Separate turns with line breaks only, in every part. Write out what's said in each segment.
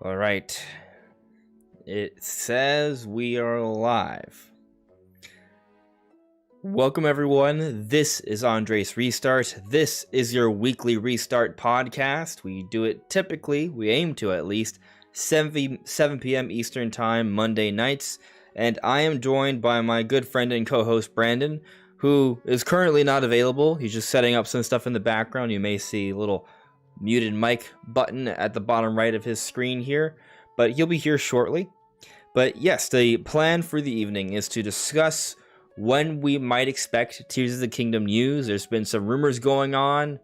All right. It says we are live. Welcome, everyone. This is Andres Restart. This is your weekly Restart podcast. We do it typically, we aim to at least, 7 p.m. Eastern Time, Monday nights. And I am joined by my good friend and co-host, Brandon, who is currently not available. He's just setting up some stuff in the background. You may see a little muted mic button at the bottom right of his screen here, but he'll be here shortly. But yes, the plan for the evening is to discuss when we might expect Tears of the Kingdom news. There's been some rumors going on,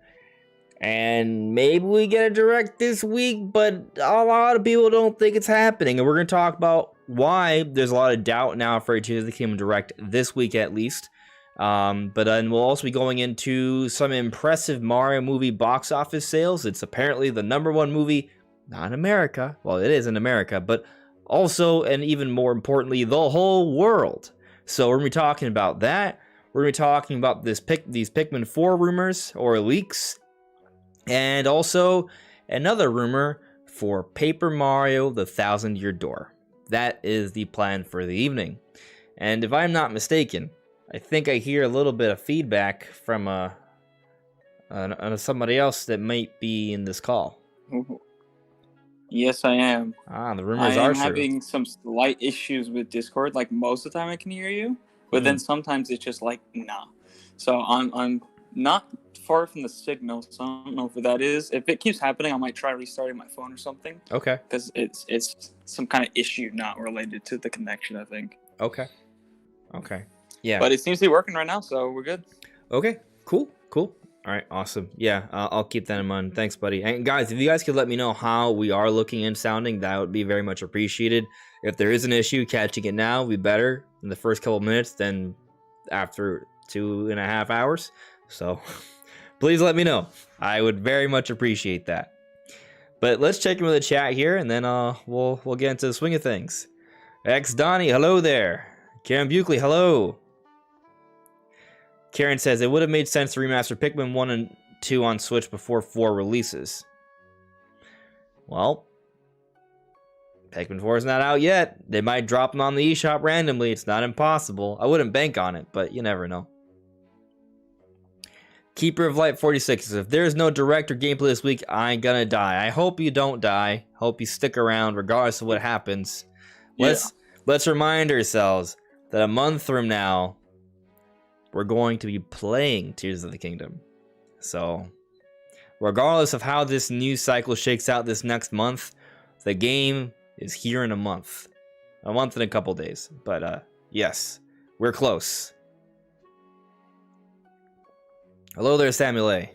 and maybe we get a direct this week, but a lot of people don't think it's happening. And we're going to talk about why there's a lot of doubt now for a Tears of the Kingdom direct this week at least. But then we'll also be going into some impressive Mario movie box office sales. It's apparently the #1 movie, not in America. Well, it is in America, but also, and even more importantly, the whole world. So we're going to be talking about that. We're going to be talking about these Pikmin 4 rumors or leaks. And also another rumor for Paper Mario, the Thousand-Year Door. That is the plan for the evening. And if I'm not mistaken, I think I hear a little bit of feedback from somebody else that might be in this call.
Yes, I am.
The rumors are true.
I am having some slight issues with Discord. Like most of the time I can hear you, but then sometimes it's just like, nah. So I'm not far from the signal, so I don't know what that is. If it keeps happening, I might try restarting my phone or something.
Okay.
Because it's some kind of issue not related to the connection, I think.
Okay. Yeah.
But it seems to be working right now, so we're good.
Okay, cool. All right, awesome. Yeah, I'll keep that in mind. Thanks, buddy. And guys, if you guys could let me know how we are looking and sounding, that would be very much appreciated. If there is an issue, catching it now would be better in the first couple minutes than after 2.5 hours. So please let me know. I would very much appreciate that. But let's check in with the chat here, and then we'll get into the swing of things. X Donnie, hello there. Karen Buckley, hello. Karen says it would have made sense to remaster Pikmin 1 and 2 on Switch before 4 releases. Well, Pikmin 4 is not out yet. They might drop them on the eShop randomly. It's not impossible. I wouldn't bank on it, but you never know. Keeper of Light 46 says, if there's no direct or gameplay this week, I'm gonna die. I hope you don't die. Hope you stick around regardless of what happens.
Yeah.
Let's remind ourselves that a month from now, we're going to be playing Tears of the Kingdom. So, regardless of how this news cycle shakes out this next month, the game is here in a month. A month and a couple days. But, yes, we're close. Hello there, Samuel A.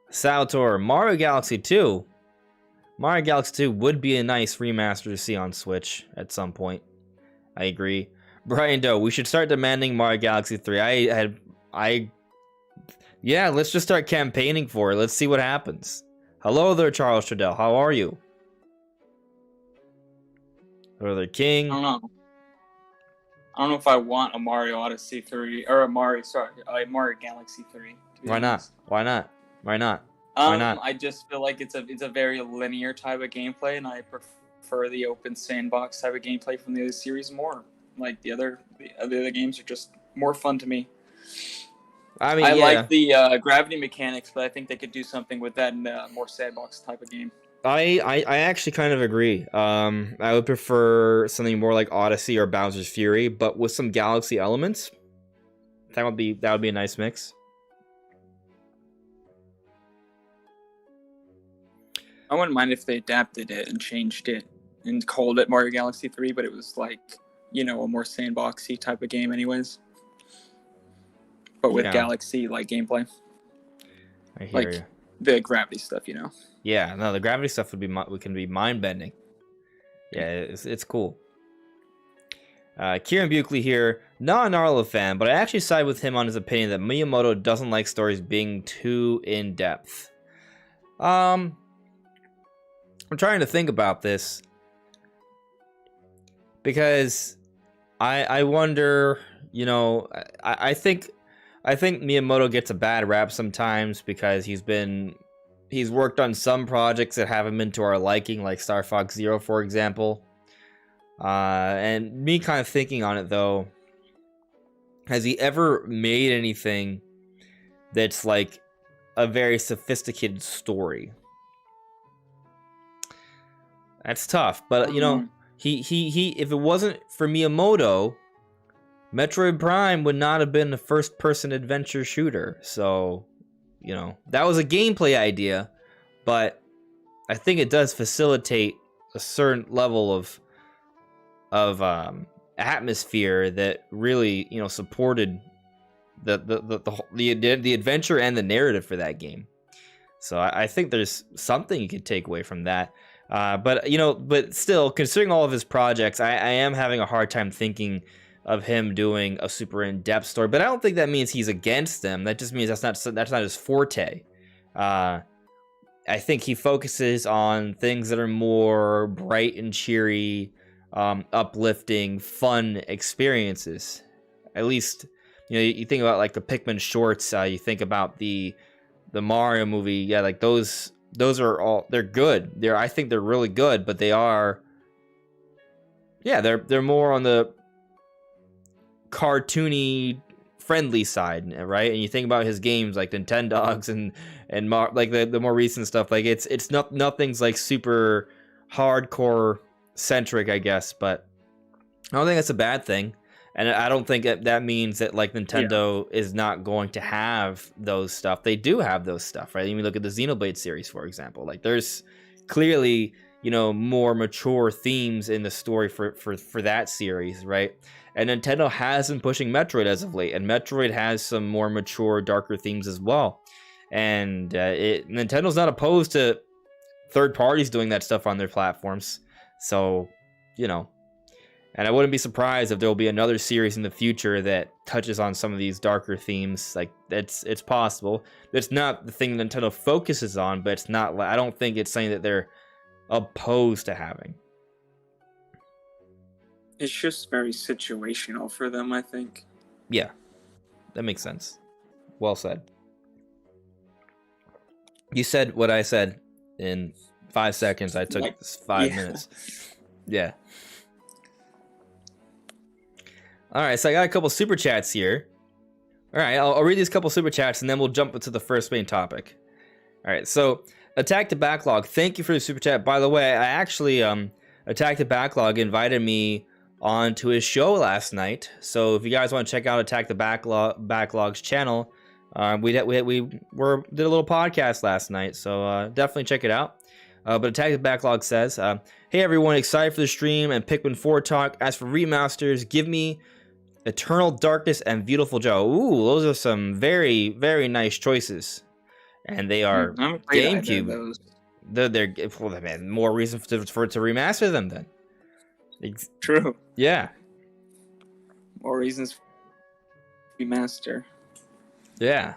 Saltor, Mario Galaxy 2. Mario Galaxy 2 would be a nice remaster to see on Switch at some point. I agree. Brian Doe, we should start demanding Mario Galaxy 3. Yeah, let's just start campaigning for it. Let's see what happens. Hello there, Charles Trudell. How are you? Hello there, King.
I don't know if I want a Mario Odyssey 3 or a Mario Galaxy 3.
Why not?
I just feel like it's a very linear type of gameplay, and I prefer the open sandbox type of gameplay from the other series more. Like the other games are just more fun to me.
I mean,
I like the gravity mechanics, but I think they could do something with that in a more sandbox type of game.
I actually kind of agree. I would prefer something more like Odyssey or Bowser's Fury, but with some Galaxy elements. That would be a nice mix.
I wouldn't mind if they adapted it and changed it and called it Mario Galaxy 3, but it was like, a more sandboxy type of game anyways. But with Galaxy-like gameplay.
I hear you.
The gravity stuff,
Yeah, no, the gravity stuff can be mind-bending. Yeah, it's cool. Kieran Buckley here, not an Arlo fan, but I actually side with him on his opinion that Miyamoto doesn't like stories being too in-depth. I'm trying to think about this because I wonder, I think Miyamoto gets a bad rap sometimes because he's been he's worked on some projects that haven't been to our liking, like Star Fox Zero, for example. And me kind of thinking on it, though, has he ever made anything that's like a very sophisticated story? That's tough, but you know, he if it wasn't for Miyamoto, Metroid Prime would not have been a first-person adventure shooter. So, you know, that was a gameplay idea, but I think it does facilitate a certain level of atmosphere that really, you know, supported the adventure and the narrative for that game. So I think there's something you could take away from that. But you know, but still, considering all of his projects, I am having a hard time thinking of him doing a super in-depth story. But I don't think that means he's against them. That just means that's not his forte. I think he focuses on things that are more bright and cheery, uplifting, fun experiences. At least, you know, you think about like the Pikmin shorts. You think about the Mario movie. Yeah, like those are all, they're good. I think they're really good, but they are, yeah, they're more on the cartoony friendly side, right? And you think about his games like Nintendogs and like the more recent stuff, like it's nothing's like super hardcore centric, I guess, but I don't think that's a bad thing. And I don't think that means that like Nintendo is not going to have those stuff. They do have those stuff, right? You look at the Xenoblade series, for example. Like there's clearly, you know, more mature themes in the story for that series, right? And Nintendo has been pushing Metroid as of late, and Metroid has some more mature, darker themes as well. And Nintendo's not opposed to third parties doing that stuff on their platforms. So, you know, and I wouldn't be surprised if there will be another series in the future that touches on some of these darker themes. Like it's possible. It's not the thing Nintendo focuses on, but it's not. I don't think it's something that they're opposed to having.
It's just very situational for them, I think.
Yeah, that makes sense. Well said. You said what I said in 5 seconds. I took 5 minutes. Yeah. All right, so I got a couple super chats here. All right, I'll read these couple super chats and then we'll jump into the first main topic. All right, so Attack the Backlog, thank you for the super chat. By the way, I actually Attack the Backlog invited me onto his show last night. So if you guys want to check out Attack the Backlog's channel, we did a little podcast last night. So definitely check it out. But Attack the Backlog says, "Hey everyone, excited for the stream and Pikmin 4 talk. As for remasters, give me Eternal Darkness and Beautiful Joe." Ooh, those are some very, very nice choices, and they are GameCube. They're man, more reason for it to remaster them then.
True.
Yeah.
More reasons for remaster.
Yeah.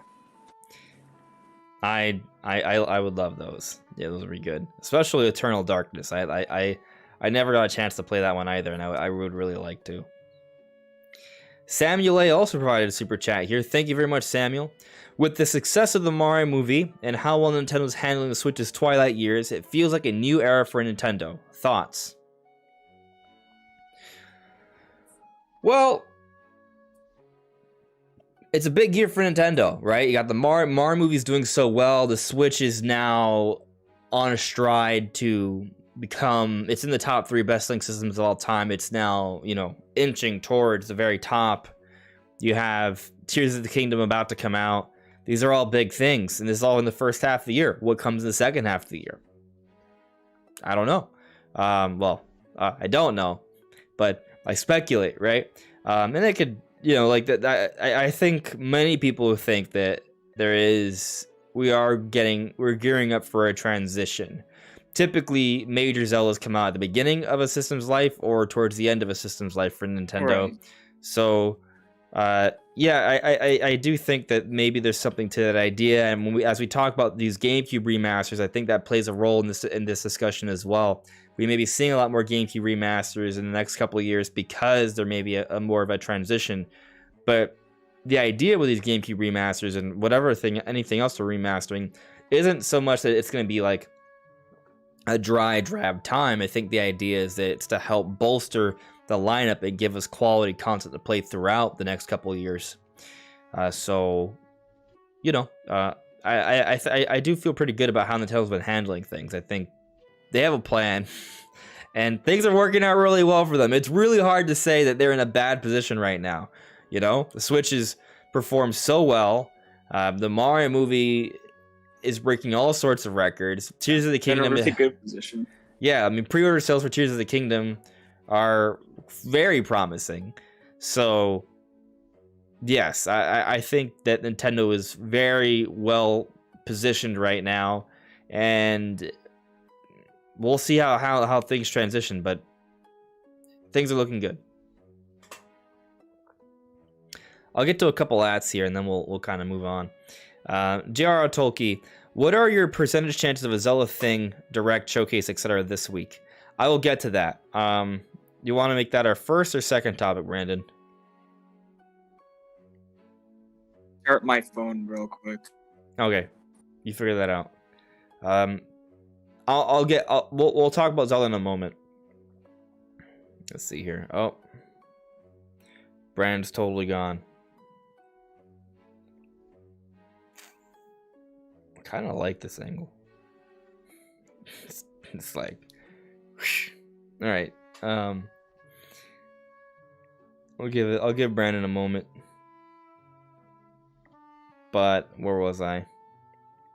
I would love those. Yeah, those would be good, especially Eternal Darkness. I never got a chance to play that one either, and I would really like to. Samuel A. also provided a super chat here. Thank you very much, Samuel. With the success of the Mario movie and how well Nintendo's handling the Switch's twilight years, it feels like a new era for Nintendo. Thoughts? Well, it's a big year for Nintendo, right? You got the Mario movies doing so well. The Switch is now on a stride to become, it's in the top 3 best-selling systems of all time. It's now, you know, inching towards the very top. You have Tears of the Kingdom about to come out. These are all big things, and this is all in the first half of the year. What comes in the second half of the year? I don't know. I don't know, but I speculate, right? And it could, you know, like that. I think many people think that we're gearing up for a transition. Typically, major Zeldas come out at the beginning of a system's life or towards the end of a system's life for Nintendo. Right. So, I do think that maybe there's something to that idea. And as we talk about these GameCube remasters, I think that plays a role in this discussion as well. We may be seeing a lot more GameCube remasters in the next couple of years because there may be a more of a transition. But the idea with these GameCube remasters and anything else they're remastering isn't so much that it's going to be like a dry, drab time. I think the idea is that it's to help bolster the lineup and give us quality content to play throughout the next couple of years. So, you know, I do feel pretty good about how Nintendo's been handling things. I think they have a plan, and things are working out really well for them. It's really hard to say that they're in a bad position right now. You know, the Switch has performed so well. The Mario movie is breaking all sorts of records. Tears of the Kingdom
in a really good position.
Yeah, I mean, pre-order sales for Tears of the Kingdom are very promising. So, yes, I think that Nintendo is very well positioned right now, and we'll see how things transition, but things are looking good. I'll get to a couple ads here, and then we'll kind of move on. J.R.R. Tolkien, what are your percentage chances of a Zelda thing, direct, showcase, etc. this week? I will get to that. You want to make that our first or second topic, Brandon?
Start my phone real quick.
Okay, you figure that out. We'll talk about Zelda in a moment. Let's see here. Oh, Brandon's totally gone. I kind of like this angle. It's like, whoosh. All right. I'll give Brandon a moment. But where was I?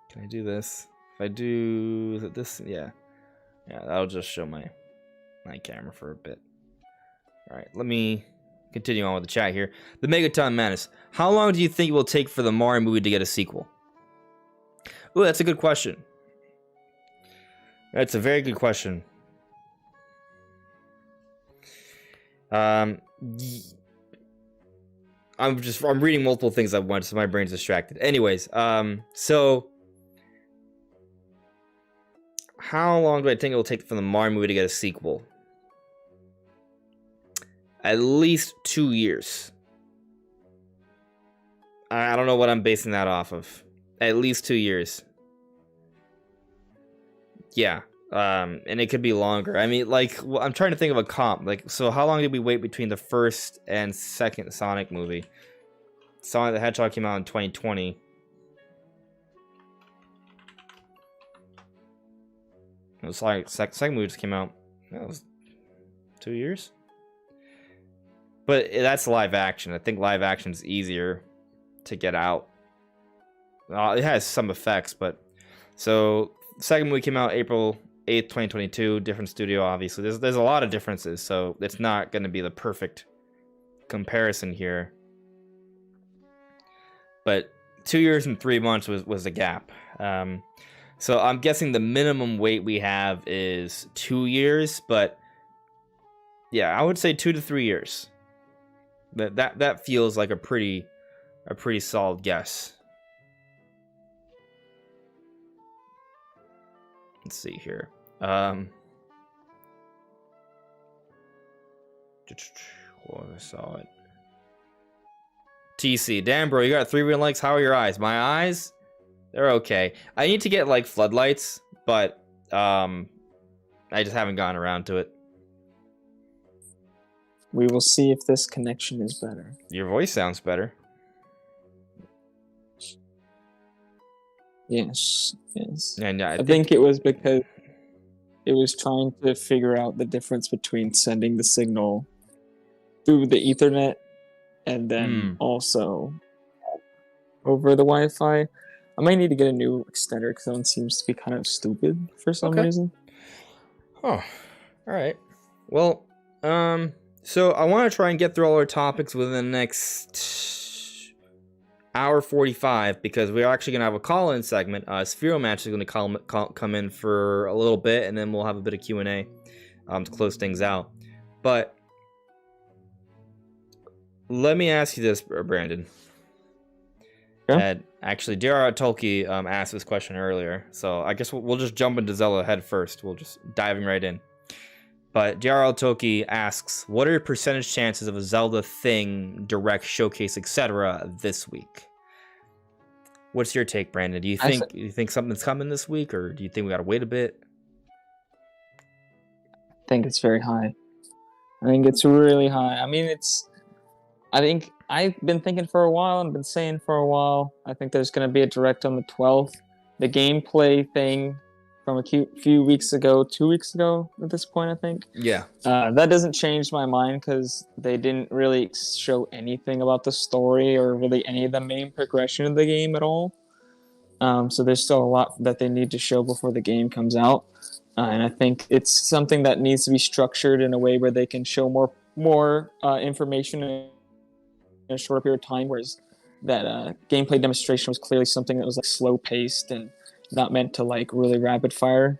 Can I do this? If I do, is it this? Yeah, that'll just show my camera for a bit. All right, let me continue on with the chat here. The Megaton Menace. How long do you think it will take for the Mario movie to get a sequel? Ooh, that's a good question. That's a very good question. I'm reading multiple things at once, so my brain's distracted. Anyways, so how long do I think it will take for the Mario movie to get a sequel? At least 2 years. I don't know what I'm basing that off of. At least 2 years. Yeah. And it could be longer. I mean, like, I'm trying to think of a comp. Like, so how long did we wait between the first and second Sonic movie? Sonic the Hedgehog came out in 2020. It was like second movie just came out. That was 2 years. But that's live action. I think live action is easier to get out. It has some effects, but so second movie came out April 8th, 2022. Different studio, obviously. There's a lot of differences, so it's not going to be the perfect comparison here. But 2 years and 3 months was the gap. So I'm guessing the minimum wait we have is 2 years, but yeah, I would say 2 to 3 years. That feels like a pretty solid guess. Let's see here. I saw it. TC, damn bro, you got 3 million likes. How are your eyes? My eyes, they're okay. I need to get like floodlights, but I just haven't gotten around to it.
We will see if this connection is better.
Your voice sounds better.
Yes.
And
I think it was because it was trying to figure out the difference between sending the signal through the Ethernet and then also over the Wi-Fi. I might need to get a new extender because that one seems to be kind of stupid for some reason.
Oh, all right. Well, so I want to try and get through all our topics within the next hour 45 because we're actually going to have a call-in segment. Sphero Match is going to come in for a little bit, and then we'll have a bit of Q&A to close things out. But let me ask you this, Brandon.
Yeah.
Actually, J.R.R. Tolkien asked this question earlier, so I guess we'll just jump into Zelda head first. We'll just diving right in. But J.R.R. Tolkien asks, what are your percentage chances of a Zelda thing, direct, showcase, etc. this week? What's your take, Brandon? Do you think something's coming this week, or do you think we gotta wait a bit?
I think it's very high. I think it's really high. I mean, I think I've been thinking for a while and been saying for a while, I think there's going to be a direct on the 12th. The gameplay thing from a few weeks ago, 2 weeks ago at this point, I think.
Yeah.
That doesn't change my mind because they didn't really show anything about the story or really any of the main progression of the game at all. So there's still a lot that they need to show before the game comes out. And I think it's something that needs to be structured in a way where they can show more information in a short period of time, whereas that gameplay demonstration was clearly something that was like slow paced and not meant to like really rapid fire.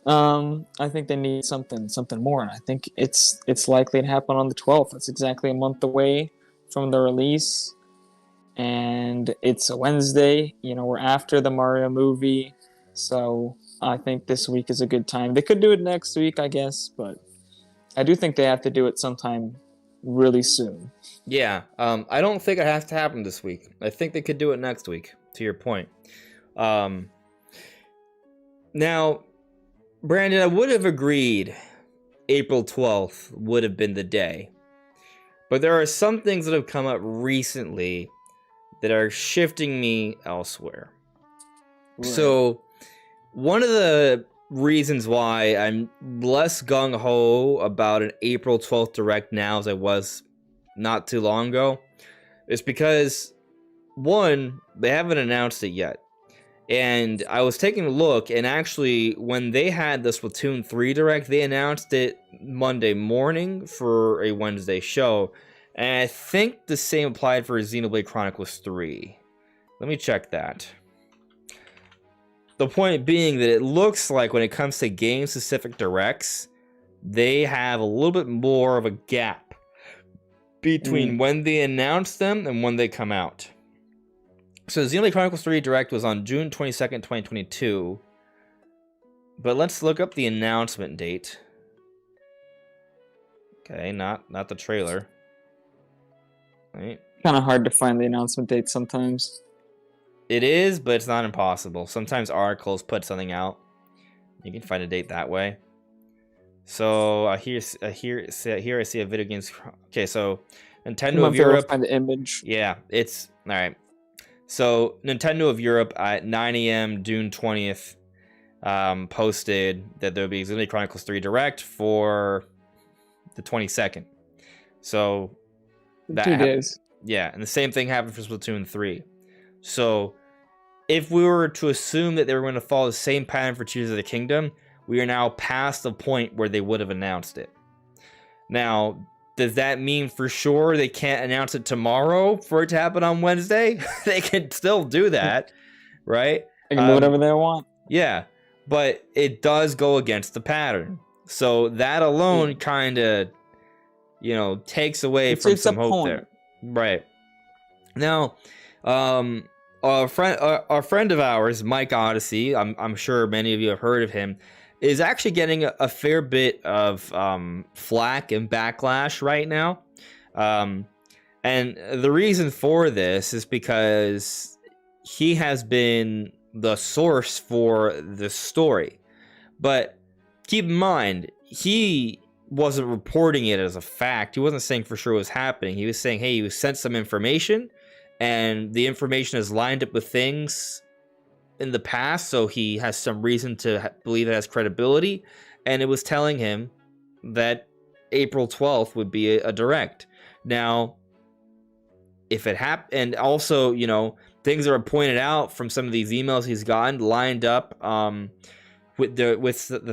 I think they need something more, and I think it's likely to happen on the 12th. That's exactly a month away from the release, and it's a Wednesday. You know, we're after the Mario movie, so I think this week is a good time. They could do it next week, I guess, but I do think they have to do it sometime really soon.
Yeah, I don't think it has to happen this week. I think they could do it next week, to your point. Now, Brandon, I would have agreed April 12th would have been the day. But there are some things that have come up recently that are shifting me elsewhere. Right. So, one of the reasons why I'm less gung-ho about an April 12th Direct now as I was not too long ago is because, one, they haven't announced it yet. And I was taking a look, and actually, when they had the Splatoon 3 Direct, they announced it Monday morning for a Wednesday show. And I think the same applied for Xenoblade Chronicles 3. Let me check that. The point being that it looks like when it comes to game-specific directs, they have a little bit more of a gap between when they announce them and when they come out. So Xenoblade Chronicles 3 Direct was on June 22nd, 2022. But let's look up the announcement date. Okay, not the trailer. Right.
Kind of hard to find the announcement date sometimes.
It is, but it's not impossible. Sometimes articles put something out. You can find a date that way. So here I see a video games. Okay, so Nintendo of Europe.
Find the image.
Yeah, it's all right. So Nintendo of Europe at 9 a.m. June 20th posted that there will be Xenoblade Chronicles 3 Direct for the 22nd. So that
2 days.
Yeah, and the same thing happened for Splatoon 3. So if we were to assume that they were going to follow the same pattern for Tears of the Kingdom, we are now past the point where they would have announced it. Now, does that mean for sure they can't announce it tomorrow for it to happen on Wednesday? They can still do that, right?
They can do whatever they want.
Yeah, but it does go against the pattern. So that alone kind of, takes away from some hope there. Right. Now, a friend of ours, Mike Odyssey, I'm sure many of you have heard of him, is actually getting a fair bit of flack and backlash right now. And the reason for this is because he has been the source for the story. But keep in mind, he wasn't reporting it as a fact. He wasn't saying for sure what was happening. He was saying, hey, he was sent some information, and the information is lined up with things in the past, so he has some reason to believe it has credibility, and it was telling him that April 12th would be a direct. Now, if it happened, and also, things that are pointed out from some of these emails he's gotten lined up with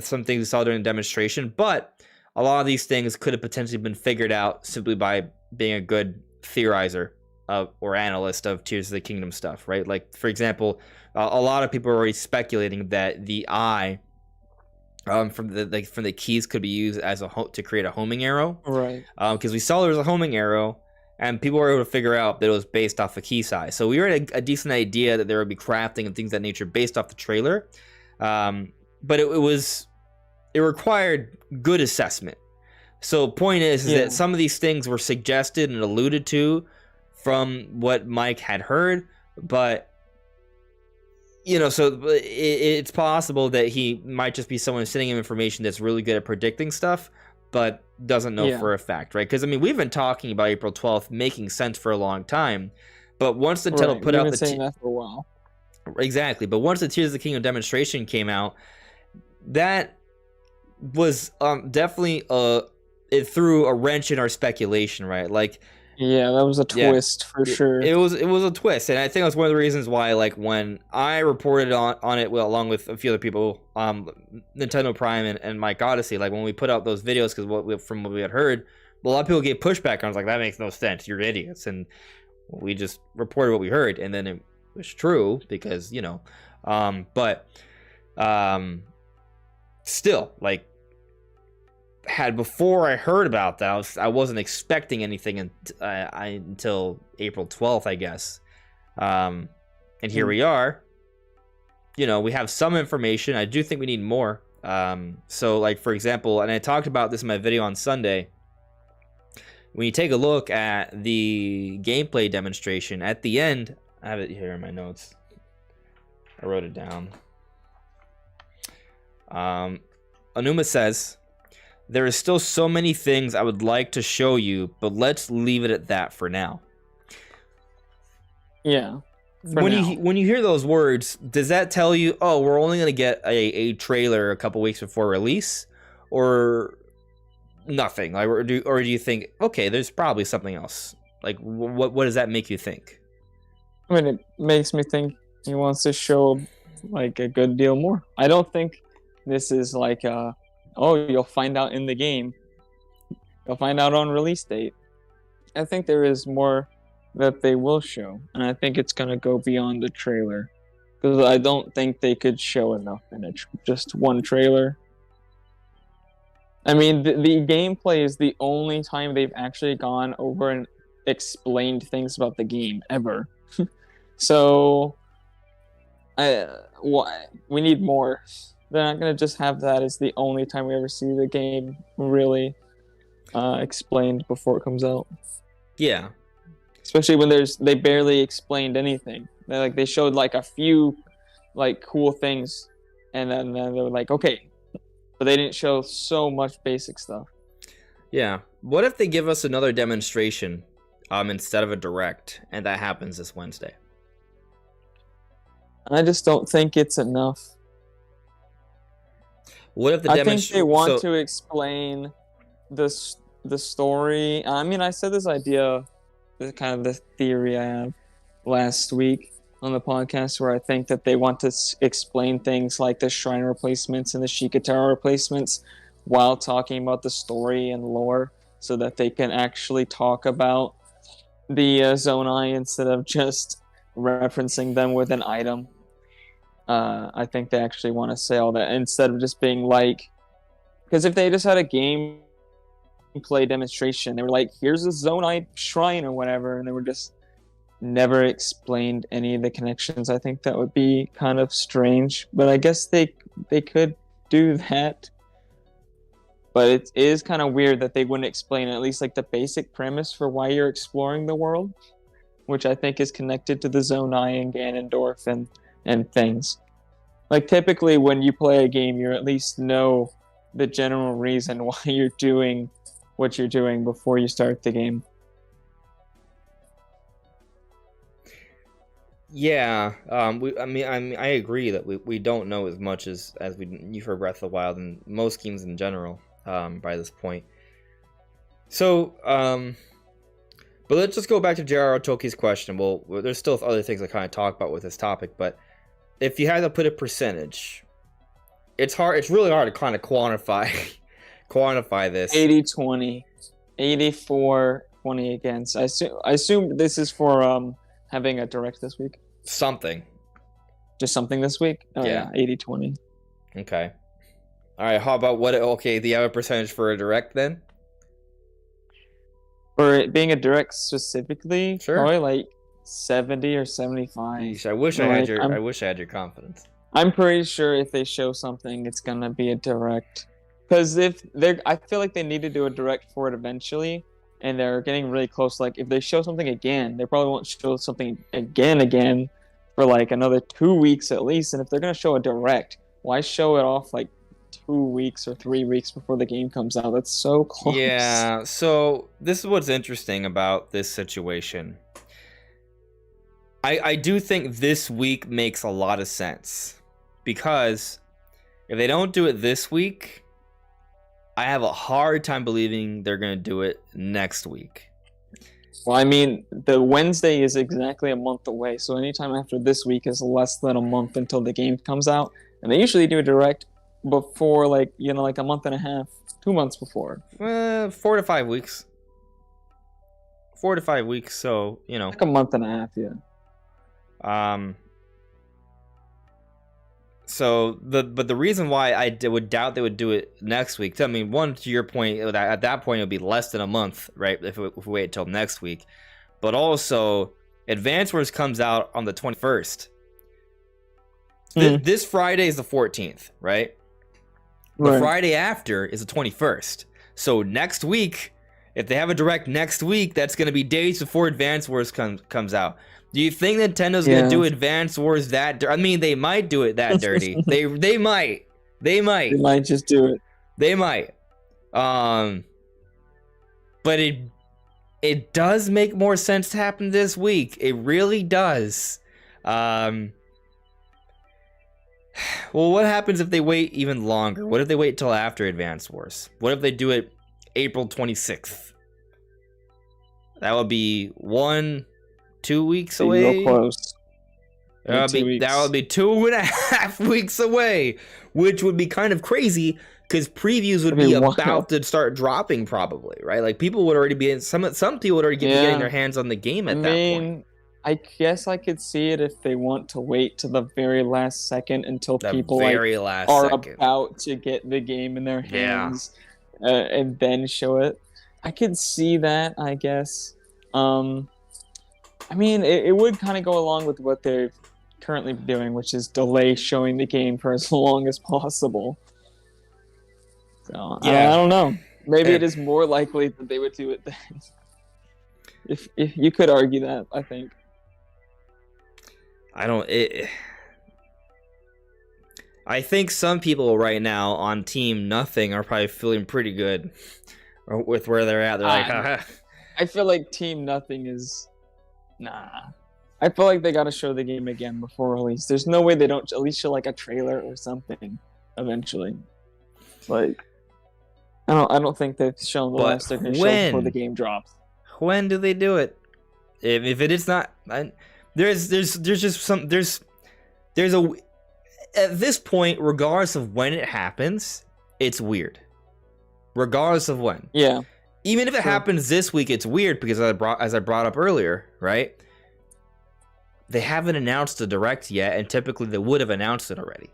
some things we saw during the demonstration, but a lot of these things could have potentially been figured out simply by being a good theorizer or analyst of Tears of the Kingdom stuff, right? Like, for example, a lot of people are already speculating that the eye from the keys could be used as to create a homing arrow,
right?
Because we saw there was a homing arrow, and people were able to figure out that it was based off the key size. So we were at a decent idea that there would be crafting and things of that nature based off the trailer, but it required good assessment. So point is that some of these things were suggested and alluded to from what Mike had heard, but So it's possible that he might just be someone sending him information that's really good at predicting stuff, but doesn't know for a fact, right? Because, I mean, we've been talking about April 12th making sense for a long time, but once Nintendo put out the...
saying that for a while.
Exactly, but once the Tears of the Kingdom demonstration came out, that was definitely it threw a wrench in our speculation, right? Like...
Yeah, that was a twist for sure.
It was a twist, and I think that's one of the reasons why, like, when I reported on it, well, along with a few other people, Nintendo Prime and Mike Odyssey, like when we put out those videos, because from what we had heard, a lot of people gave pushback. I was like, that makes no sense. You're idiots, and we just reported what we heard, and then it was true because but still, like. Before I heard about that, I wasn't expecting anything until April 12th, I guess. And here we are. We have some information. I do think we need more. So, like, for example, and I talked about this in my video on Sunday. When you take a look at the gameplay demonstration, at the end, I have it here in my notes. I wrote it down. Anuma says... There is still so many things I would like to show you, but let's leave it at that for now.
Yeah.
When you hear those words, does that tell you, oh, we're only going to get a trailer a couple weeks before release, or nothing? Like, or do you think, okay, there's probably something else? Like, what does that make you think?
I mean, it makes me think he wants to show like a good deal more. I don't think this is like you'll find out in the game. You'll find out on release date. I think there is more that they will show, and I think it's going to go beyond the trailer. Because I don't think they could show enough in just one trailer. I mean, the gameplay is the only time they've actually gone over and explained things about the game, ever. So, we need more. They're not going to just have that as the only time we ever see the game really explained before it comes out.
Yeah.
Especially when they barely explained anything. They showed like a few like cool things, and then they were like, okay. But they didn't show so much basic stuff.
Yeah. What if they give us another demonstration instead of a direct, and that happens this Wednesday?
I just don't think it's enough.
What if the
I think they want to explain the story. I mean, I said this idea, kind of the theory I have last week on the podcast, where I think that they want to explain things like the shrine replacements and the Sheikah Tower replacements while talking about the story and lore, so that they can actually talk about the Zonai instead of just referencing them with an item. I think they actually want to say all that instead of just being like, because if they just had a gameplay demonstration, they were like, here's a Zonai shrine or whatever, and they were just never explained any of the connections. I think that would be kind of strange, but I guess they could do that. But it is kind of weird that they wouldn't explain at least like the basic premise for why you're exploring the world, which I think is connected to the Zonai and Ganondorf and things. Like, typically when you play a game, you at least know the general reason why you're doing what you're doing before you start the game.
Yeah, I agree that we don't know as much as you for Breath of the Wild and most games in general by this point. So, but let's just go back to J.R.R. Tolkien's question. Well, there's still other things I kind of talk about with this topic, but if you had to put a percentage, it's really hard to kind of quantify this.
80-20. 84-20 against. I assume this is for having a direct this week.
Something.
Just something this week? Oh, yeah. 80-20.
Okay. All right, how about do you have a percentage for a direct then?
For it being a direct specifically,
sure.
Probably like 70 or 75.
Yeesh, I wish I had your confidence.
I'm pretty sure if they show something, it's gonna be a direct. Because I feel like they need to do a direct for it eventually, and they're getting really close. Like if they show something again, they probably won't show something again for like another 2 weeks at least. And if they're gonna show a direct, why show it off like 2 weeks or 3 weeks before the game comes out? That's so close.
Yeah, so this is what's interesting about this situation. I do think this week makes a lot of sense, because if they don't do it this week, I have a hard time believing they're going to do it next week.
Well, I mean, the Wednesday is exactly a month away, so anytime after this week is less than a month until the game comes out. And they usually do a direct before, like, you know, like a month and a half, 2 months before.
4 to 5 weeks. 4 to 5 weeks, so, you know.
Like a month and a half, yeah.
So the reason why I would doubt they would do it next week, I mean, one, to your point, at that point it would be less than a month, right? If we wait until next week, but also Advance Wars comes out on the 21st. This Friday is the 14th, right? The Friday after is the 21st. So next week, if they have a direct next week, that's going to be days before Advance Wars comes out. Do you think Nintendo's going to do Advance Wars that I mean, they might do it that dirty. They might. They might
just do it.
They might. But it does make more sense to happen this week. It really does. Well, what happens if they wait even longer? What if they wait till after Advance Wars? What if they do it April 26th? That would be 2 weeks away.
Real close.
That would be 2.5 weeks away, which would be kind of crazy because previews would be about to start dropping, probably, right? Like people would already be in some people would already be getting their hands on the game at that point.
I guess I could see it if they want to wait to the very last second until people are about to get the game in their hands, and then show it. I could see that, I guess. I mean, it would kind of go along with what they're currently doing, which is delay showing the game for as long as possible. So I don't know. Maybe it is more likely that they would do it then. If you could argue that, I think.
I think some people right now on Team Nothing are probably feeling pretty good with where they're at. They're like, haha.
I feel like Team Nothing is... Nah. I feel like they gotta show the game again before release. There's no way they don't at least show like a trailer or something eventually. Like, I don't think they've shown the last they're gonna show before the game drops.
When do they do it? If it is not, there's a at this point, regardless of when it happens, it's weird. Regardless of when.
Yeah.
Even if it happens this week, it's weird because as I brought up earlier, right? They haven't announced the direct yet, and typically they would have announced it already.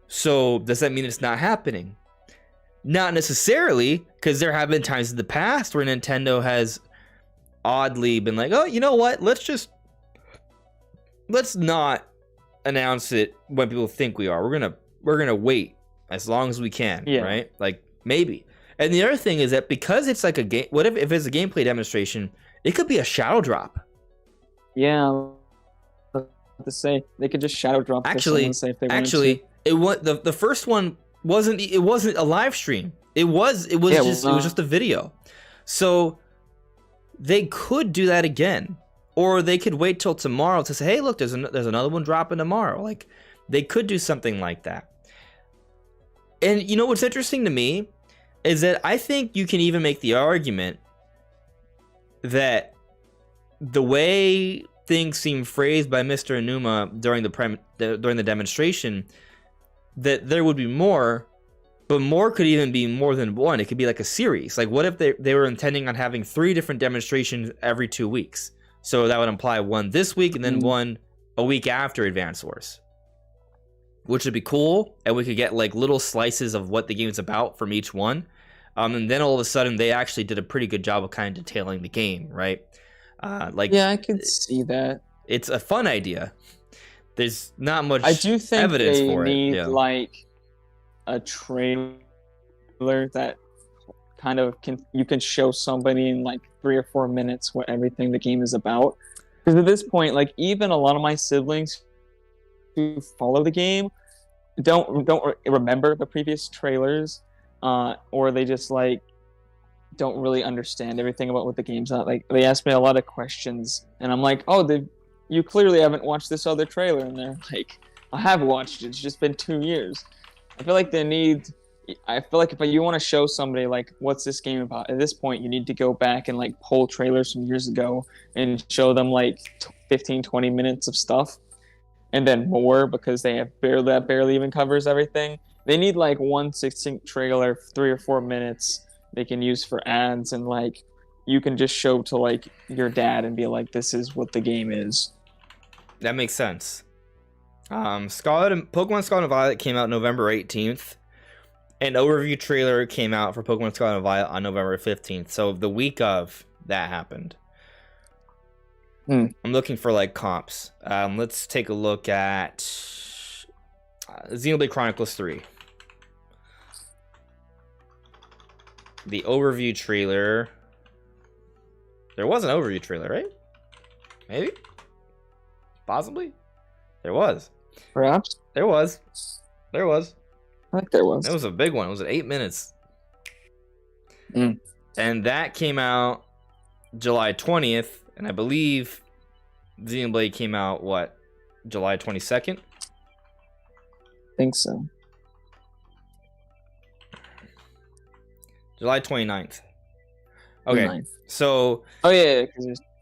So does that mean it's not happening? Not necessarily, because there have been times in the past where Nintendo has oddly been like, oh, you know what? Let's not announce it when people think we are. We're gonna wait as long as we can, right? Like maybe. And the other thing is that because it's like a game, what if it's a gameplay demonstration? It could be a shadow drop.
Yeah, to say they could just shadow drop.
Actually, the first one wasn't a live stream. It was just a video. So they could do that again, or they could wait till tomorrow to say, hey, look, there's another one dropping tomorrow. Like they could do something like that. And you know what's interesting to me is that I think you can even make the argument that the way things seem phrased by Mr. Enuma during the demonstration, that there would be more, but more could even be more than one. It could be like a series. Like what if they were intending on having 3 different demonstrations every 2 weeks? So that would imply one this week and then one a week after Advance Wars, which would be cool, and we could get like little slices of what the game's about from each one. And then all of a sudden, they actually did a pretty good job of kind of detailing the game, right?
I could see that.
It's a fun idea. There's not much
I do think
evidence
they
for
need
it.
like a trailer that kind of you can show somebody in like 3 or 4 minutes what everything the game is about. Because at this point, like even a lot of my siblings who follow the game don't remember the previous trailers, or they just like don't really understand everything about what the game's not. Like they ask me a lot of questions, and I'm like, "Oh, you clearly haven't watched this other trailer," and they're like, "I have watched it. It's just been 2 years." I feel like if you want to show somebody like what's this game about, at this point you need to go back and like pull trailers from years ago and show them like 15-20 minutes of stuff, and then more, because that barely even covers everything. They need like one succinct trailer, 3 or 4 minutes they can use for ads, and like you can just show to like your dad and be like, this is what the game is.
That makes sense. Pokemon Scarlet and Violet came out November 18th. An overview trailer came out for Pokemon Scarlet and Violet on November 15th. So the week of that happened. I'm looking for like comps. Let's take a look at Xenoblade Chronicles 3. The overview trailer. There was an overview trailer, right? Maybe? Possibly? There was.
Perhaps?
There was.
I think there was.
It was a big one. It was at 8 minutes.
And
that came out July 20th. And I believe Xenoblade came out, what? July 22nd?
I think so.
July 29th. Okay.
29th.
So...
Oh, yeah.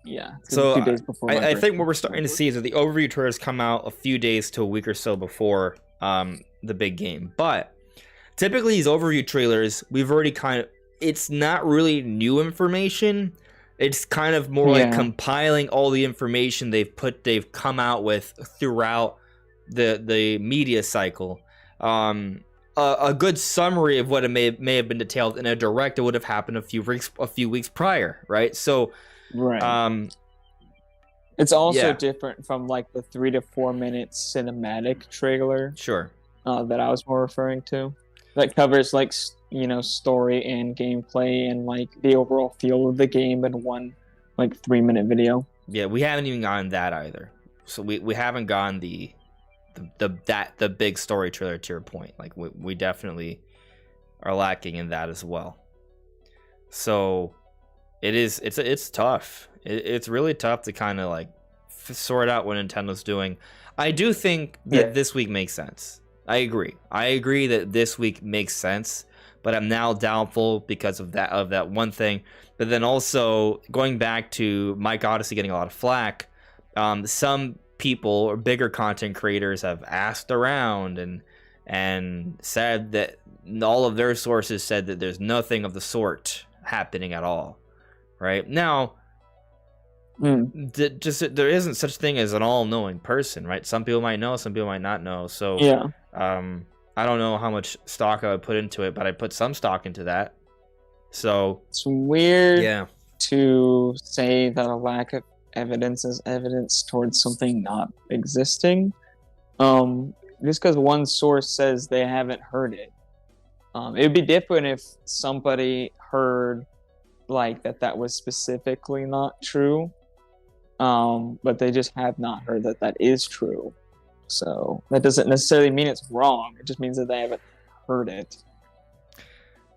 Yeah.
So
2 days before
I think what we're starting to see is that the overview trailers come out a few days to a week or so before the big game. But typically these overview trailers, we've already it's not really new information. It's kind of more like compiling all the information they've come out with throughout the media cycle. A good summary of what it may have been detailed in a direct that would have happened a few weeks prior, right? So,
right. It's also different from like the 3 to 4 minute cinematic trailer.
Sure.
That I was more referring to. That covers like story and gameplay and like the overall feel of the game in one like 3-minute video.
Yeah, we haven't even gotten that either. So we haven't gotten the big story trailer, to your point. Like we definitely are lacking in that as well. So it's tough. It's really tough to kind of like sort out what Nintendo's doing. I do think that this week makes sense. I agree that this week makes sense, but I'm now doubtful because of that one thing. But then also going back to Mike Odyssey getting a lot of flack, some people or bigger content creators have asked around and said that all of their sources said that there's nothing of the sort happening at all. Right now, there isn't such thing as an all-knowing person, right? Some people might know, some people might not know. So I don't know how much stock I would put into it, but I put some stock into that. So
it's weird to say that a lack of evidence is evidence towards something not existing. Just because one source says they haven't heard it. It would be different if somebody heard like that was specifically not true. But they just have not heard that is true. So that doesn't necessarily mean it's wrong. It just means that they haven't heard it.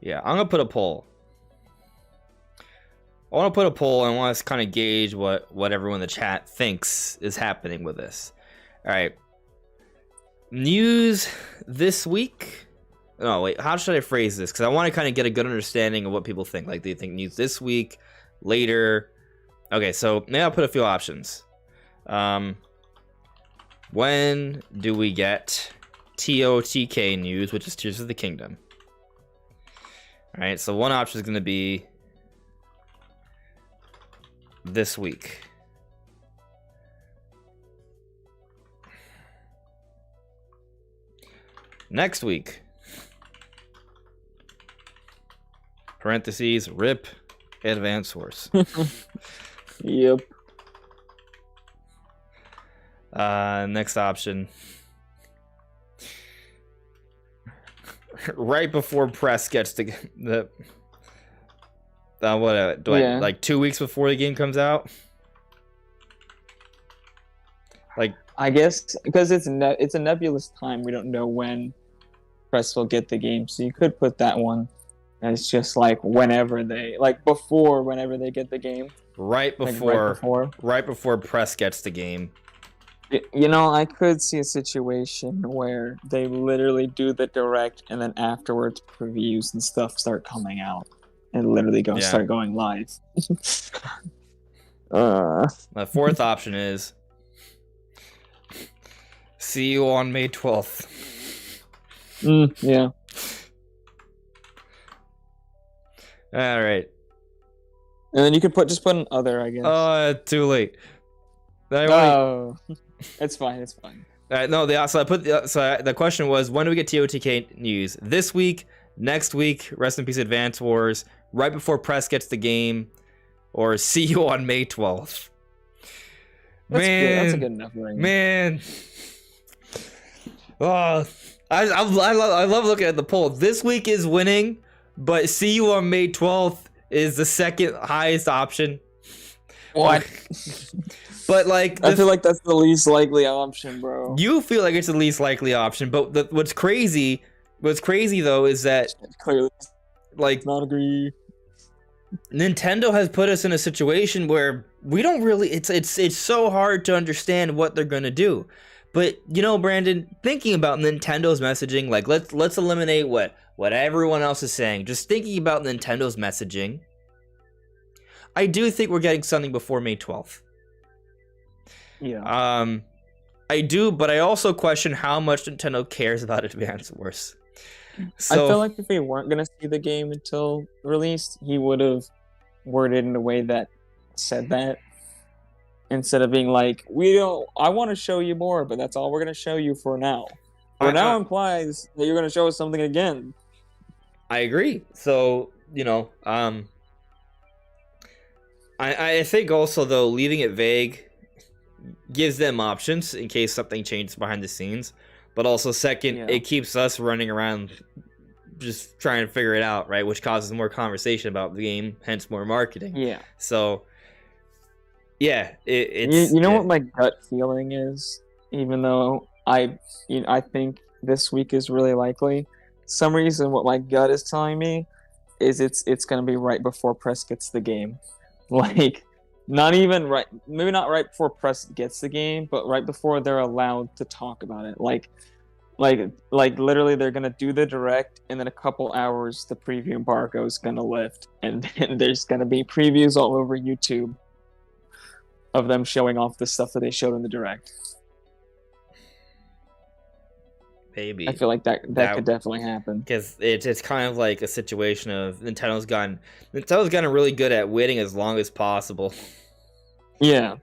Yeah, I'm going to put a poll. I want to put a poll and I want to kind of gauge what everyone in the chat thinks is happening with this. All right. News this week. Oh, wait. How should I phrase this? Because I want to kind of get a good understanding of what people think. Like, do you think news this week, later? Okay, so maybe I'll put a few options. When do we get TOTK news, which is Tears of the Kingdom? All right, so one option is going to be this week. Next week. Parentheses, RIP, Advanced Source.
Yep.
Next option. Right before press gets the like 2 weeks before the game comes out. Like
I guess because it's a nebulous time. We don't know when press will get the game, so you could put that one as just like whenever they whenever they get the game.
Right before press gets the game.
You know, I could see a situation where they literally do the direct and then afterwards previews and stuff start coming out and literally start going live.
My fourth option is see you on May 12th.
Yeah.
All right.
And then you could just put an other, I guess.
Too late.
It's fine. It's fine.
No, the question was, when do we get TOTK news? This week, next week, rest in peace Advance Wars, right before press gets the game, or see you on May 12th.
That's good. That's a good enough ring.
Man. Oh, I love looking at the poll. This week is winning, but see you on May 12th is the second highest option.
What?
But like,
I feel like that's the least likely option, bro.
You feel like it's the least likely option, but what's crazy though is that
clearly,
like,
not agree.
Nintendo has put us in a situation where we don't really. It's so hard to understand what they're gonna do. But you know, Brandon, thinking about Nintendo's messaging, like let's eliminate what everyone else is saying. Just thinking about Nintendo's messaging, I do think we're getting something before May 12th.
Yeah.
I do, but I also question how much Nintendo cares about Advance Wars. So,
I feel like if we weren't gonna see the game until released, he would have worded in a way that said that, instead of being like, I want to show you more, but that's all we're gonna show you for now. For now implies that you're gonna show us something again.
I agree. So, you know, I think also though leaving it vague gives them options in case something changes behind the scenes, but also second, it keeps us running around just trying to figure it out, right? Which causes more conversation about the game, hence more marketing.
Yeah.
So, yeah, it's
you know what my gut feeling is, even though I think this week is really likely. Some reason what my gut is telling me is it's gonna be right before press gets the game, like. Not even right, maybe not right before press gets the game, but right before they're allowed to talk about it. Like literally they're gonna do the direct, and then a couple hours the preview embargo is gonna lift, and then there's gonna be previews all over YouTube of them showing off the stuff that they showed in the direct.
Maybe.
I feel like that could definitely happen.
Because it's kind of like a situation of Nintendo's gotten really good at waiting as long as possible.
Yeah.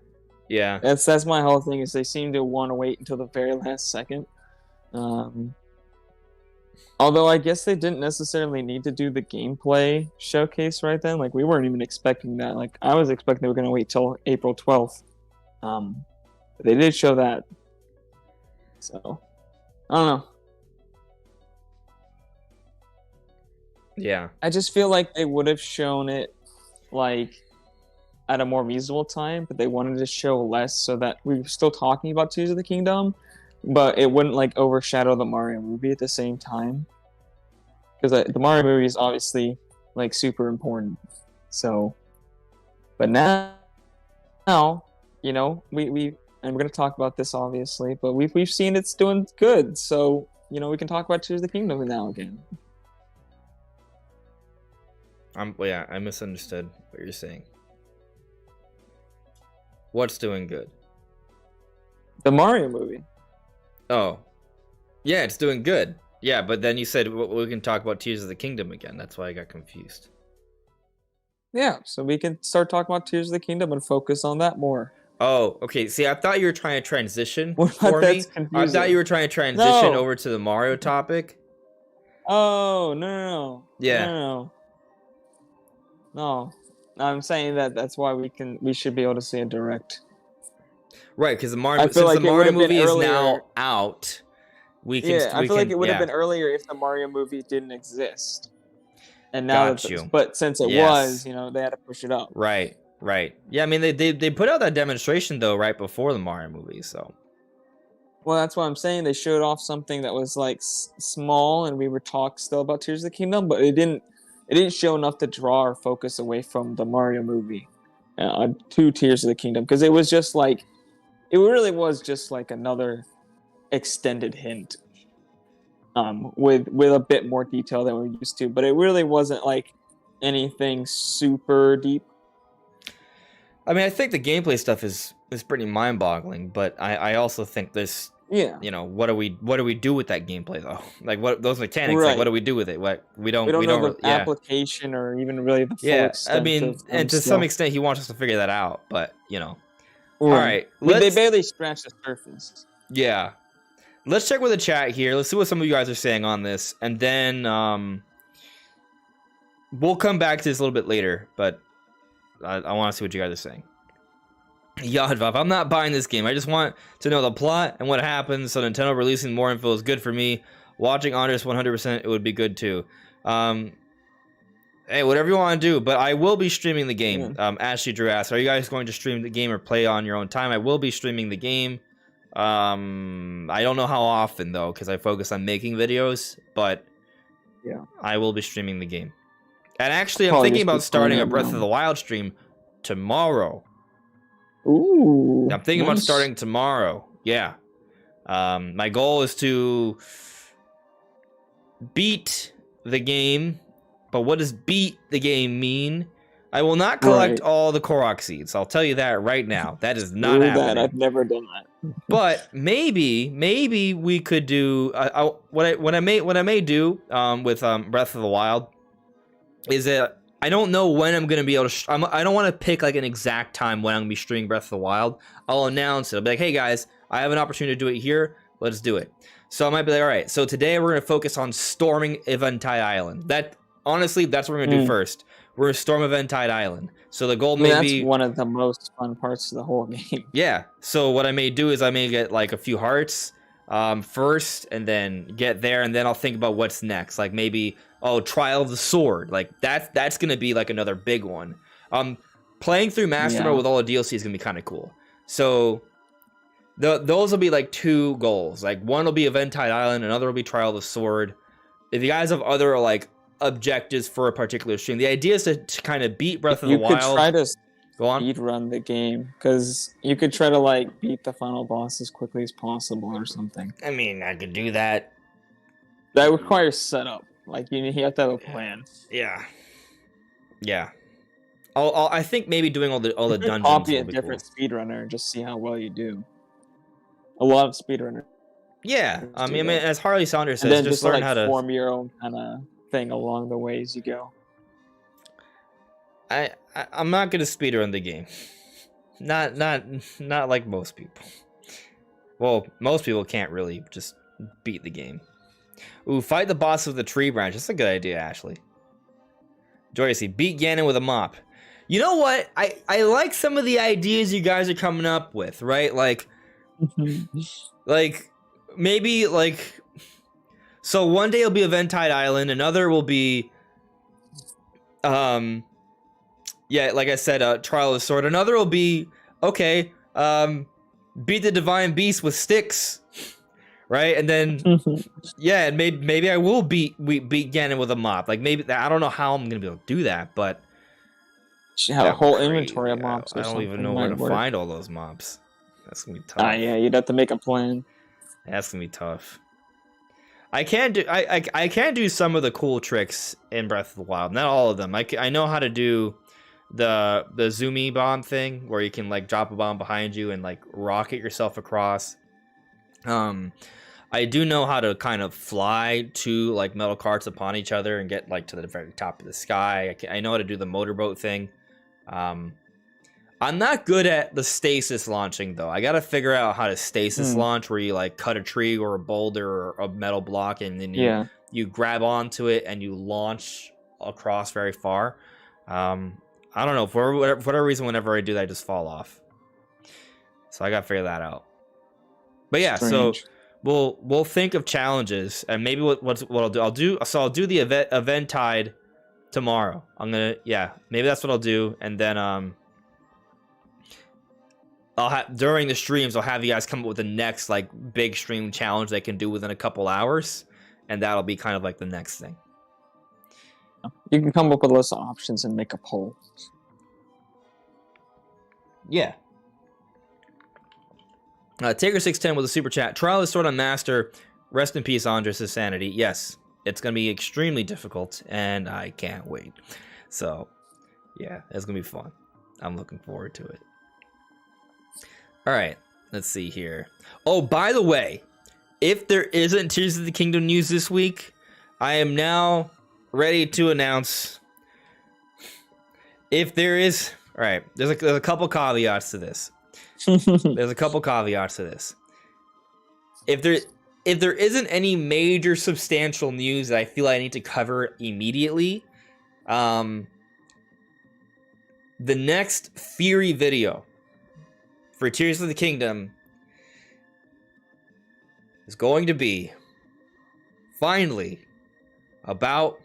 Yeah.
That's my whole thing, is they seem to want to wait until the very last second. Although I guess they didn't necessarily need to do the gameplay showcase right then. Like, we weren't even expecting that. Like, I was expecting they were going to wait till April 12th. But they did show that. So, I don't know.
Yeah.
I just feel like they would have shown it, like, at a more reasonable time, but they wanted to show less so that we were still talking about Tears of the Kingdom, but it wouldn't, like, overshadow the Mario movie at the same time. Because the Mario movie is obviously, like, super important. So, but now, you know, we and we're going to talk about this, obviously, but we've seen it's doing good, so, you know, we can talk about Tears of the Kingdom now again.
I misunderstood what you're saying. What's doing good?
The Mario movie.
Oh. Yeah, it's doing good. Yeah, but then you said we can talk about Tears of the Kingdom again. That's why I got confused.
Yeah, so we can start talking about Tears of the Kingdom and focus on that more.
Oh, okay. See, I thought you were trying to transition
for me.
Confusing. I thought you were trying to transition over to the Mario topic.
Oh, no.
Yeah.
No. I'm saying that's why we should be able to see a direct.
Right, because the Mario movie is now out.
I feel like it would have been earlier if the Mario movie didn't exist. And now but since it was, you know, they had to push it up.
Right. Yeah, I mean they put out that demonstration though right before the Mario movie, so
Well, that's what I'm saying. They showed off something that was like small, and we were talking still about Tears of the Kingdom, but it didn't. It didn't show enough to draw our focus away from the Mario movie, to Tears of the Kingdom, because it was just like, it really was just like another extended hint, with a bit more detail than we're used to, but it really wasn't like anything super deep.
I mean, I think the gameplay stuff is pretty mind-boggling, but I also think this,
Yeah.
you know, what do we do with that gameplay though? Like, what those mechanics?
Right.
Like, what do we do with it? What we don't
know the
yeah.
application or even really the full
Yeah,
extent.
I mean,
of
and to
stuff.
some extent, he wants us to figure that out, but you know. All
Right.
right,
But they
let's
barely scratched the surface.
yeah, let's check with the chat here. Let's see what some of you guys are saying on this, and then we'll come back to this a little bit later. But I want to see what you guys are saying. Yadvav, I'm not buying this game. I just want to know the plot and what happens. So Nintendo releasing more info is good for me. Watching Andres 100%, it would be good too. Hey, whatever you want to do, but I will be streaming the game. Ashley Drew asked, are you guys going to stream the game or play on your own time? I will be streaming the game. I don't know how often though, because I focus on making videos, but
yeah,
I will be streaming the game. And actually, I'm thinking about starting a Breath of the Wild stream tomorrow.
Ooh,
I'm thinking about starting tomorrow. Yeah. My goal is to beat the game. But what does beat the game mean? I will not collect all the Korok seeds. I'll tell you that right now. That is not happening.
I've never done that.
But maybe we could do what I may do with Breath of the Wild is that I don't know when I'm gonna be able to. I don't want to pick like an exact time when I'm gonna be streaming Breath of the Wild. I'll announce it. I'll be like, hey guys, I have an opportunity to do it here. Let's do it. So I might be like, all right. So today we're gonna focus on storming Eventide Island. Honestly, that's what we're gonna do first. We're gonna storm Eventide Island. So the goal may be
that's one of the most fun parts of the whole game.
Yeah. So what I may do is I may get like a few hearts first, and then get there, and then I'll think about what's next. Like maybe Trial of the Sword. Like that's gonna be like another big one. Playing through Master Mode with all the DLC is gonna be kind of cool. So those will be like two goals. Like one will be Eventide Island, another will be Trial of the Sword. If you guys have other like objectives for a particular stream, the idea is to kind of beat Breath of the Wild.
You could try to
go on
speed run the game, because you could try to like beat the final boss as quickly as possible or something.
I mean, I could do that.
That requires setup. Like you have to have a plan.
Yeah. I think maybe doing all the dungeons.
Copy a different speedrunner and just see how well you do. A lot of speedrunners.
Yeah, I mean, as Harley Saunders says,
and then
just learn
like,
how to
form your own kind of thing along the way as you go.
I'm not gonna speedrun the game. Not like most people. Well, most people can't really just beat the game. Ooh, fight the boss with the tree branch. That's a good idea, Ashley. Joycey, beat Ganon with a mop. You know what? I like some of the ideas you guys are coming up with, right? Like maybe like, so one day it'll be Eventide Island, another will be yeah, like I said, Trial of the Sword. Another will be beat the Divine Beast with sticks, right? And then yeah, and maybe I will beat Ganon with a mop. Like maybe I don't know how I'm gonna be able to do that, but
you have a whole inventory of mops.
I don't even know where to find all those mops. That's gonna be tough.
Yeah, you'd have to make a plan.
That's gonna be tough. I can do some of the cool tricks in Breath of the Wild, not all of them. I know how to do the zoomy bomb thing where you can like drop a bomb behind you and like rocket yourself across. I do know how to kind of fly two like metal carts upon each other and get like to the very top of the sky. I know how to do the motorboat thing. I'm not good at the stasis launching though. I gotta figure out how to stasis launch, where you like cut a tree or a boulder or a metal block and then you grab onto it and you launch across very far. I don't know, for whatever reason, whenever I do that, I just fall off. So I gotta figure that out. But yeah,
Strange.
so we'll think of challenges, and maybe what I'll do I'll do the Eventide tomorrow. maybe that's what I'll do, and then during the streams, I'll have you guys come up with the next like big stream challenge they can do within a couple hours, and that'll be kind of like the next thing.
You can come up with a list of options and make a poll.
Yeah. Taker610 with a super chat. Trial is Sword on Master. Rest in peace, Andres' sanity. Yes, it's going to be extremely difficult, and I can't wait. So, yeah, it's going to be fun. I'm looking forward to it. All right, let's see here. Oh, by the way, if there isn't Tears of the Kingdom news this week, I am now ready to announce. If there is, all right, there's a couple caveats to this. There's a couple caveats to this. If there isn't any major substantial news that I feel I need to cover immediately, the next theory video for Tears of the Kingdom is going to be finally about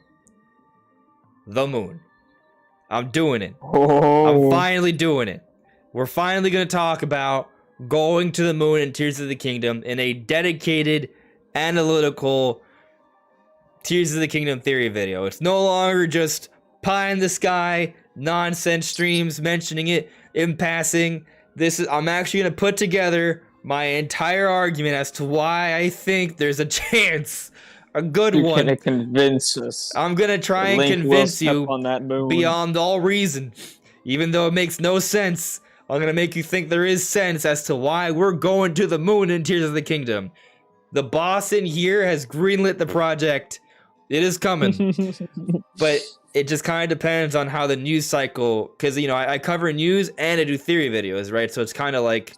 the moon. I'm doing it. I'm finally doing it. We're finally going to talk about going to the moon in Tears of the Kingdom in a dedicated, analytical Tears of the Kingdom theory video. It's no longer just pie in the sky, nonsense streams mentioning it in passing. I'm actually going to put together my entire argument as to why I think there's a chance, a good one.
You're going to convince us.
I'm going to try and convince you
on that moon.
Beyond all reason, even though it makes no sense. I'm going to make you think there is sense as to why we're going to the moon in Tears of the Kingdom. The boss in here has greenlit the project. It is coming. But it just kind of depends on how the news cycle, because, you know, I cover news and I do theory videos, right? So it's kind of like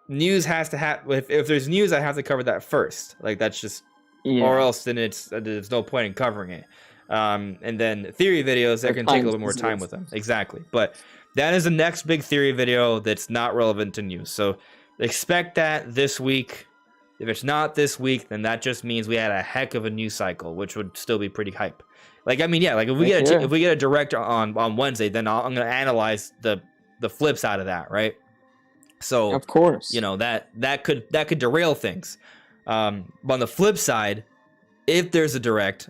news has to have, if there's news, I have to cover that first. Like, that's just, or else then there's no point in covering it. And then theory videos, they're going to take a little more time with them. Exactly. But that is the next big theory video that's not relevant to news. So expect that this week. If it's not this week, then that just means we had a heck of a news cycle, which would still be pretty hype. Like, I mean, yeah, like if we get a direct on Wednesday, then I'm going to analyze the flip side of that, right? So
of course,
you know, that could derail things. But on the flip side, if there's a direct,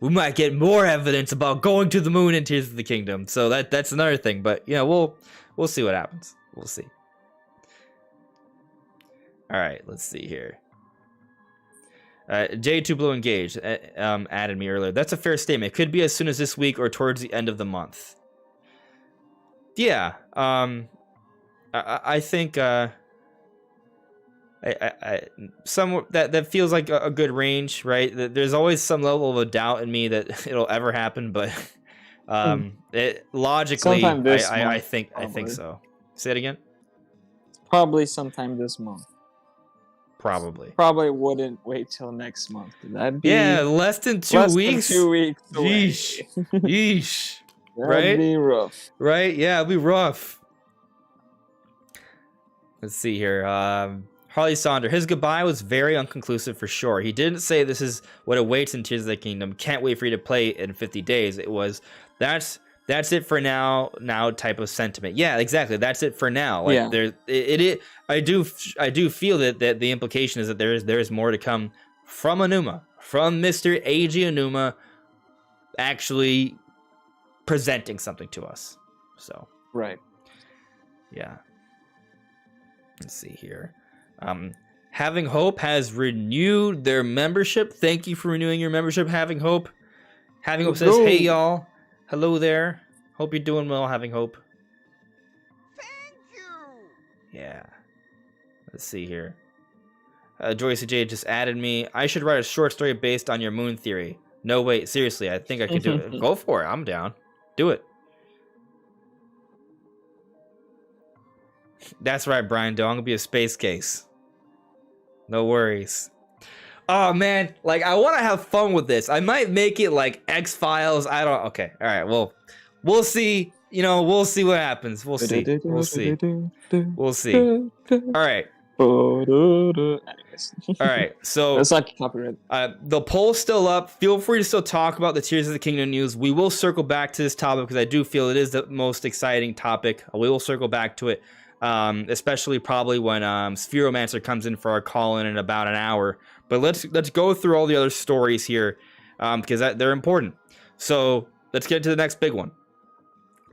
we might get more evidence about going to the moon in Tears of the Kingdom. So that's another thing. But yeah, we'll see what happens. We'll see. All right, let's see here. J2 Blue Engaged added me earlier. That's a fair statement. It could be as soon as this week or towards the end of the month. Yeah. I think that feels like a good range, right? There's always some level of a doubt in me that it'll ever happen, but logically, I think so. Say it again.
Probably sometime this month.
Probably
wouldn't wait till next month. That'd be
less than 2 weeks.
Than 2 weeks.
Yeesh.
That'd be rough.
Right? Yeah, it'd be rough. Let's see here. Harley Sonder, his goodbye was very unconclusive for sure. He didn't say this is what awaits in Tears of the Kingdom. Can't wait for you to play it in 50 days. It was that's it for now type of sentiment. Yeah, exactly. That's it for now. Like I do feel that the implication is that there is more to come from Aonuma, from Mr. Eiji Aonuma actually presenting something to us. So
right.
Yeah. Let's see here. Having Hope has renewed their membership. Thank you for renewing your membership, Having Hope. Having Hope says, hey, y'all. Hello there. Hope you're doing well, Having Hope.
Thank you.
Yeah. Let's see here. Joyce J just added me. I should write a short story based on your moon theory. No, wait. Seriously, I think I could do it. Go for it. I'm down. Do it. That's right, Brian Doe. I'm gonna be a space case. No worries. Oh man, like I want to have fun with this. I might make it like X-Files. I don't. Okay, all right. Well, we'll see. You know, we'll see what happens. We'll see. We'll see. We'll see. All right.
Anyways.
All right, so
That's not copyright.
the poll's still up. Feel free to still talk about the Tears of the Kingdom news. We will circle back to this topic because I do feel it is the most exciting topic. We will circle back to it, especially probably when Spheromancer comes in for our call-in about an hour. But let's go through all the other stories here because they're important. So let's get to the next big one.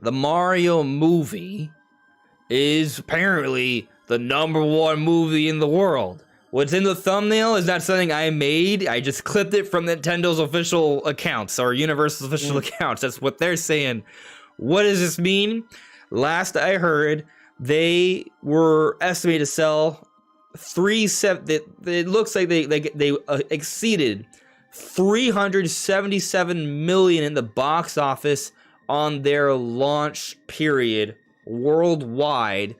The Mario movie is apparently the #1 movie in the world. What's in the thumbnail is not something I made. I just clipped it from Nintendo's official accounts or Universal's official accounts. That's what they're saying. What does this mean? Last I heard, they were estimated to sell it looks like they exceeded 377 million in the box office on their launch period worldwide,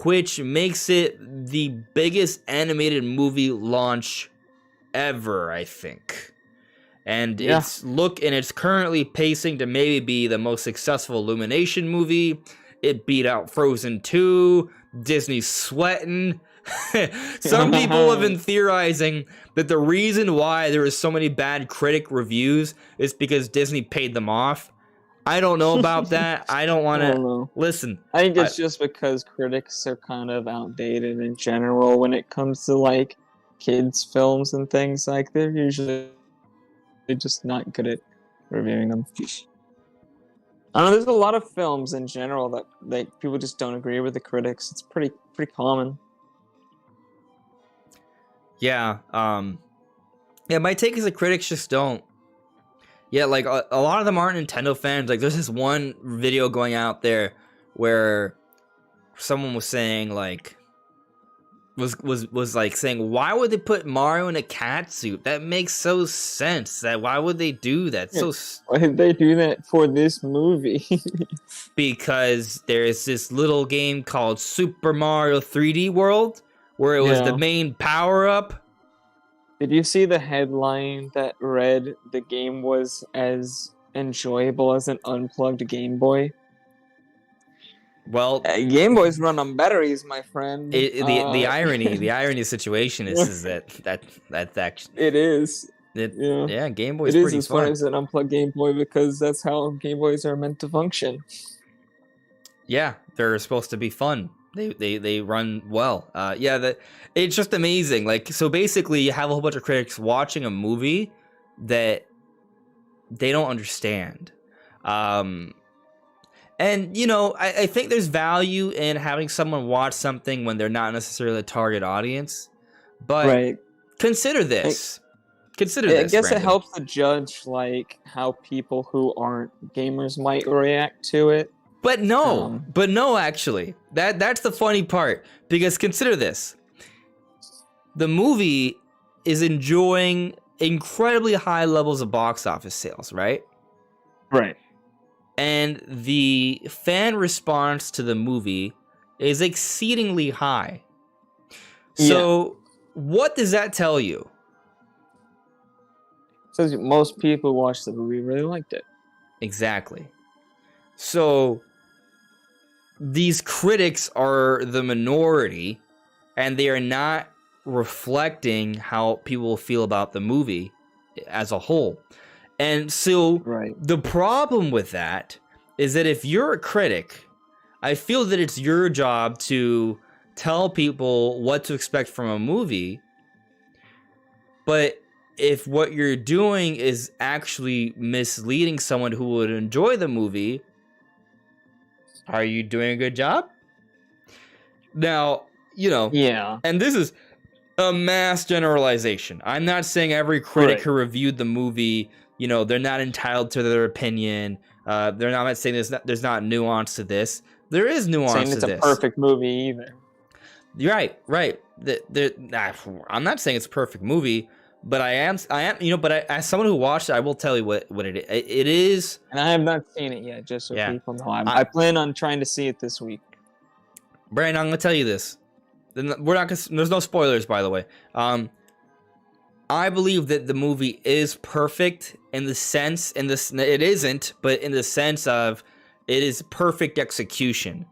which makes it the biggest animated movie launch ever, I think. And it's currently pacing to maybe be the most successful Illumination movie. It beat out Frozen 2. Disney's sweating. Some people have been theorizing that the reason why there is so many bad critic reviews is because Disney paid them off. I don't know about that. I don't want to listen.
I think it's just because critics are kind of outdated in general when it comes to like kids' films and things. Like they're just not good at reviewing them. I don't know. There's a lot of films in general that people just don't agree with the critics. It's pretty common.
Yeah. My take is the critics just don't. Yeah, like a lot of them aren't Nintendo fans. Like there's this one video going out there where someone was saying like was like saying, why would they put Mario in a cat suit? That makes so sense. That why would they do that?
Yeah. Why did they do that for this movie?
Because there's this little game called Super Mario 3D World where it was the main power-up.
Did you see the headline that read the game was as enjoyable as an unplugged Game Boy?
Well,
Game Boys run on batteries, my friend.
The irony of the situation is that actually
it is.
Game Boy's
it is
pretty
as
fun.
fun as an unplugged Game Boy because that's how Game Boys are meant to function.
Yeah, they're supposed to be fun. They run well. It's just amazing. Like, so basically you have a whole bunch of critics watching a movie that they don't understand. And you know, I think there's value in having someone watch something when they're not necessarily a target audience. But consider this. I guess
Brandon. It helps to judge like how people who aren't gamers might react to it.
But no, actually, that's the funny part, because consider this. The movie is enjoying incredibly high levels of box office sales, right?
Right.
And the fan response to the movie is exceedingly high. So what does that tell you?
It says most people who watched the movie really liked it.
Exactly. So these critics are the minority, and they are not reflecting how people feel about the movie as a whole. And so the problem with that is that if you're a critic, I feel that it's your job to tell people what to expect from a movie. But if what you're doing is actually misleading someone who would enjoy the movie, are you doing a good job? Now, you know, and this is a mass generalization. I'm not saying every critic who reviewed the movie, you know, they're not entitled to their opinion. They're not saying there's not nuance to this. There is nuance to this.
Saying it's a perfect movie either.
You're right. I'm not saying it's a perfect movie, but I am, you know, but as someone who watched it, I will tell you what it is. It is.
And I have not seen it yet, just so people know. I plan on trying to see it this week.
Brandon, I'm going to tell you this. There's no spoilers, by the way. I believe that the movie is perfect it isn't, but in the sense of it is perfect execution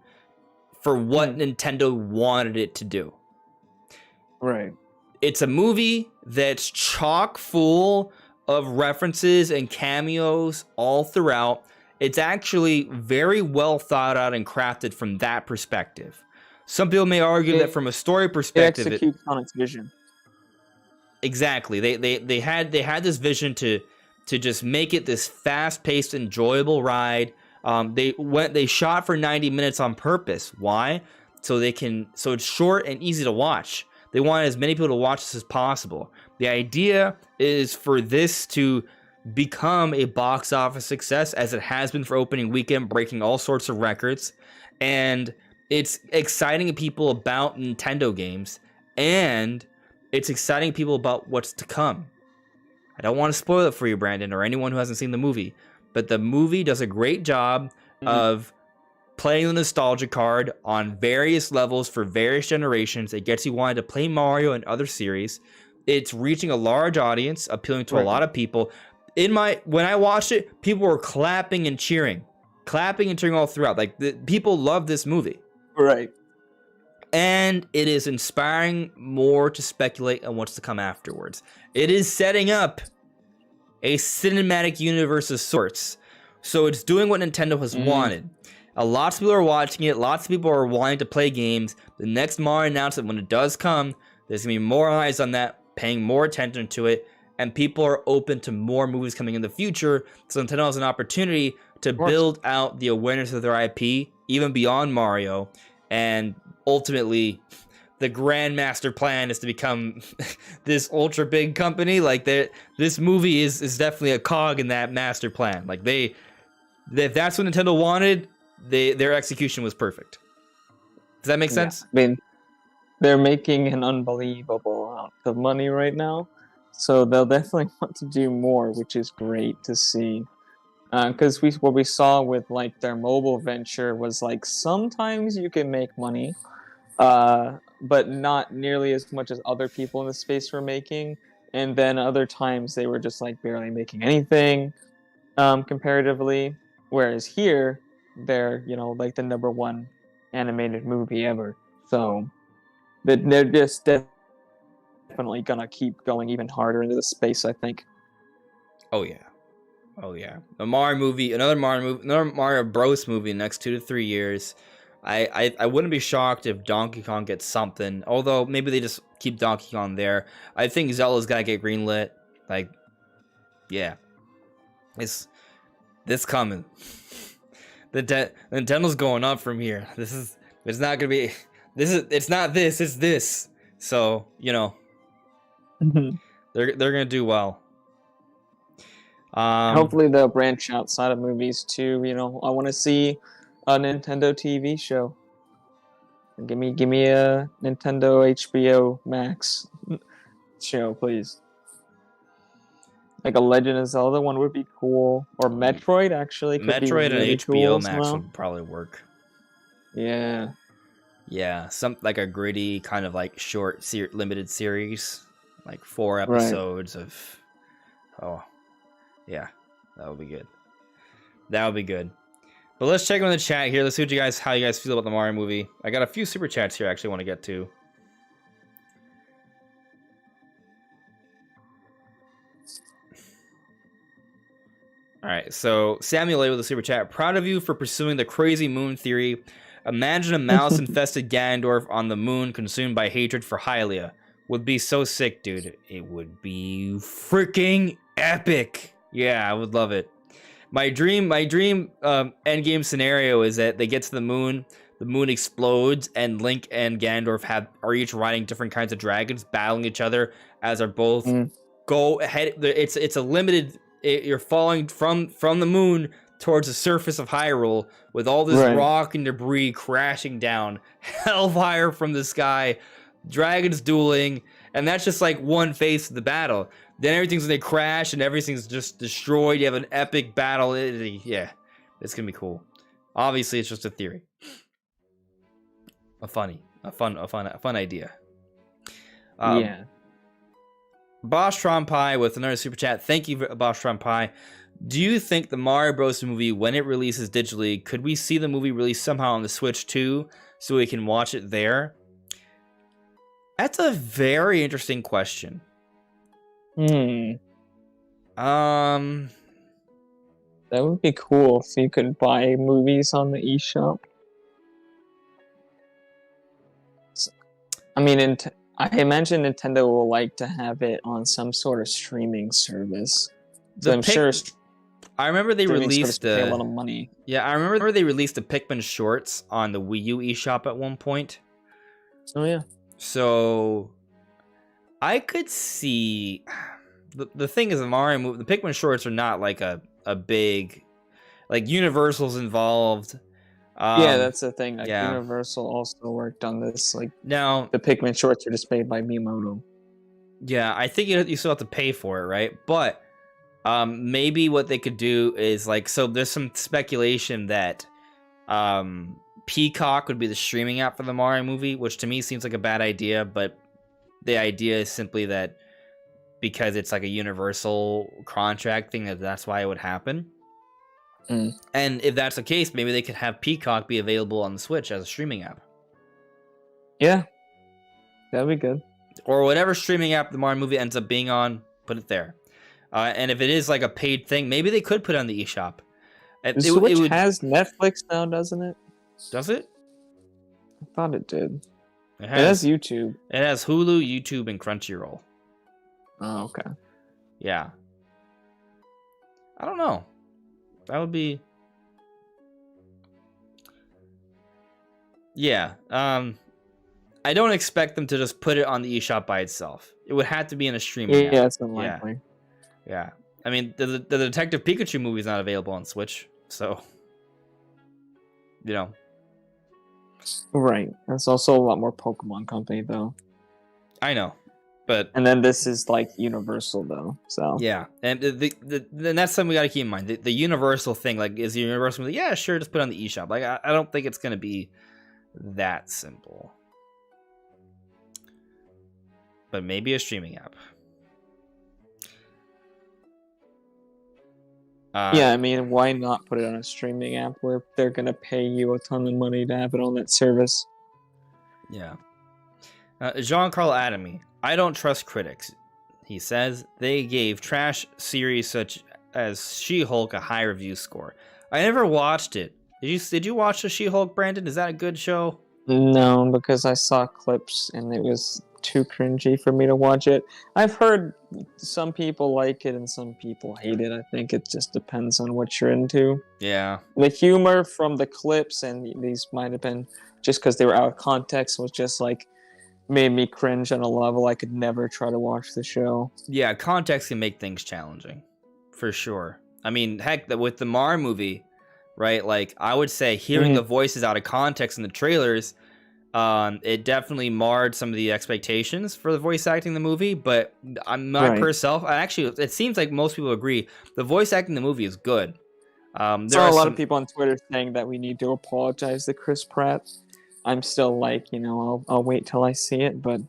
for what Nintendo wanted it to do.
Right.
it's a movie that's chock full of references and cameos all throughout. It's actually very well thought out and crafted from that perspective. Some people may argue that from a story perspective,
it executes on its vision.
Exactly. They had this vision to just make it this fast-paced, enjoyable ride. They shot for 90 minutes on purpose. Why? So it's short and easy to watch. They wanted as many people to watch this as possible. The idea is for this to become a box office success, as it has been for opening weekend, breaking all sorts of records. And it's exciting people about Nintendo games, and it's exciting people about what's to come. I don't want to spoil it for you, Brandon, or anyone who hasn't seen the movie, but the movie does a great job of playing the nostalgia card on various levels for various generations. It gets you wanted to play Mario and other series. It's reaching a large audience, appealing to a lot of people. When I watched it, people were clapping and cheering all throughout. Like, people love this movie.
Right.
And it is inspiring more to speculate on what's to come afterwards. It is setting up a cinematic universe of sorts. So it's doing what Nintendo has wanted. Lots of people are watching it. Lots of people are wanting to play games. The next Mario announcement, when it does come, there's going to be more eyes on that, paying more attention to it. And people are open to more movies coming in the future. So Nintendo has an opportunity to build out the awareness of their IP, even beyond Mario. And ultimately, the grand master plan is to become this ultra big company. Like, this movie is definitely a cog in that master plan. Like, if that's what Nintendo wanted, their execution was perfect. Does that make sense?
I mean, they're making an unbelievable amount of money right now, so they'll definitely want to do more, which is great to see. Because what we saw with like their mobile venture was like sometimes you can make money, but not nearly as much as other people in the space were making, and then other times they were just like barely making anything, comparatively. Whereas here, they're like the #1 animated movie ever, so they're just definitely gonna keep going even harder into the space, I think.
Oh yeah. A Mario movie, another Mario Bros movie in the next 2 to 3 years. I wouldn't be shocked if Donkey Kong gets something, although maybe they just keep Donkey Kong there. I think Zelda's gotta get greenlit. Like, yeah. It's coming. Nintendo's going up from here. It's not this, it's this. So, they're gonna do well.
Hopefully they'll branch outside of movies too. I want to see a Nintendo TV show. Give me a Nintendo HBO Max show, please. Like a Legend of Zelda one would be cool, or Metroid actually.
Metroid and HBO Max would probably work.
Yeah.
Yeah, like a gritty kind of like short limited series, like 4 episodes of. Oh. Yeah, that would be good. But let's check in the chat here. Let's see how you guys feel about the Mario movie. I got a few super chats here I actually want to get to. All right, so Samuel A with a super chat. Proud of you for pursuing the crazy moon theory. Imagine a mouse-infested Ganondorf on the moon consumed by hatred for Hylia. Would be so sick, dude. It would be freaking epic. Yeah, I would love it. My dream endgame scenario is that they get to the moon explodes, and Link and Ganondorf are each riding different kinds of dragons, battling each other as are both go ahead. It's a limited. You're falling from the moon towards the surface of Hyrule with all this rock and debris crashing down, hellfire from the sky, dragons dueling, and that's just like one phase of the battle. Then everything's when they crash and everything's just destroyed. You have an epic battle. Yeah, it's gonna be cool. Obviously, it's just a theory. A fun idea.
Yeah.
Bosch Trompai with another super chat. Thank you, Bosch Trompai. Do you think the Mario Bros. Movie, when it releases digitally, could we see the movie released somehow on the Switch too, so we can watch it there? That's a very interesting question.
That
Um,
would be cool if you could buy movies on the eShop. I mean, I imagine Nintendo will like to have it on some sort of streaming service. So I'm sure
I remember they
streaming
released
service pay a lot of money.
Yeah, I remember they released the Pikmin shorts on the Wii U eShop at one point.
Oh yeah.
So I could see the thing is the Mario movie, the Pikmin shorts are not like a big, like Universal's involved.
Yeah, that's the thing. Like
yeah.
Universal also worked on this. Like
Now,
the Pikmin shorts are just made by Miyamoto.
yeah, I think you still have to pay for it, right? But maybe what they could do is like, so there's some speculation that Peacock would be the streaming app for the Mario movie, which to me seems like a bad idea, but the idea is simply that because it's like a Universal contract thing, that's why it would happen. And if that's the case, maybe they could have Peacock be available on the Switch as a streaming app.
Yeah, that'd be good.
Or whatever streaming app the Mario movie ends up being on, put it there. And if it is like a paid thing, maybe they could put it on the eShop.
The Switch has Netflix now, doesn't it?
Does it?
I thought it did. It has YouTube.
It has Hulu, YouTube, and Crunchyroll.
Oh, okay.
Yeah. I don't know. That would be... Yeah. I don't expect them to just put it on the eShop by itself. It would have to be in a streaming app.
Yeah, it's unlikely.
Yeah. I mean, the Detective Pikachu movie is not available on Switch, so... You know.
Right. There's also a lot more Pokemon Company, though.
I know. But
and then this is like Universal though, so
yeah, and then that's something we got to keep in mind. The Universal thing, like, is Universal like, yeah, sure, just put it on the eShop. Like, I don't think it's gonna be that simple, but maybe a streaming app.
Yeah, I mean, why not put it on a streaming app where they're gonna pay you a ton of money to have it on that service?
Yeah. Jean-Carl Adamy. I don't trust critics. He says they gave trash series such as She-Hulk a high review score. I never watched it. Did you watch the She-Hulk, Brandon? Is that a good show?
No, because I saw clips and it was too cringy for me to watch it. I've heard some people like it and some people hate it. I think it just depends on what you're into.
Yeah.
The humor from the clips, and these might have been just because they were out of context, was just like made me cringe on a level I could never try to watch the show.
Yeah, context can make things challenging, for sure. I mean, heck, with the Mario movie, right? Like, I would say hearing the voices out of context in the trailers, it definitely marred some of the expectations for the voice acting in the movie. But myself, it seems like most people agree the voice acting in the movie is good.
There are a lot of people on Twitter saying that we need to apologize to Chris Pratt. I'm still like, I'll wait till I see it, but,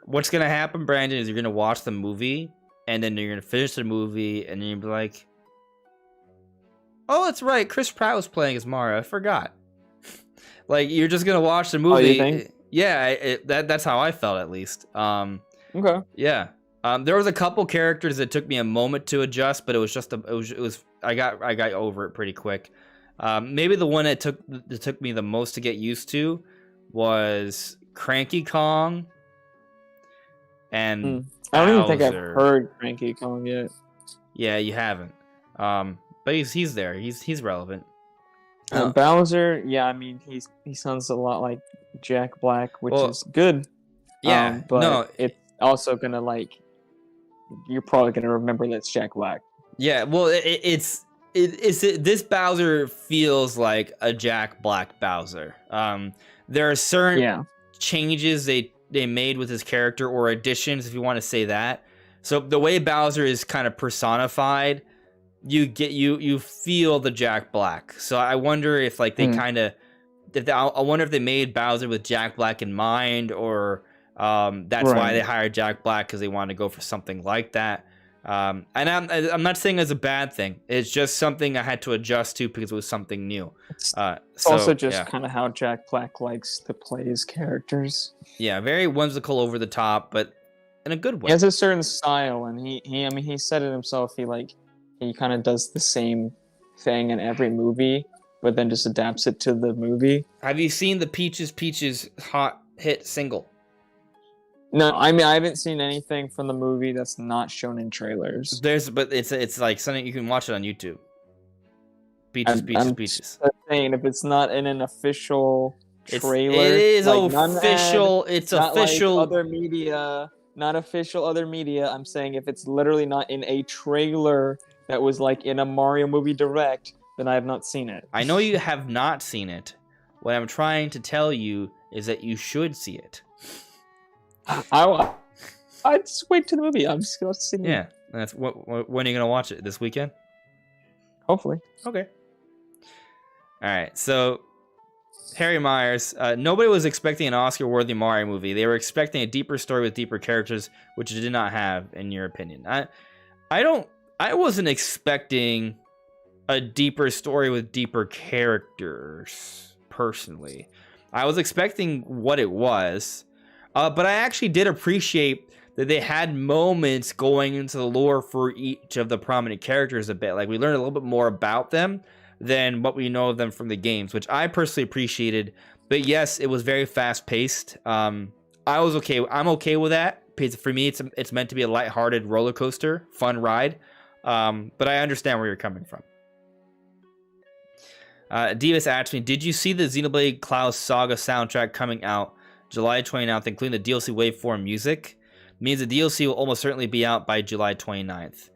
What's going to happen, Brandon, is you're going to watch the movie, and then you're going to finish the movie, and you'll be like, oh, that's right, Chris Pratt was playing as Mario, I forgot. Like, you're just going to watch the movie.
Oh, you think?
Yeah, that's how I felt, at least.
Okay.
Yeah. There was a couple characters that took me a moment to adjust, but it was just I got over it pretty quick. Maybe the one that took me the most to get used to was Cranky Kong and
I don't even think I've
Bowser.
heard Cranky Kong yet.
Yeah, you haven't. But he's there. He's relevant.
Bowser, yeah, I mean he sounds a lot like Jack Black, which is good.
Yeah,
but
no,
it's also gonna you're probably gonna remember that's Jack Black.
Yeah, well, this Bowser feels like a Jack Black Bowser. There are certain changes they made with his character, or additions, if you want to say that. So the way Bowser is kind of personified, you feel the Jack Black. So I wonder if they I wonder if they made Bowser with Jack Black in mind, or that's why they hired Jack Black, because they wanted to go for something like that. And I'm not saying it's a bad thing. It's just something I had to adjust to because it was something new.
It's also just
yeah.
kind of how Jack Black likes to play his characters.
Yeah, very whimsical, over the top, but in a good way.
He has a certain style, and he said it himself. He kind of does the same thing in every movie, but then just adapts it to the movie.
Have you seen the Peaches hot hit single?
No, I mean I haven't seen anything from the movie that's not shown in trailers.
But it's like something you can watch it on YouTube. Peaches.
I'm saying if it's not in an official trailer,
it is
like
official. It's
not
official.
like other media, not official other media. I'm saying if it's literally not in a trailer that was like in a Mario movie direct, then I have not seen it.
I know you have not seen it. What I'm trying to tell you is that you should see it.
I just wait to the movie. I'm just gonna see.
Yeah, that's when are you gonna watch it? This weekend?
Hopefully.
Okay. All right. So, Harry Myers. Nobody was expecting an Oscar-worthy Mario movie. They were expecting a deeper story with deeper characters, which it did not have, in your opinion. I wasn't expecting a deeper story with deeper characters. Personally, I was expecting what it was. But I actually did appreciate that they had moments going into the lore for each of the prominent characters a bit. Like, we learned a little bit more about them than what we know of them from the games, which I personally appreciated. But yes, it was very fast-paced. I was okay. I'm okay with that. Because for me, it's meant to be a lighthearted roller coaster, fun ride. But I understand where you're coming from. Divas asked me, did you see the Xenoblade Cloud Saga soundtrack coming out July 29th, including the DLC waveform music? Means the DLC will almost certainly be out by July 29th.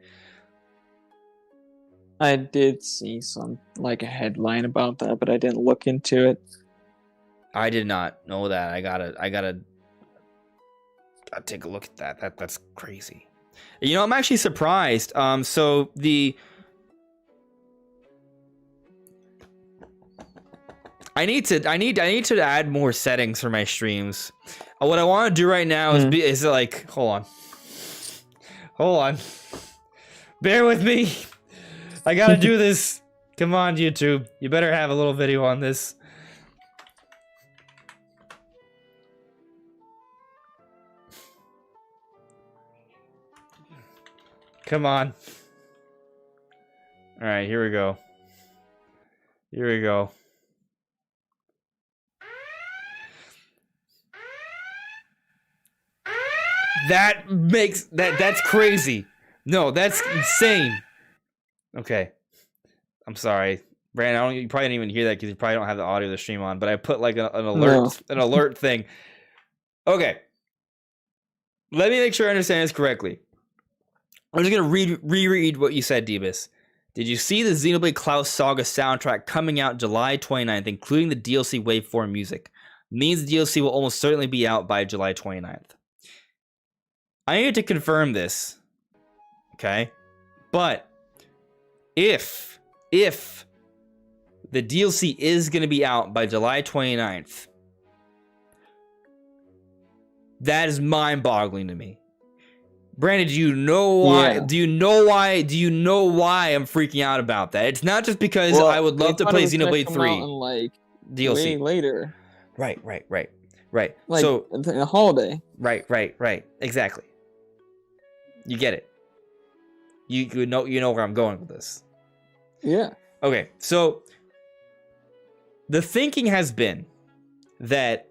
I did see a headline about that, but I didn't look into it.
I did not know that. I gotta take a look at that. That's crazy. You know, I'm actually surprised. So I need to add more settings for my streams. What I want to do right now is like, hold on, bear with me. I gotta do this. Come on, YouTube, you better have a little video on this. Come on. All right, here we go. That's crazy. No, that's insane. Okay. I'm sorry. Brandon, you probably didn't even hear that because you probably don't have the audio of the stream on, but I put like an alert thing. Okay. Let me make sure I understand this correctly. I'm just going to reread what you said, Debus. Did you see the Xenoblade Cloud Saga soundtrack coming out July 29th, including the DLC waveform music? Means the DLC will almost certainly be out by July 29th. I need to confirm this, okay? But if the DLC is going to be out by July 29th, that is mind-boggling to me. Brandon, do you know why?
Yeah.
Do you know why I'm freaking out about that? It's not just because I would love to play Xenoblade 3
like
DLC
way later.
Right.
Like
so
a holiday.
Right. Exactly. You get it. You know where I'm going with this.
Yeah.
Okay, so the thinking has been that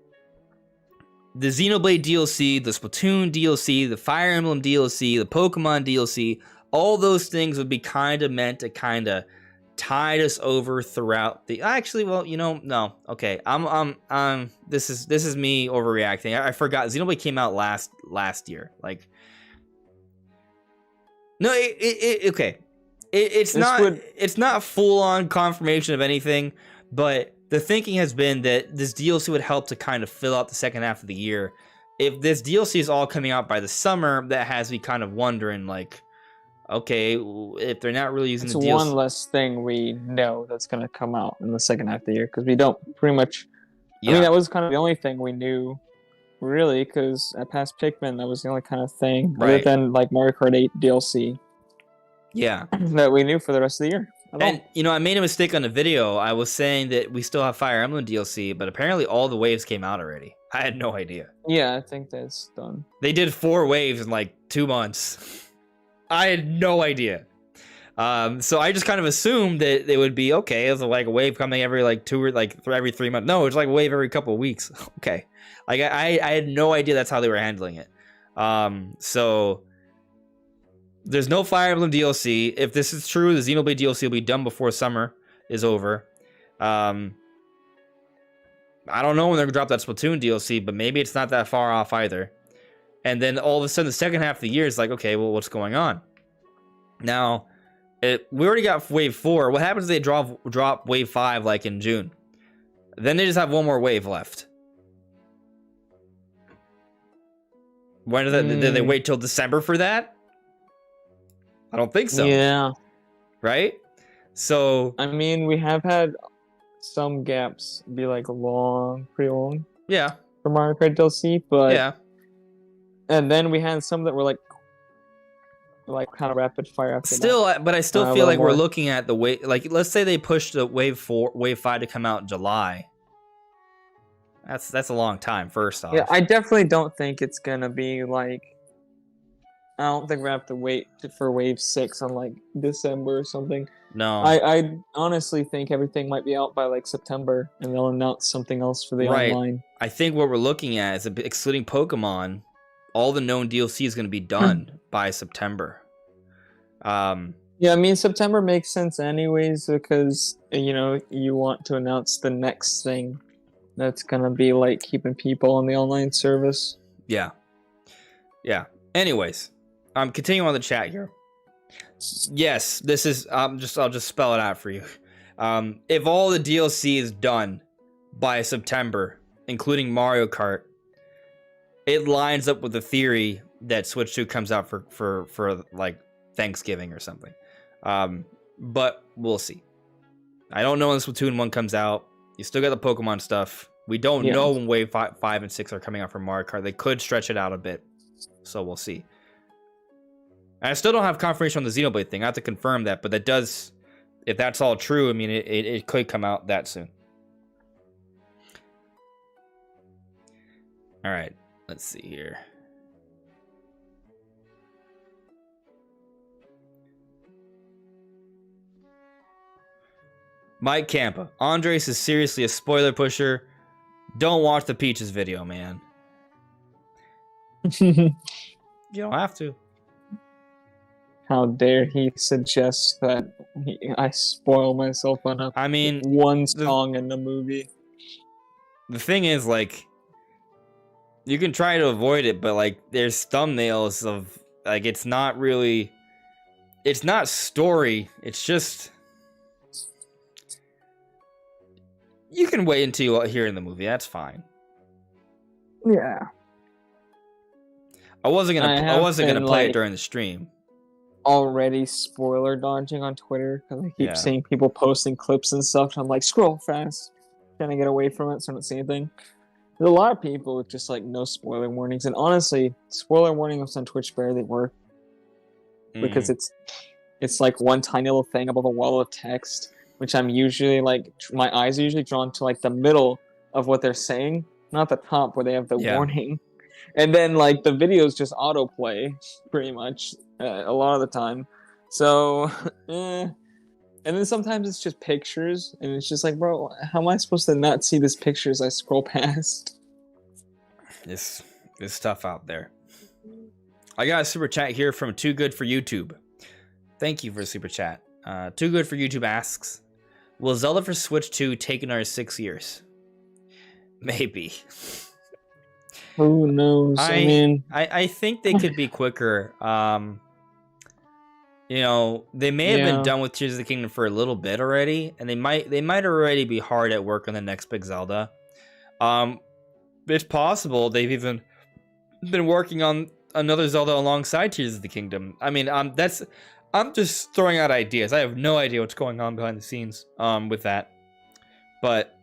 the Xenoblade DLC, the Splatoon DLC, the Fire Emblem DLC, the Pokemon DLC, all those things would be kind of meant to kind of tide us over throughout the. Actually, well, no. Okay, This is me overreacting. I forgot Xenoblade came out last year. Like, no, okay. It's not full on confirmation of anything, but the thinking has been that this DLC would help to kind of fill out the second half of the year. If this DLC is all coming out by the summer, that has me kind of wondering, like, okay, if they're not really using the DLC.
It's one less thing we know that's going to come out in the second half of the year, because we don't pretty much. Yeah. I mean, that was kind of the only thing we knew really, because past Pikmin, that was the only kind of thing, other
Right.
than like Mario Kart 8 DLC
Yeah.
that we knew for the rest of the year.
And, I made a mistake on the video. I was saying that we still have Fire Emblem DLC, but apparently all the waves came out already. I had no idea.
Yeah, I think that's done.
They did 4 waves in like 2 months. I had no idea. So I just kind of assumed that it would be okay. It was like a wave coming every like 2 or like every 3 months. No, it's like a wave every couple of weeks. Okay. Like I had no idea that's how they were handling it. So there's no Fire Emblem DLC. If this is true, the Xenoblade DLC will be done before summer is over. I don't know when they're gonna drop that Splatoon DLC, but maybe it's not that far off either. And then all of a sudden, the second half of the year is like, okay, well, what's going on? Now, we already got Wave 4. What happens if they drop Wave 5 like in June? Then they just have one more wave left. When did they wait till December for that? I don't think so.
Yeah.
Right? So
I mean, we have had some gaps be like pretty long
yeah.
for Mario Kart DLC, but
Yeah.
and then we had some that were like kind of rapid fire after
Still,
that.
but I still
A
feel
little
like we're
more.
looking at the wave. Like, let's say they pushed the Wave 5 to come out in July. That's a long time. First off,
Yeah, I definitely don't think it's gonna be like. I don't think we have to wait for Wave 6 on like December or something.
no,
I honestly think everything might be out by like September, and they'll announce something else for the
Right.
online.
I think what we're looking at is, excluding Pokemon, all the known DLC is going to be done by September.
Yeah, I mean September makes sense anyways because you want to announce the next thing that's gonna be like keeping people on the online service.
Yeah. Anyways, continue on the chat here. Yes, this is. I'll just spell it out for you. If all the DLC is done by September, including Mario Kart, it lines up with the theory that Switch 2 comes out for like Thanksgiving or something. But we'll see. I don't know when Splatoon 1 comes out. You still got the Pokemon stuff. We don't know when Wave 5 and 6 are coming out for Mario Kart. They could stretch it out a bit. So we'll see. And I still don't have confirmation on the Xenoblade thing. I have to confirm that. But that does... If that's all true, I mean, it could come out that soon. All right. Let's see here. Mike Campa. Andres is seriously a spoiler pusher. Don't watch the Peaches video, man. You don't have to.
How dare he suggest that I spoil myself on one song in the movie?
The thing is, like, you can try to avoid it, but like, there's thumbnails of like, it's not really, it's not story. It's just, you can wait until you hear in the movie. That's fine.
Yeah.
I wasn't gonna play it during the stream.
Already spoiler dodging on Twitter because I keep seeing people posting clips and stuff. And I'm like, scroll fast, trying to get away from it so I don't see anything. There's a lot of people with just like no spoiler warnings, and honestly, spoiler warnings on Twitch barely work because it's like one tiny little thing above a wall of text, which I'm usually like my eyes are usually drawn to like the middle of what they're saying, not the top where they have the warning. And then, like, the videos just autoplay, pretty much, a lot of the time. So, And then sometimes it's just pictures, and it's just like, bro, how am I supposed to not see this picture as I scroll past?
It's tough out there. I got a super chat here from Too Good for YouTube. Thank you for the super chat. Too Good for YouTube asks, will Zelda for Switch 2 take another 6 years? Maybe.
Who knows?
I think they could be quicker. They may have been done with Tears of the Kingdom for a little bit already, and they might already be hard at work on the next big Zelda. It's possible they've even been working on another Zelda alongside Tears of the Kingdom. I mean, I'm just throwing out ideas. I have no idea what's going on behind the scenes with that, but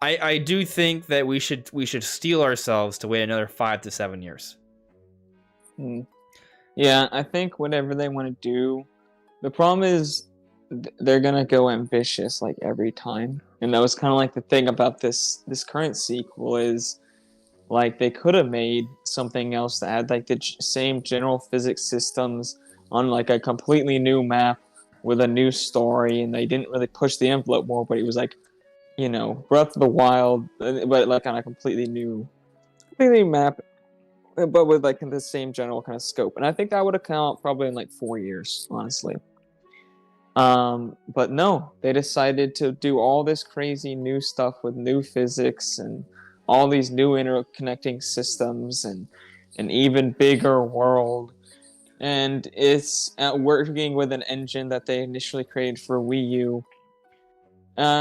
I do think that we should steel ourselves to wait another 5 to 7 years.
Yeah, I think whatever they want to do, the problem is they're gonna go ambitious like every time, and that was kind of like the thing about this current sequel is like they could have made something else that had like the same general physics systems on like a completely new map with a new story, and they didn't really push the envelope more, but it was like, you know, Breath of the Wild, but like on a completely new map, but with like the same general kind of scope. And I think that would have come out probably in like 4 years, honestly. But no, they decided to do all this crazy new stuff with new physics and all these new interconnecting systems and an even bigger world. And it's working with an engine that they initially created for Wii U.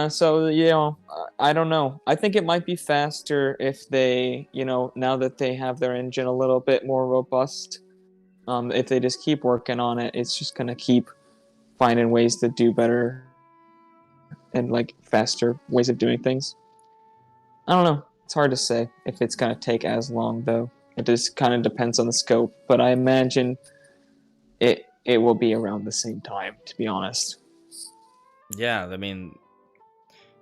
So, you know, I don't know. I think it might be faster if they, you know, now that they have their engine a little bit more robust, if they just keep working on it, it's just going to keep finding ways to do better and like faster ways of doing things. I don't know. It's hard to say if it's going to take as long, though. It just kind of depends on the scope, but I imagine it will be around the same time, to be honest.
Yeah, I mean,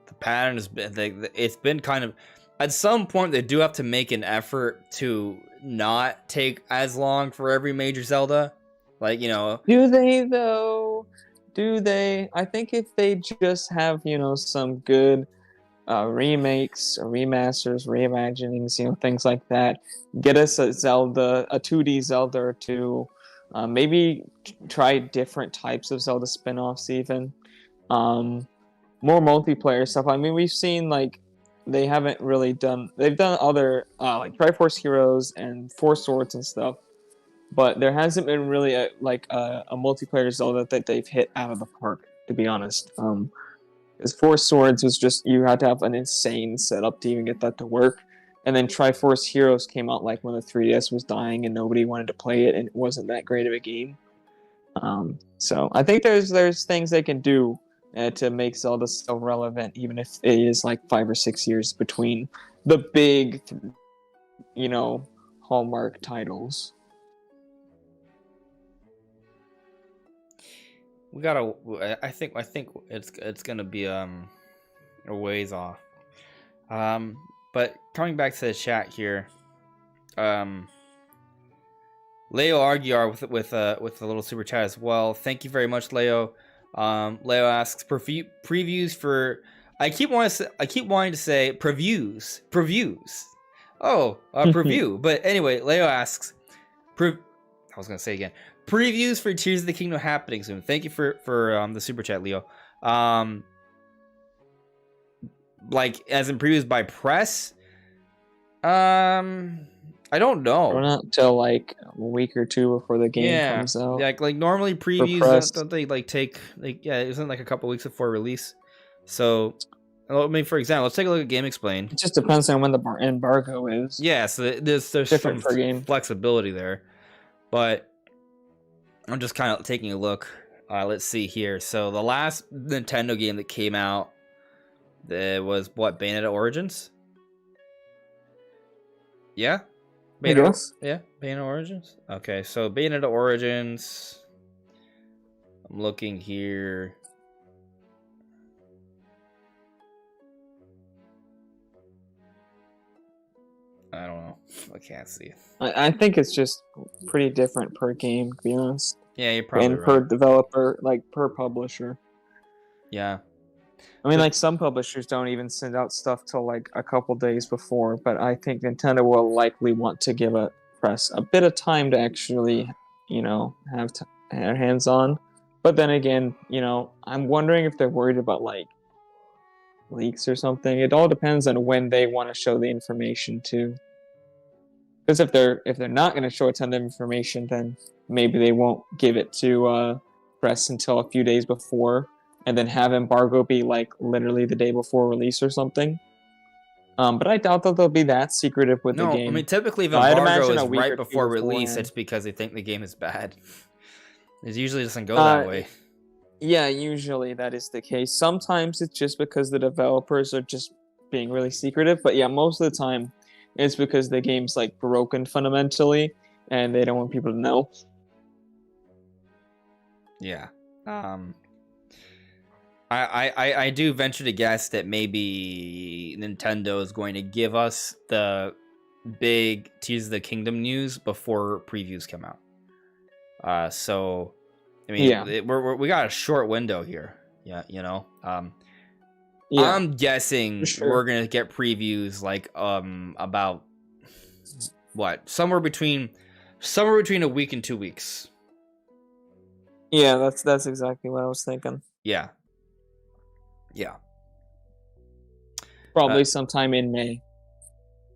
the pattern has been it's been kind of, at some point they do have to make an effort to not take as long for every major Zelda. Like, you know,
do they though? Do they? I think if they just have, you know, some good remakes, or remasters, reimaginings, you know, things like that, get us a Zelda, a 2D Zelda or two. Maybe try different types of Zelda spin-offs even. More multiplayer stuff. I mean, we've seen like they've done other like Triforce Heroes and Four Swords and stuff, but there hasn't been really a multiplayer Zelda that they've hit out of the park, to be honest. Because Four Swords was just, you had to have an insane setup to even get that to work. And then Triforce Heroes came out like when the 3DS was dying and nobody wanted to play it, and it wasn't that great of a game. So I think there's things they can do to make Zelda still relevant, even if it is like 5 or 6 years between the big, you know, Hallmark titles.
we gotta. I think it's gonna be a ways off. But coming back to the chat here, Leo Argyar with a little super chat as well. Thank you very much, Leo. Leo asks previews for. I keep wanting to say previews. Oh, preview. But anyway, Leo asks. I was gonna say again. Previews for Tears of the Kingdom happening soon. Thank you for the super chat, Leo. Like as in previews by press. I don't know.
Or not until like a week or two before the game comes out.
Yeah, like normally previews don't they like take isn't like a couple weeks before release. So I mean, for example, let's take a look at Game Explain.
It just depends on when the embargo is.
Yeah, so there's
different per game
flexibility there. But I'm just kind of taking a look. Let's see here. So the last Nintendo game that came out was what, Bayonetta Origins? Yeah? Bayonetta Origins? Okay, so Bayonetta Origins. I'm looking here. I don't know. I can't see.
I think it's just pretty different per game, to be honest.
Yeah, you're probably
and
right.
per developer, like per publisher.
Yeah.
I mean, like some publishers don't even send out stuff till like a couple days before, but I think Nintendo will likely want to give a press a bit of time to actually, you know, have their hands on. But then again, you know, I'm wondering if they're worried about like leaks or something. It all depends on when they want to show the information too. Because if they're not going to show a ton of information, then maybe they won't give it to press until a few days before, and then have embargo be like literally the day before release or something. But I doubt that they'll be that secretive with the game.
I mean, typically if embargo is right before release, it's because they think the game is bad. It usually doesn't go that way.
Yeah, usually that is the case. Sometimes it's just because the developers are just being really secretive. But yeah, most of the time it's because the game's like broken fundamentally and they don't want people to know.
Yeah. I do venture to guess that maybe Nintendo is going to give us the big Tears of the Kingdom news before previews come out. So, I mean,
Yeah.
we got a short window here. Yeah, you know.
Yeah,
I'm guessing
for sure.
we're gonna get previews like about what, somewhere between a week and 2 weeks.
Yeah, that's exactly what I was thinking.
Yeah.
Probably sometime in May.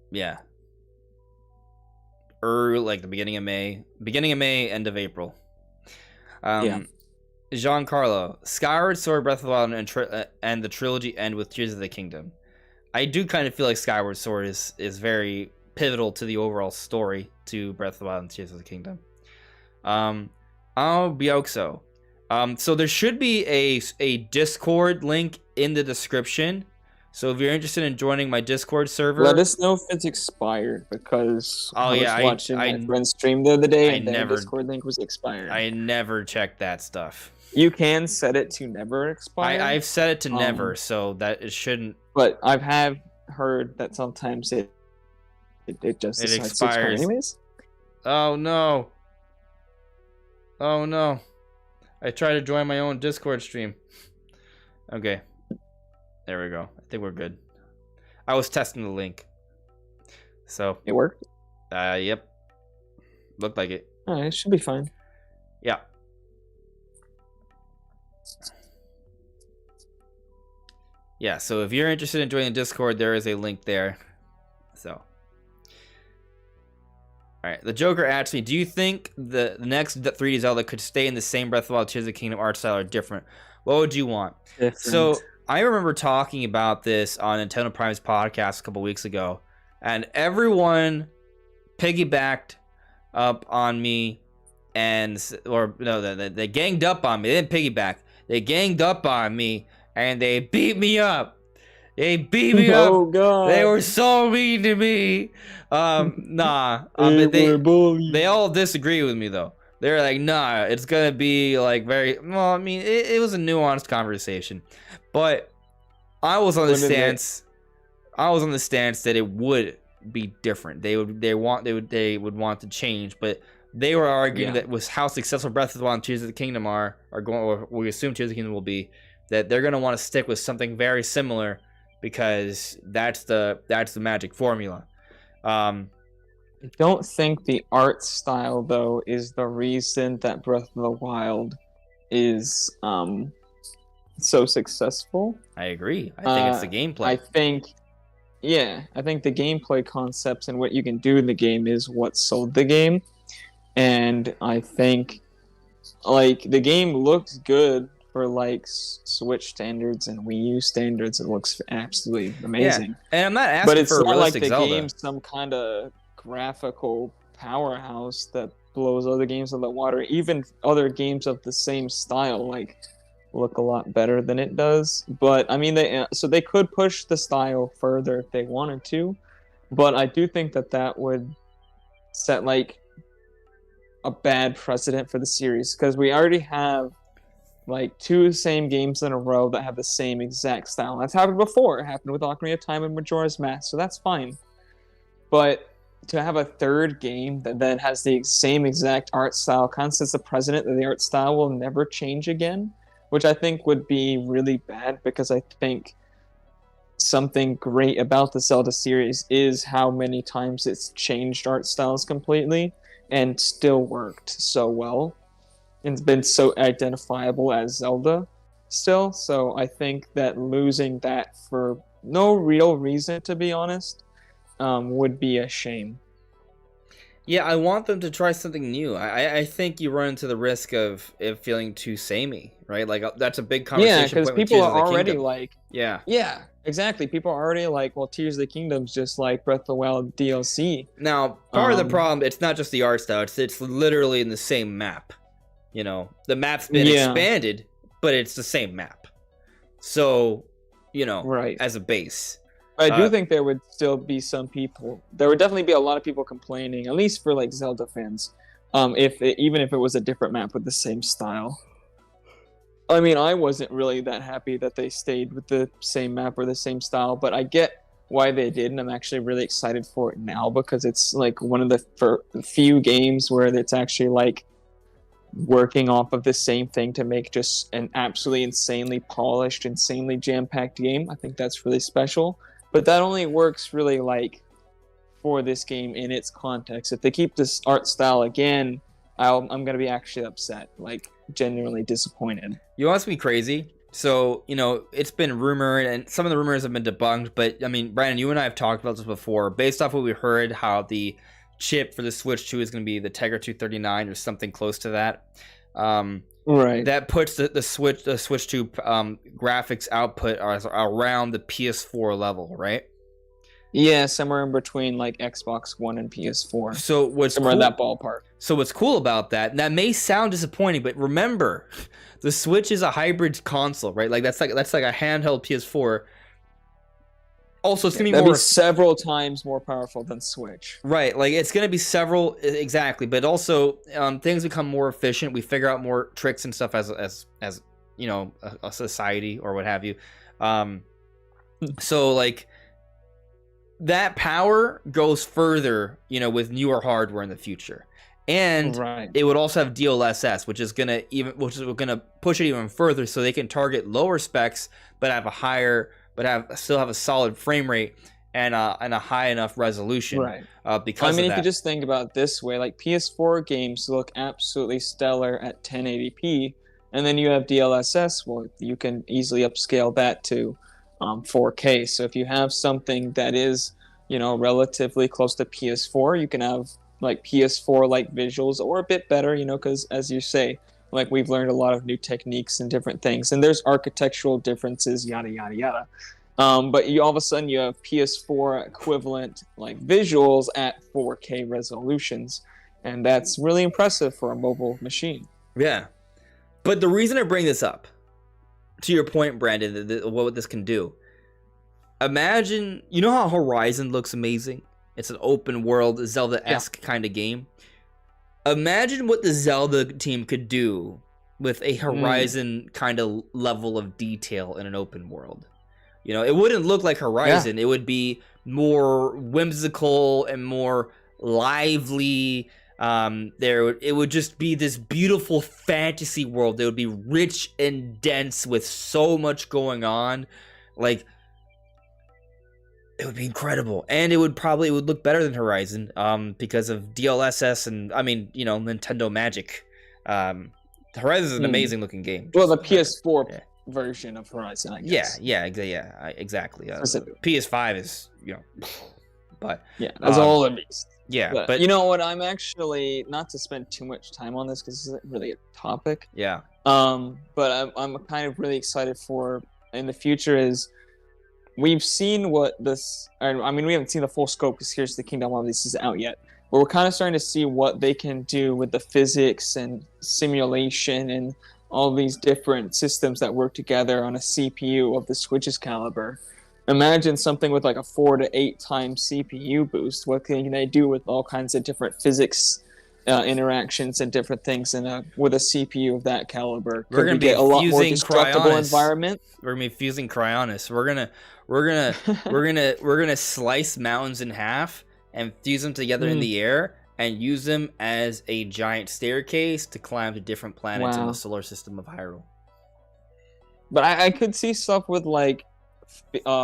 Yeah. Or like the beginning of May, end of April.
Yeah.
Giancarlo, Skyward Sword, Breath of the Wild, and the trilogy end with Tears of the Kingdom. I do kind of feel like Skyward Sword is very pivotal to the overall story to Breath of the Wild and Tears of the Kingdom. Bioxo. So there should be a Discord link in the description. So if you're interested in joining my Discord server,
Let us know if it's expired, because I was watching my friend's stream the other day and their Discord link was expired.
I never checked that stuff.
You can set it to never expire.
I've set it to never, so that it shouldn't.
But have heard that sometimes it just decides to expire anyways.
Oh no! I tried to join my own Discord stream. Okay, there we go. I think we're good. I was testing the link, so
it worked.
Yep, looked like it.
All right, it should be fine.
Yeah. Yeah, so if you're interested in joining Discord, there is a link there. So. Alright, the Joker asked me, do you think the next 3D Zelda could stay in the same Breath of the Wild Tears of the Kingdom art style or different? What would you want?
Different.
So, I remember talking about this on Nintendo Prime's podcast a couple weeks ago, and everyone piggybacked up on me, they ganged up on me. They didn't piggyback. They ganged up on me, and they beat me up. They beat me up.
Oh god.
They were so mean to me. They all disagree with me though. They're like, nah, it's gonna be like very well. I mean, it was a nuanced conversation, but I was on the stance. I was on the stance that it would be different. They would want to change, but they were arguing that with how successful Breath of the Wild and Tears of the Kingdom are going, or we assume Tears of the Kingdom will be, that they're gonna want to stick with something very similar because that's the magic formula.
I don't think the art style though is the reason that Breath of the Wild is so successful.
I agree. I think it's the gameplay.
I think the gameplay concepts and what you can do in the game is what sold the game. And I think like the game looks good for like Switch standards and Wii U standards. It looks absolutely amazing.
Yeah. And I'm not asking
but it's
for a
not like
realistic
the
Zelda.
game's some kind of graphical powerhouse that blows other games out of the water. Even other games of the same style like look a lot better than it does. But I mean, they could push the style further if they wanted to. But I do think that would set like a bad precedent for the series, because we already have like 2 same games in a row that have the same exact style. That's happened before. It happened with Ocarina of Time and Majora's Mask, so that's fine. But to have a third game that then has the same exact art style kind of sets a precedent that the art style will never change again, which I think would be really bad, because I think something great about the Zelda series is how many times it's changed art styles completely and still worked so well. It's been so identifiable as Zelda still, so I think that losing that for no real reason, to be honest, would be a shame.
Yeah, I want them to try something new. I think you run into the risk of it feeling too samey, right? Like that's a big conversation.
Yeah, because people are already like, yeah, exactly. People are already like, well, Tears of the Kingdom's just like Breath of the Wild DLC.
Now, part of the problem, it's not just the art style; it's literally in the same map. You know, the map's been expanded, but it's the same map. So, you know,
right,
as a base.
But I do think there would still be some people. There would definitely be a lot of people complaining, at least for like Zelda fans, even if it was a different map with the same style. I mean, I wasn't really that happy that they stayed with the same map or the same style, but I get why they did, and I'm actually really excited for it now because it's like one of the few games where it's actually like working off of the same thing to make just an absolutely insanely polished, insanely jam-packed game. I think that's really special. But that only works really like for this game in its context. If they keep this art style again, I'm going to be actually upset, like genuinely disappointed.
You want to be crazy? So, it's been rumored, and some of the rumors have been debunked, but, I mean, Brandon, you and I have talked about this before. Based off what we heard, how the chip for the Switch 2 is going to be the Tegra 239 or something close to that.
Right.
That puts the Switch 2 graphics output around the PS4 level, right?
Yeah, somewhere in between like Xbox One and PS4.
So what's
somewhere
cool,
in that ballpark.
So what's cool about that, and that may sound disappointing, but remember, the Switch is a hybrid console, right? Like that's like a handheld PS4. Also, it's gonna be
several times more powerful than Switch.
Right, like it's gonna be several exactly, but also things become more efficient. We figure out more tricks and stuff as a society or what have you. So like that power goes further, with newer hardware in the future, and it would also have DLSS, which is gonna push it even further, so they can target lower specs but still have a solid frame rate and a high enough resolution.
Right.
Because
if you just think about it this way, like PS4 games look absolutely stellar at 1080p, and then you have DLSS. Well, you can easily upscale that to 4K. So if you have something that is, relatively close to PS4, you can have like PS4 like visuals or a bit better, because as you say, like we've learned a lot of new techniques and different things, and there's architectural differences, yada yada yada. But all of a sudden you have PS4 equivalent like visuals at 4K resolutions, and that's really impressive for a mobile machine.
Yeah, but the reason I bring this up, to your point, Brandon, what this can do. Imagine, how Horizon looks amazing? It's an open world, Zelda-esque kind of game. Imagine what the Zelda team could do with a Horizon kind of level of detail in an open world. It wouldn't look like Horizon. It would be more whimsical and more lively. It would just be this beautiful fantasy world. It would be rich and dense with so much going on. Like, it would be incredible, and it would look better than Horizon, because of DLSS and Nintendo magic. Horizon is an amazing looking game.
Well, the PS4 version of Horizon, I guess.
Yeah, exactly. PS5 is but
that's all it means.
Yeah,
but you know what? I'm actually not to spend too much time on this because this isn't really a topic.
Yeah.
But I'm kind of really excited for in the future is. We've seen we haven't seen the full scope because Here's the Kingdom of this is out yet. But we're kind of starting to see what they can do with the physics and simulation and all these different systems that work together on a CPU of the Switch's caliber. Imagine something with like a 4 to 8 times CPU boost. What can they do with all kinds of different physics interactions and different things with a CPU of that caliber?
We're going to be
a lot more destructible environment.
We're going to be fusing Cryonis. We're gonna slice mountains in half and fuse them together in the air and use them as a giant staircase to climb to different planets in the solar system of Hyrule.
But I could see stuff with like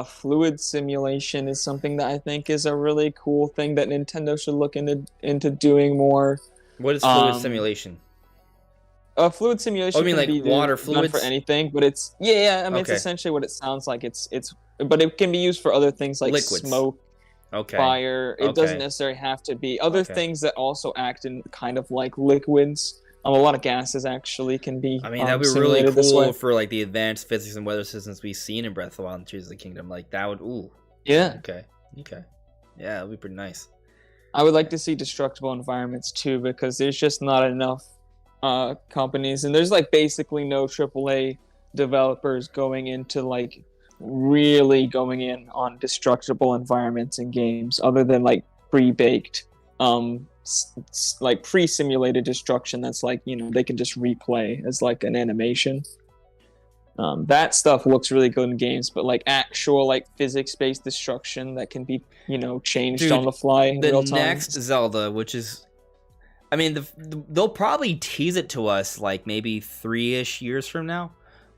fluid simulation is something that I think is a really cool thing that Nintendo should look into doing more.
What is fluid simulation?
Fluid simulation.
I mean, like water fluids
for anything, but it's it's essentially what it sounds like. But it can be used for other things like
liquids.
Smoke, fire. It doesn't necessarily have to be other things that also act in kind of like liquids. A lot of gases actually can be.
I mean, that'd be really cool for like the advanced physics and weather systems we've seen in Breath of the Wild and Tears of the Kingdom. Like that would,
yeah.
Okay. Yeah, that'd be pretty nice.
I would like to see destructible environments too, because there's just not enough companies, and there's like basically no AAA developers going into like really going in on destructible environments in games other than like pre-baked like pre-simulated destruction that's like, you know, they can just replay as like an animation. That stuff looks really good in games, but like actual like physics-based destruction that can be, you know, changed on the fly in real time.
The next Zelda, which is, I mean, they'll probably tease it to us like maybe 3-ish years from now.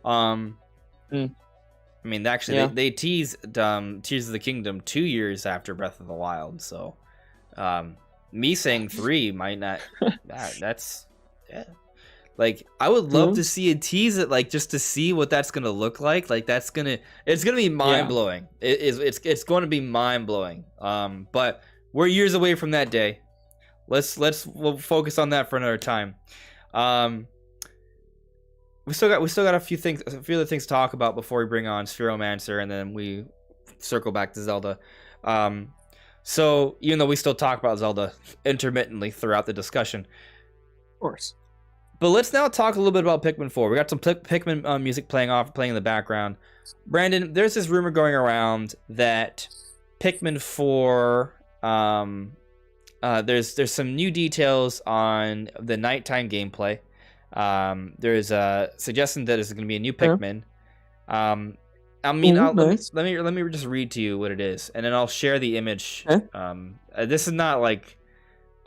I mean, actually, they teased Tears of the Kingdom 2 years after Breath of the Wild, so me saying 3 might not. That's like, I would love to see a tease it, like, just to see what that's gonna look like. Like, it's gonna be mind blowing. It's going to be mind blowing. But we're years away from that day. We'll focus on that for another time. We still got a few other things to talk about before we bring on Spheromancer, and then we circle back to Zelda. So even though we still talk about Zelda intermittently throughout the discussion,
of course.
But let's now talk a little bit about Pikmin 4. We got some Pikmin music playing in the background. Brandon, there's this rumor going around that Pikmin 4, there's some new details on the nighttime gameplay. There's a suggestion that it's going to be a new Pikmin. I mean,
nice.
let me just read to you what it is, and then I'll share the image. This is not like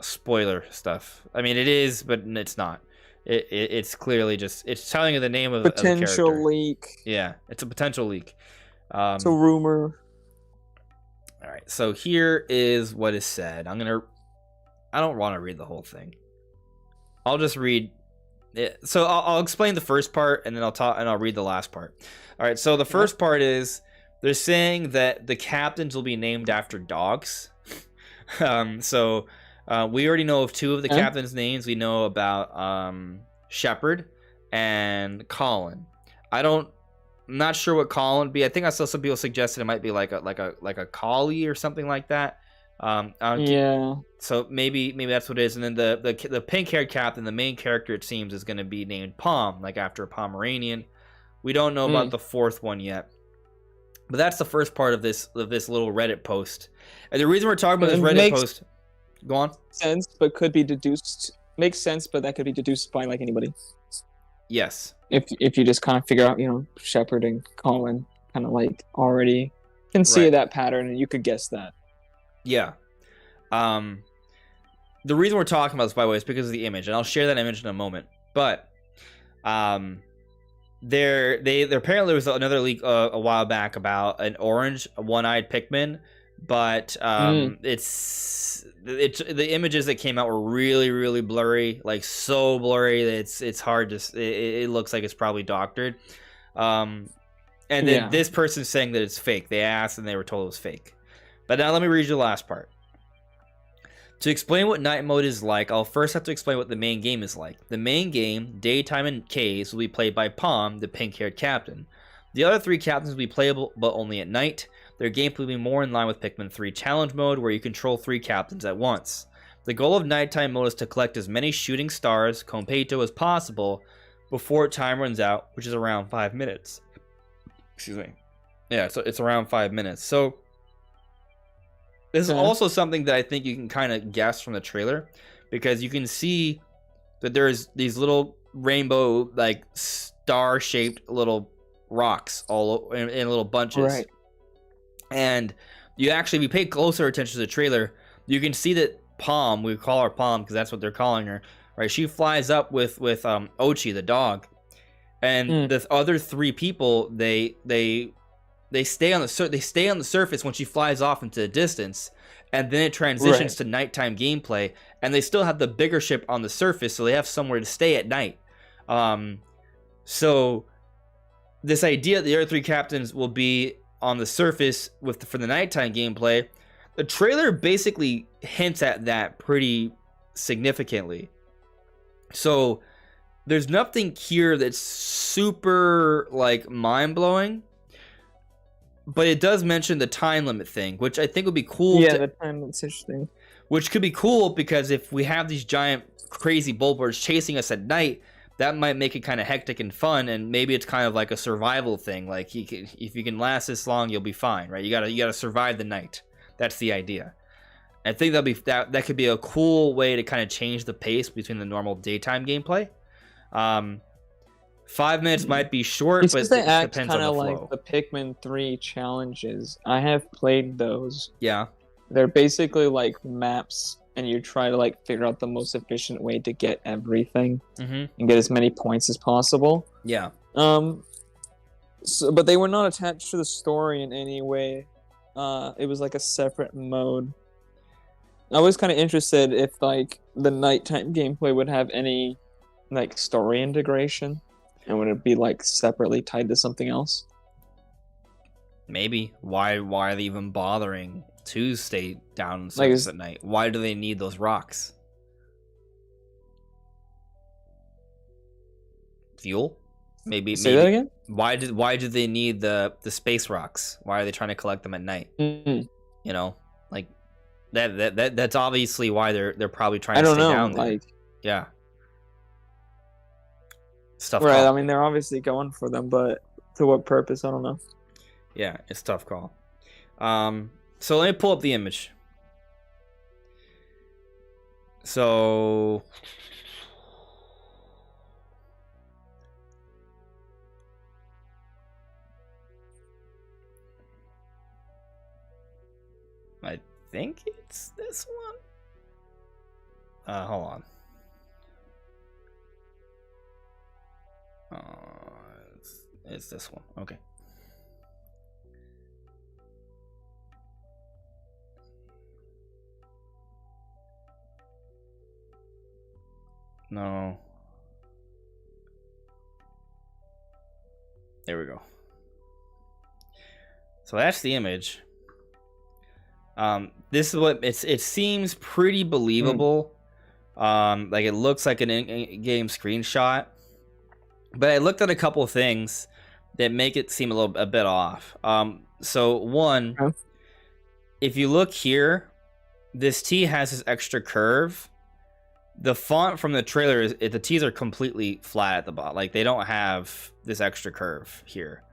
spoiler stuff. I mean, it is, but it's not. It's clearly just telling you the name of the character.
Potential leak.
Yeah, it's a potential leak.
It's a rumor.
All right, so here is what is said. I don't want to read the whole thing. I'll just read it. So I'll explain the first part, and then I'll read the last part. All right, so the first part is they're saying that the captains will be named after dogs. We already know of 2 of the captains' names. We know about Shepard and Colin. I'm not sure what Colin would be. I think I saw some people suggested it might be like a collie or something like that.
Yeah.
So maybe that's what it is. And then the pink-haired captain, the main character, it seems, is going to be named Pom, like after a Pomeranian. We don't know about the 4th one yet. But that's the first part of this little Reddit post. And the reason we're talking about this Reddit post, go on.
Sense, but could be deduced. Makes sense, but that could be deduced by like anybody.
Yes.
If you just kind of figure out, you know, Shepard and Colin kind of like already can see that pattern, and you could guess that.
Yeah. The reason we're talking about this, by the way, is because of the image, and I'll share that image in a moment. But there apparently was another leak a while back about an orange one-eyed Pikmin, but it's the images that came out were really, really blurry, like so blurry that it's hard to. It looks like it's probably doctored. And then this person's saying that it's fake. They asked and they were told it was fake. But now let me read you the last part. To explain what night mode is like, I'll first have to explain what the main game is like. The main game, Daytime and Caves, will be played by Pom, the pink-haired captain. The other 3 captains will be playable, but only at night. Their gameplay will be more in line with Pikmin 3 Challenge Mode, where you control 3 captains at once. The goal of nighttime mode is to collect as many shooting stars, Competo, as possible before time runs out, which is around 5 minutes. Excuse me. Yeah, so it's around 5 minutes. So this is also something that I think you can kind of guess from the trailer, because you can see that there's these little rainbow, like star-shaped little rocks all in little bunches. Right. And if you pay closer attention to the trailer, you can see that Pom, we call her Pom because that's what they're calling her, right? She flies up with Ochi, the dog, and the other 3 people they stay on the surface when she flies off into the distance, and then it transitions to nighttime gameplay, and they still have the bigger ship on the surface, so they have somewhere to stay at night. So this idea that the other 3 captains will be on the surface for the nighttime gameplay, the trailer basically hints at that pretty significantly. So there's nothing here that's super like mind-blowing, but it does mention the time limit thing, which I think would be cool.
Yeah, the time limit's interesting.
Which could be cool, because if we have these giant crazy bulbers chasing us at night, that might make it kind of hectic and fun, and maybe it's kind of like a survival thing. Like if you can last this long, you'll be fine, right? You gotta survive the night. That's the idea. I think that could be a cool way to kind of change the pace between the normal daytime gameplay. 5 minutes might be short, but it depends on the flow.
Like the Pikmin 3 challenges. I have played those.
Yeah.
They're basically like maps, and you try to like figure out the most efficient way to get everything and get as many points as possible.
Yeah.
But they were not attached to the story in any way. It was like a separate mode. I was kind of interested if like the nighttime gameplay would have any like story integration, and would it be like separately tied to something else?
Maybe. Why are they even bothering to stay down in surface at night? Why do they need those rocks? Fuel? Maybe.
Say that again?
Why do they need the space rocks? Why are they trying to collect them at night? You know, like that's obviously why they're probably trying to stay down there.
Like,
yeah. Stuff.
Right.
Call.
I mean, they're obviously going for them, but to what purpose? I don't know.
Yeah, it's tough call. So let me pull up the image. So I think it's this one. Hold on. It's this one. Okay. No. There we go. So that's the image. This is what it seems pretty believable. Like it looks like an in-game screenshot. But I looked at a couple of things that make it seem a bit off. So one, if you look here, this T has this extra curve. The font from the trailer the T's are completely flat at the bottom. Like they don't have this extra curve here.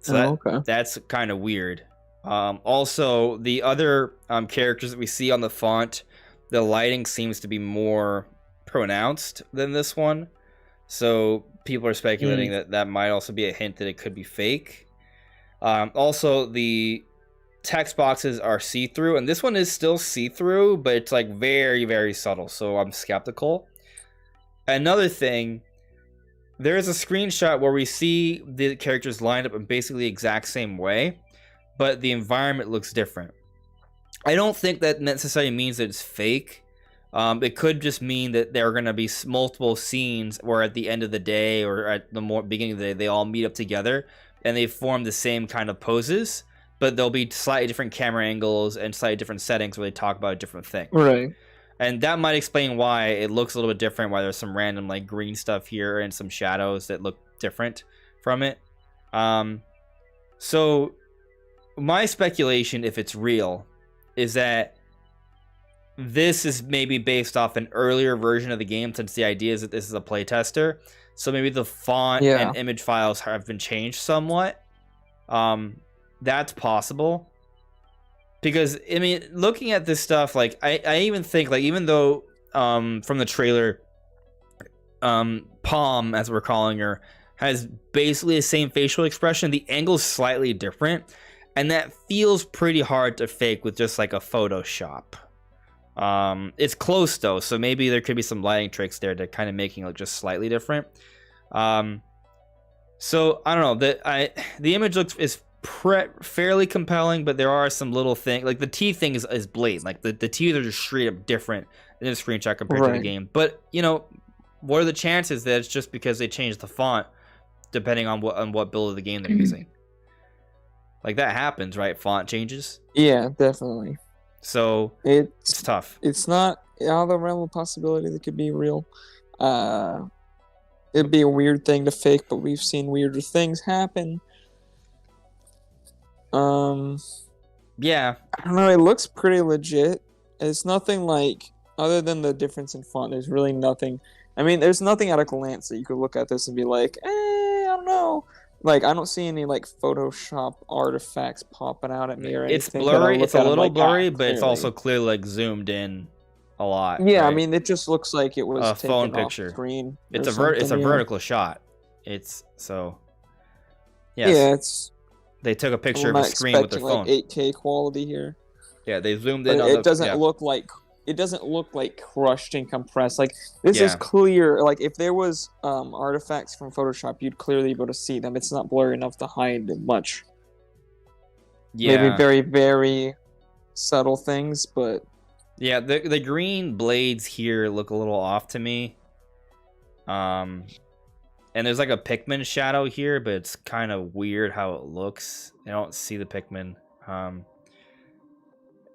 So that's kind of weird. Also, the other characters that we see on the font, the lighting seems to be more pronounced than this one. So people are speculating that might also be a hint that it could be fake. Also, the text boxes are see-through, and this one is still see-through, but it's like very, very subtle, so I'm skeptical. Another thing, there's a screenshot where we see the characters lined up in basically the exact same way, but the environment looks different. I don't think that necessarily means that it's fake. It could just mean that there are going to be multiple scenes where at the end of the day or at the beginning of the day, they all meet up together and they form the same kind of poses, but there'll be slightly different camera angles and slightly different settings where they talk about a different thing. Right. And that might explain why it looks a little bit different, why there's some random like green stuff here and some shadows that look different from it. So my speculation, if it's real, is that this is maybe based off an earlier version of the game, since the idea is that this is a playtester. So maybe the font and image files have been changed somewhat. That's possible. Because, I mean, looking at this stuff, like, I even think, like, even though from the trailer, Palm, as we're calling her, has basically the same facial expression, the angle's slightly different. And that feels pretty hard to fake with just, like, a Photoshop. It's close though, so maybe there could be some lighting tricks there to kind of making it look just slightly different. So I don't know. The image is fairly compelling, but there are some little things, like the T thing is blatant. Like the T's are just straight up different in the screenshot compared to the game. But you know, what are the chances that it's just because they changed the font, depending on what build of the game they're using? Like that happens, right? Font changes.
Yeah, definitely.
So it's tough.
It's not out of the realm of possibility that could be real. It'd be a weird thing to fake, but we've seen weirder things happen.
Yeah.
I don't know, it looks pretty legit. It's nothing like, other than the difference in font, there's really nothing I mean, there's nothing at a glance that you could look at this and be like, I don't know. Like, I don't see any like Photoshop artifacts popping out at me or anything.
It's blurry. It's a little blurry, but it's also
clearly.
clearly like zoomed in a lot.
Yeah,
right?
I mean, it just looks like it was
A
taken
phone
off
picture.
screen.
It's
or
it's a
something,
vertical shot. It's so. Yes.
Yeah, it's.
They took a picture
I'm
of a
not
screen with their
expecting,
phone.
like 8K quality here.
Yeah, they zoomed
But
in on
it doesn't
yeah.
look like crushed and compressed. Like this is
Yeah.
clear. Like if there was artifacts from Photoshop, you'd clearly be able to see them. It's not blurry enough to hide much.
Yeah.
Maybe very, very subtle things, but
Yeah, the green blades here look a little off to me. And there's like a Pikmin shadow here, but it's kind of weird how it looks. I don't see the Pikmin.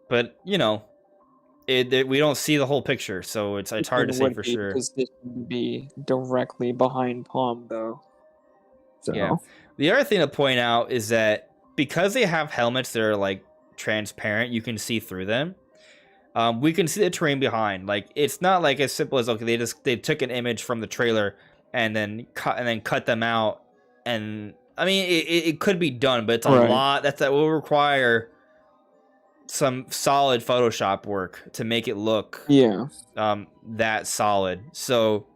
But you know, we don't see the whole picture, so it's hard to say for sure.
Positioned to be directly behind Palm, though. So.
Yeah. The other thing to point out is that because they have helmets that are like transparent, you can see through them. We can see the terrain behind. Like it's not like as simple as okay, they took an image from the trailer and then cut them out. And I mean, it could be done, but it's a lot. That will require some solid Photoshop work to make it look that solid. So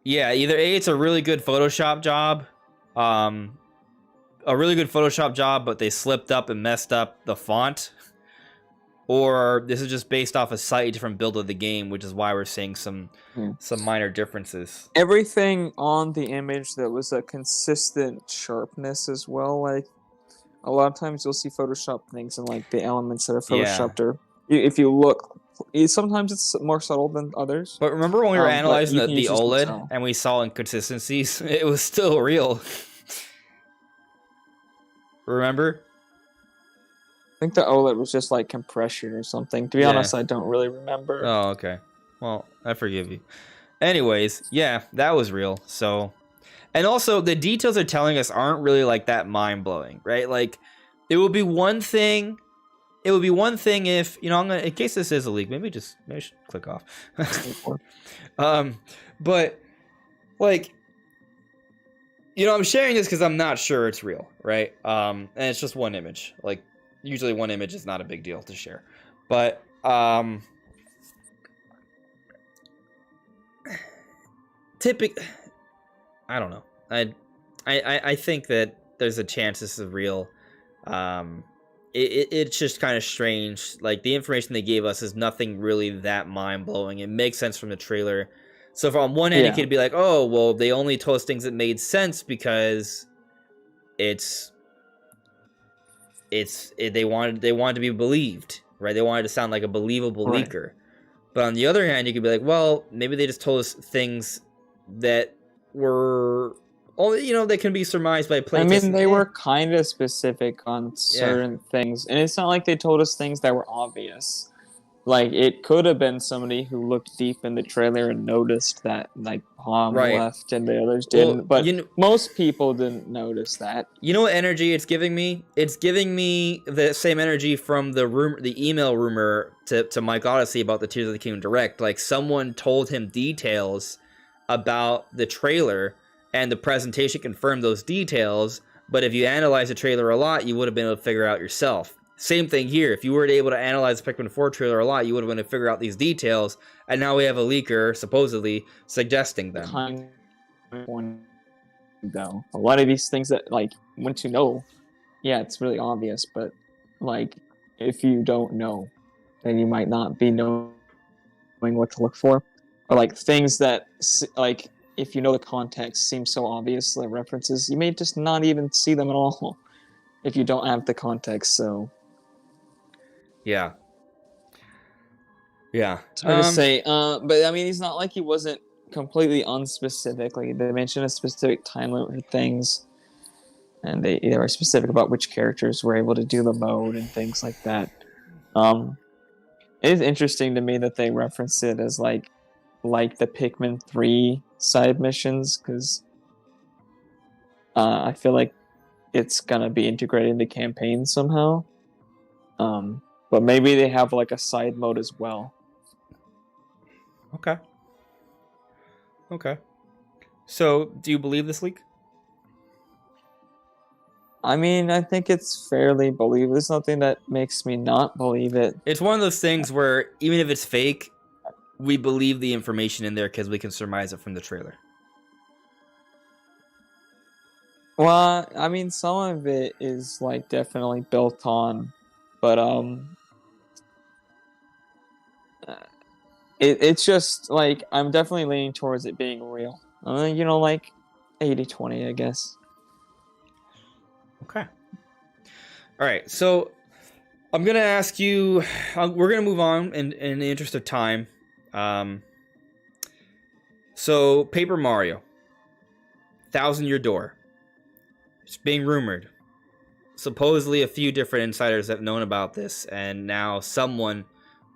yeah, either A, it's a really good Photoshop job, but they slipped up and messed up the font, or this is just based off a slightly different build of the game, which is why we're seeing some minor differences.
Everything on the image that was a consistent sharpness as well. Like a lot of times you'll see Photoshop things and like the elements that are photoshopped are. If you look, sometimes it's more subtle than others.
But remember when we were analyzing the
usually
OLED
tell.
and we saw inconsistencies? It was still real. Remember?
I think the OLED was just like compression or something. To be honest, I don't really remember.
Oh, okay. Well, I forgive you. Anyways, yeah, that was real. So, and also the details they're telling us aren't really like that mind-blowing, right? Like, it would be one thing. It would be one thing if, you know, I'm gonna, in case this is a leak, maybe I should click off. But like, you know, I'm sharing this because I'm not sure it's real, right? And it's just one image. Like, usually one image is not a big deal to share, but I don't know. I think that there's a chance this is real. It's just kind of strange. Like, the information they gave us is nothing really that mind-blowing. It makes sense from the trailer. So from one end, it could be like, oh, well, they only told us things that made sense because they wanted to be believed, right? They wanted to sound like a believable leaker. But on the other hand, you could be like, well, maybe they just told us things that were only, you know, that can be surmised by playtesting.
I mean, they were kind of specific on certain things, and it's not like they told us things that were obvious. Like, it could have been somebody who looked deep in the trailer and noticed that, like, Palm left and the others didn't. But most people didn't notice that. You know what energy it's giving me? It's giving me the same energy from the email rumor to Mike Odyssey about the Tears of the Kingdom Direct. Like, someone told him details about the trailer, and the presentation confirmed those details. But if you analyze the trailer a lot, you would have been able to figure out yourself. Same thing here. If you were able to analyze the Pikmin 4 trailer a lot, you would have been able to figure out these details, and now we have a leaker, supposedly, suggesting them. Though. A lot of these things that, like, once you know, yeah, it's really obvious, but, like, if you don't know, then you might not be knowing what to look for. Or, like, things that, like, if you know the context, seem so obvious, like references, you may just not even see them at all if you don't have the context, so... Yeah. It's hard to say. But I mean, he's not like he wasn't completely unspecific. Like, they mentioned a specific time limit for things, and they were specific about which characters were able to do the mode and things like that. It is interesting to me that they reference it as like the Pikmin 3 side missions, because I feel like it's gonna be integrated into campaigns somehow. But maybe they have like a side mode as well.
Okay. Okay. So, do you believe this leak?
I mean, I think it's fairly believable. There's nothing that makes me not believe it.
It's one of those things where even if it's fake, we believe the information in there because we can surmise it from the trailer.
Well, I mean, some of it is like definitely built on, but it's just like I'm definitely leaning towards it being real. You know, like 80-20, I guess.
Okay. All right. So I'm gonna ask you. We're gonna move on in the interest of time. So Paper Mario, Thousand Year Door. It's being rumored. Supposedly, a few different insiders have known about this, and now someone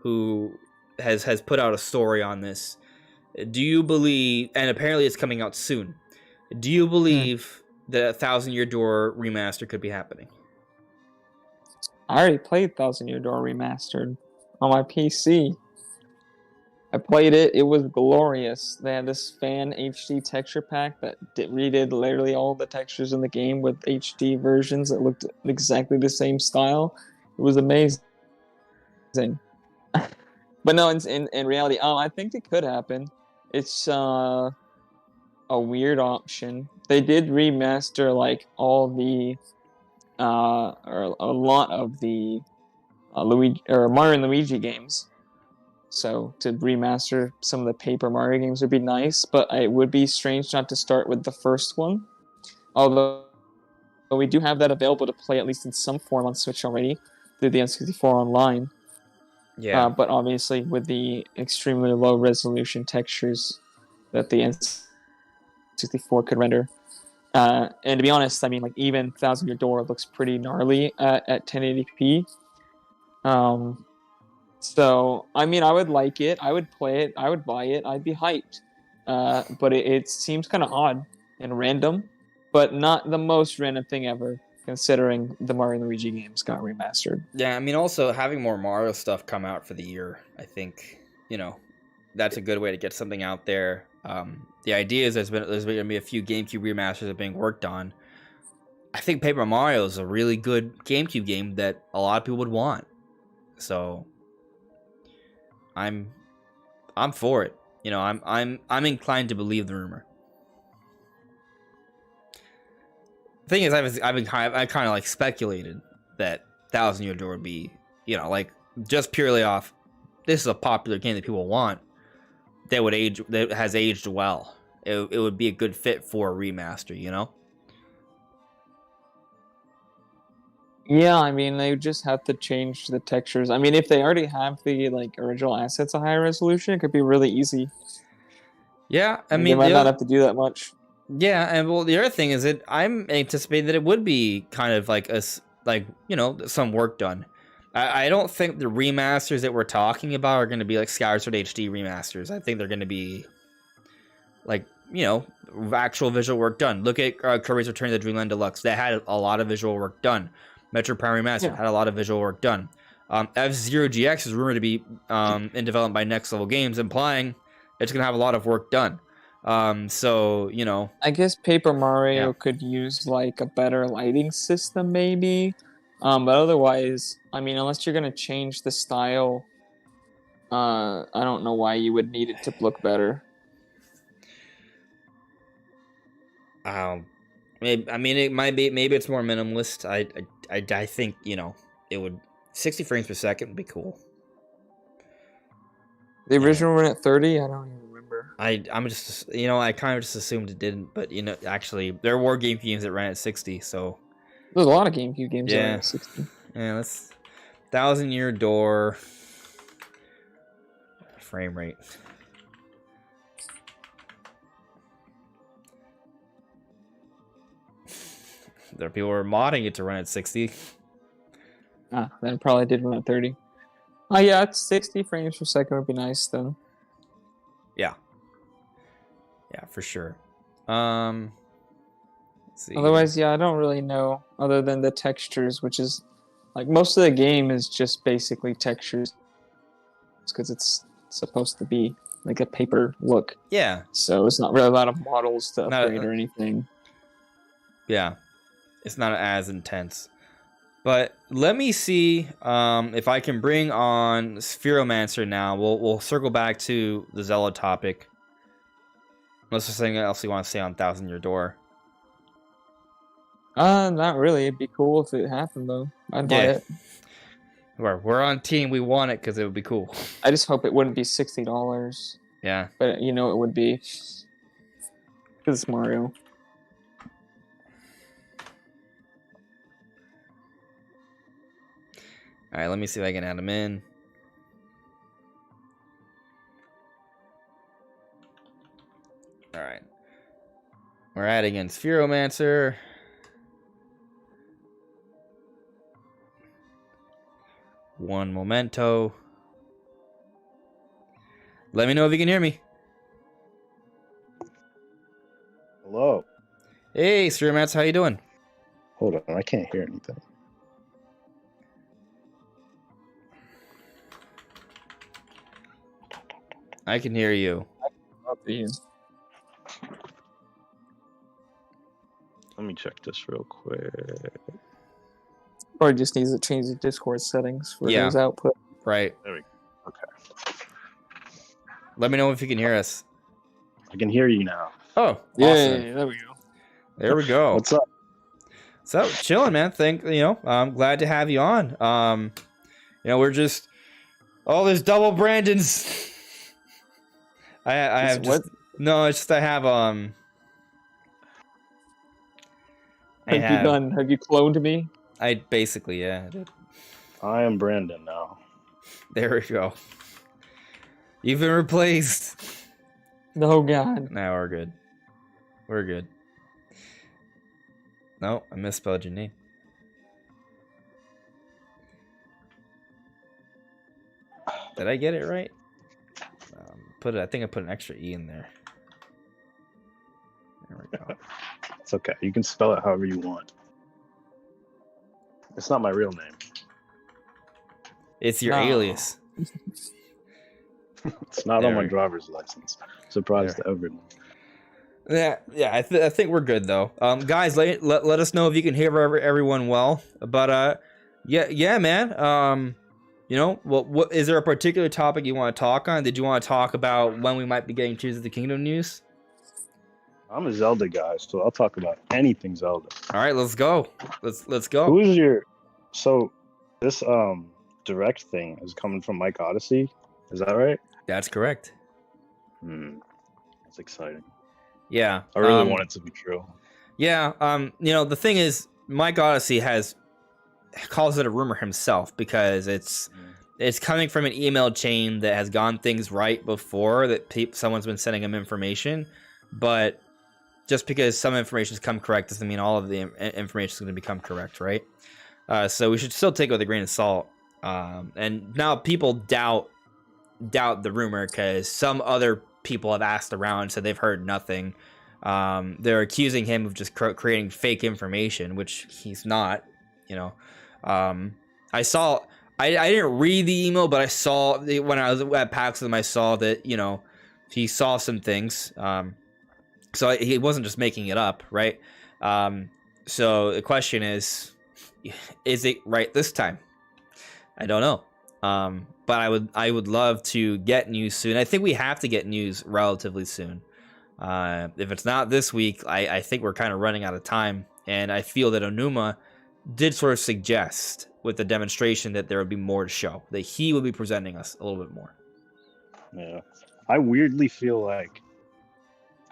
who has put out a story on this. Do you believe? And apparently, it's coming out soon. Do you believe that a Thousand Year Door remaster could be happening?
I already played Thousand Year Door Remastered on my PC. I played it. It was glorious. They had this fan HD texture pack that redid literally all the textures in the game with HD versions that looked exactly the same style. It was amazing. But no, in reality, I think it could happen. It's a weird option. They did remaster like all the or a lot of the Luigi or Mario and Luigi games. So to remaster some of the Paper Mario games would be nice, but it would be strange not to start with the first one. Although we do have that available to play at least in some form on Switch already through the N64 Online.
Yeah.
But obviously with the extremely low resolution textures that the N64 could render. And to be honest, I mean, like even Thousand Year Door looks pretty gnarly at 1080p. So, I mean, I would like it. I would play it. I would buy it. I'd be hyped. But it seems kind of odd and random, but not the most random thing ever, considering the Mario and Luigi games got remastered.
Yeah, I mean, also having more Mario stuff come out for the year, I think, that's a good way to get something out there. The idea is there's going to be a few GameCube remasters that are being worked on. I think Paper Mario is a really good GameCube game that a lot of people would want. So I'm for it. I'm inclined to believe the rumor. The thing is, I kind of like speculated that Thousand Year Door would be, like just purely off. This is a popular game that people want. That has aged well. It would be a good fit for a remaster.
Yeah, I mean, they just have to change the textures. I mean, if they already have the original assets at higher resolution, it could be really easy.
Yeah, I mean,
they might not have to do that much.
Yeah, and well, the other thing is that I'm anticipating that it would be kind of like some work done. I don't think the remasters that we're talking about are going to be like Skyward Sword HD remasters. I think they're going to be like actual visual work done. Look at Kirby's Return to the Dreamland Deluxe. That had a lot of visual work done. Metroid Prime Remastered had a lot of visual work done. F-Zero GX is rumored to be in development by Next Level Games, implying it's going to have a lot of work done. So,
I guess Paper Mario could use like a better lighting system maybe. But otherwise, I mean, unless you're going to change the style, I don't know why you would need it to look better.
Maybe, I mean, it might be, maybe it's more minimalist. I think, it would 60 frames per second would be cool.
The original run at 30? I don't even remember.
I'm just, I kind of just assumed it didn't, but actually there were GameCube games that ran at 60, so.
There's a lot of GameCube games that ran at 60.
Yeah, that's Thousand Year Door frame rate. There are people who are modding it to run at 60.
Then it probably did run at 30. Oh yeah, it's 60 frames per second would be nice then.
Yeah. Yeah, for sure. Let's see.
Otherwise, yeah, I don't really know other than the textures, which is like most of the game is just basically textures because it's supposed to be. like a paper look.
Yeah.
So it's not really a lot of models to
Not-
upgrade or anything.
Yeah. It's not as intense. But let me see if I can bring on Spheromancer now. We'll circle back to the Zelda topic. Unless there's something else you want to say on Thousand Year Door.
Not really. It'd be cool if it happened though. I'd buy it.
We're on team. We want it because it would be cool.
I just hope it wouldn't be $60.
Yeah.
But you know it would be. Because it's Mario.
All right, let me see if I can add him in. All right. We're adding in Spheromancer. One Memento. Let me know if you can hear me.
Hello.
Hey, Spheromancer, how you doing?
Hold on, I can't hear anything.
I can hear you.
Up to you.
Let me check this real quick.
Or it just needs to change the Discord settings for
Yeah.
those output.
Right.
There we go. Okay.
Let me know if you can hear us.
I can hear you now.
Oh,
Yeah,
awesome.
there we go.
There we go.
What's up?
So chilling, man. I'm glad to have you on. We're just there's double Brandons. I have
What?
just no. It's just I have
Have you done? Have you cloned me?
I basically yeah. I did.
I am Brandon now.
There we go. You've been replaced.
No, God.
Now we're good. We're good. No, I misspelled your name. Did I get it right? I think I put an extra E in there. There we go.
It's okay. You can spell it however you want. It's not my real name.
It's your
No.
alias.
It's not
There
on my
we-
driver's license. Surprise to everyone.
Yeah. I think we're good though. Guys, let us know if you can hear everyone well. But yeah, man. What is there a particular topic you want to talk on? Did you want to talk about when we might be getting Tears of the Kingdom news?
I'm a Zelda guy, so I'll talk about anything Zelda.
All right, let's go. Let's go.
Who is your... So, this direct thing is coming from Mike Odyssey. Is that right?
That's correct.
That's exciting.
Yeah.
I really want it to be true.
Yeah. The thing is, Mike Odyssey calls it a rumor himself because it's coming from an email chain that has gone things right before that someone's been sending him information, but just because some information has come correct doesn't mean all of the information is going to become correct, right? So we should still take it with a grain of salt. And now people doubt the rumor because some other people have asked around and said they've heard nothing. They're accusing him of just creating fake information, which he's not. I didn't read the email, but I saw when I was at PAX with him, I saw that he saw some things. So he wasn't just making it up, right? So the question is it right this time? I don't know. But I would love to get news soon. I think we have to get news relatively soon. If it's not this week, I think we're kind of running out of time. And I feel that Onuma did sort of suggest with the demonstration that there would be more to show, that he would be presenting us a little bit more.
Yeah. I weirdly feel like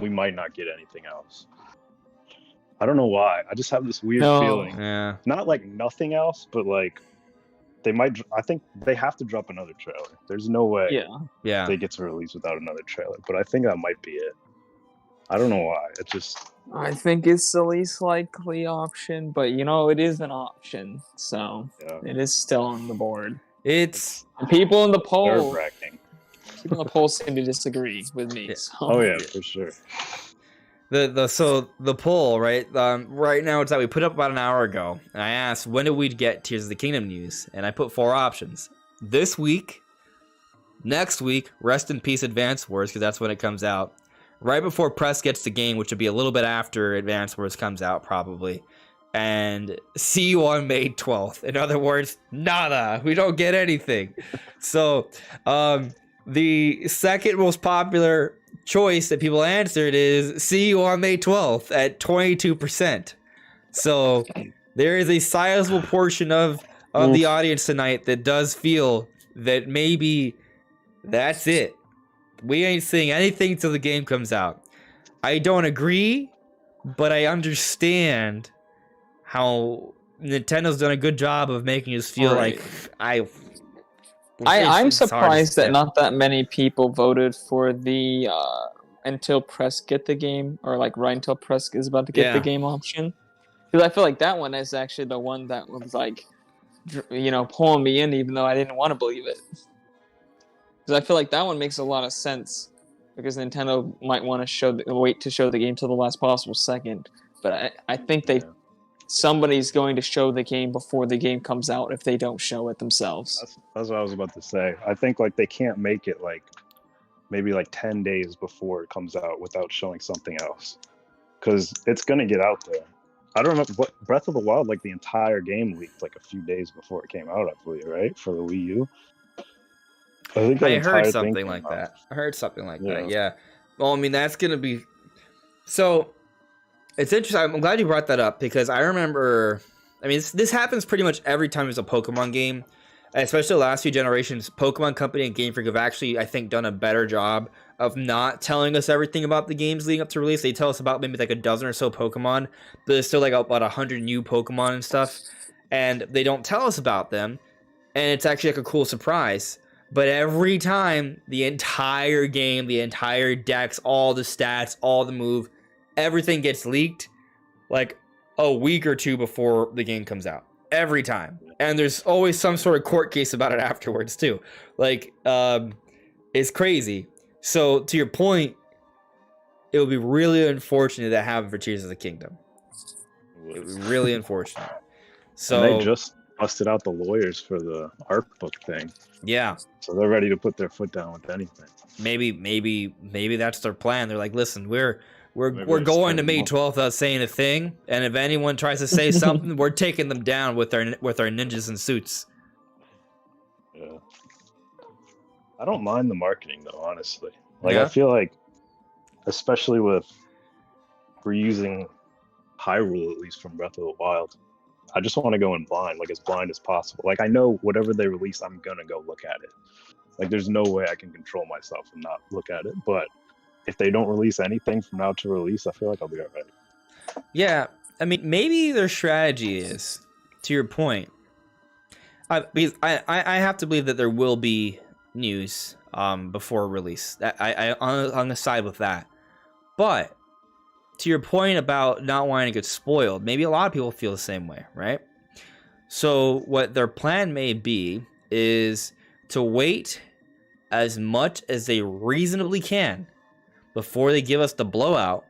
we might not get anything else. I don't know why. I just have this weird feeling.
Yeah.
Not like nothing else, but like they might. I think they have to drop another trailer. There's no way
Yeah.
they get to release without another trailer. But I think that might be it. I don't know why. It just.
I think it's the least likely option, but it is an option, so it is still on the board.
It's
And people in the poll,
Nerve-wracking.
people in the poll seem to disagree with me.
Yeah.
So.
Oh yeah, for sure.
the poll, right? Right now it's that we put up about an hour ago, and I asked when do we get Tears of the Kingdom news, and I put 4 options: this week, Next week, rest in peace Advance Wars, because that's when it comes out. Right before press gets the game, which would be a little bit after Advance Wars comes out, probably. And see you on May 12th. In other words, nada. We don't get anything. So, the second most popular choice that people answered is see you on May 12th at 22%. So, there is a sizable portion of the audience tonight that does feel that maybe that's it. We ain't seeing anything till the game comes out. I don't agree, but I understand how Nintendo's done a good job of making us feel like
I'm surprised that not that many people voted for the until press get the game, or like right until press is about to get the game option. Because I feel like that one is actually the one that was like, pulling me in, even though I didn't want to believe it. Because I feel like that one makes a lot of sense, because Nintendo might want to wait to show the game till the last possible second. But I think somebody's going to show the game before the game comes out if they don't show it themselves.
That's what I was about to say. I think like they can't make it like maybe like 10 days before it comes out without showing something else, because it's gonna get out there. I don't know what Breath of the Wild, like the entire game leaked like a few days before it came out, I believe, right? For the Wii U.
I heard something like that. Yeah. Well, I mean, that's going to be... So, it's interesting. I'm glad you brought that up, because I remember... I mean, this happens pretty much every time there's a Pokemon game. Especially the last few generations. Pokemon Company and Game Freak have actually, I think, done a better job of not telling us everything about the games leading up to release. They tell us about maybe like a dozen or so Pokemon, but there's still like about 100 new Pokemon and stuff. And they don't tell us about them. And it's actually like a cool surprise. But every time, the entire game, the entire dex, all the stats, all the move, everything gets leaked like a week or two before the game comes out. Every time. And there's always some sort of court case about it afterwards, too. Like, it's crazy. So, to your point, it would be really unfortunate to have it for Tears of the Kingdom. It would be really unfortunate. So
and they just busted out the lawyers for the art book thing.
Yeah.
So they're ready to put their foot down with anything.
Maybe that's their plan. They're like, listen, we're going to May 12th without saying a thing, and if anyone tries to say something, we're taking them down with our ninjas in suits.
Yeah. I don't mind the marketing though, honestly. Like I feel like, especially with reusing Hyrule, at least from Breath of the Wild, I just want to go in blind, like as blind as possible. Like I know whatever they release, I'm gonna go look at it. Like there's no way I can control myself and not look at it. But if they don't release anything from now to release, I feel like I'll be alright.
Yeah, I mean, maybe their strategy is, to your point, because I have to believe that there will be news before release. I'm on the side with that. But to your point about not wanting to get spoiled, maybe a lot of people feel the same way, right? So what their plan may be is to wait as much as they reasonably can before they give us the blowout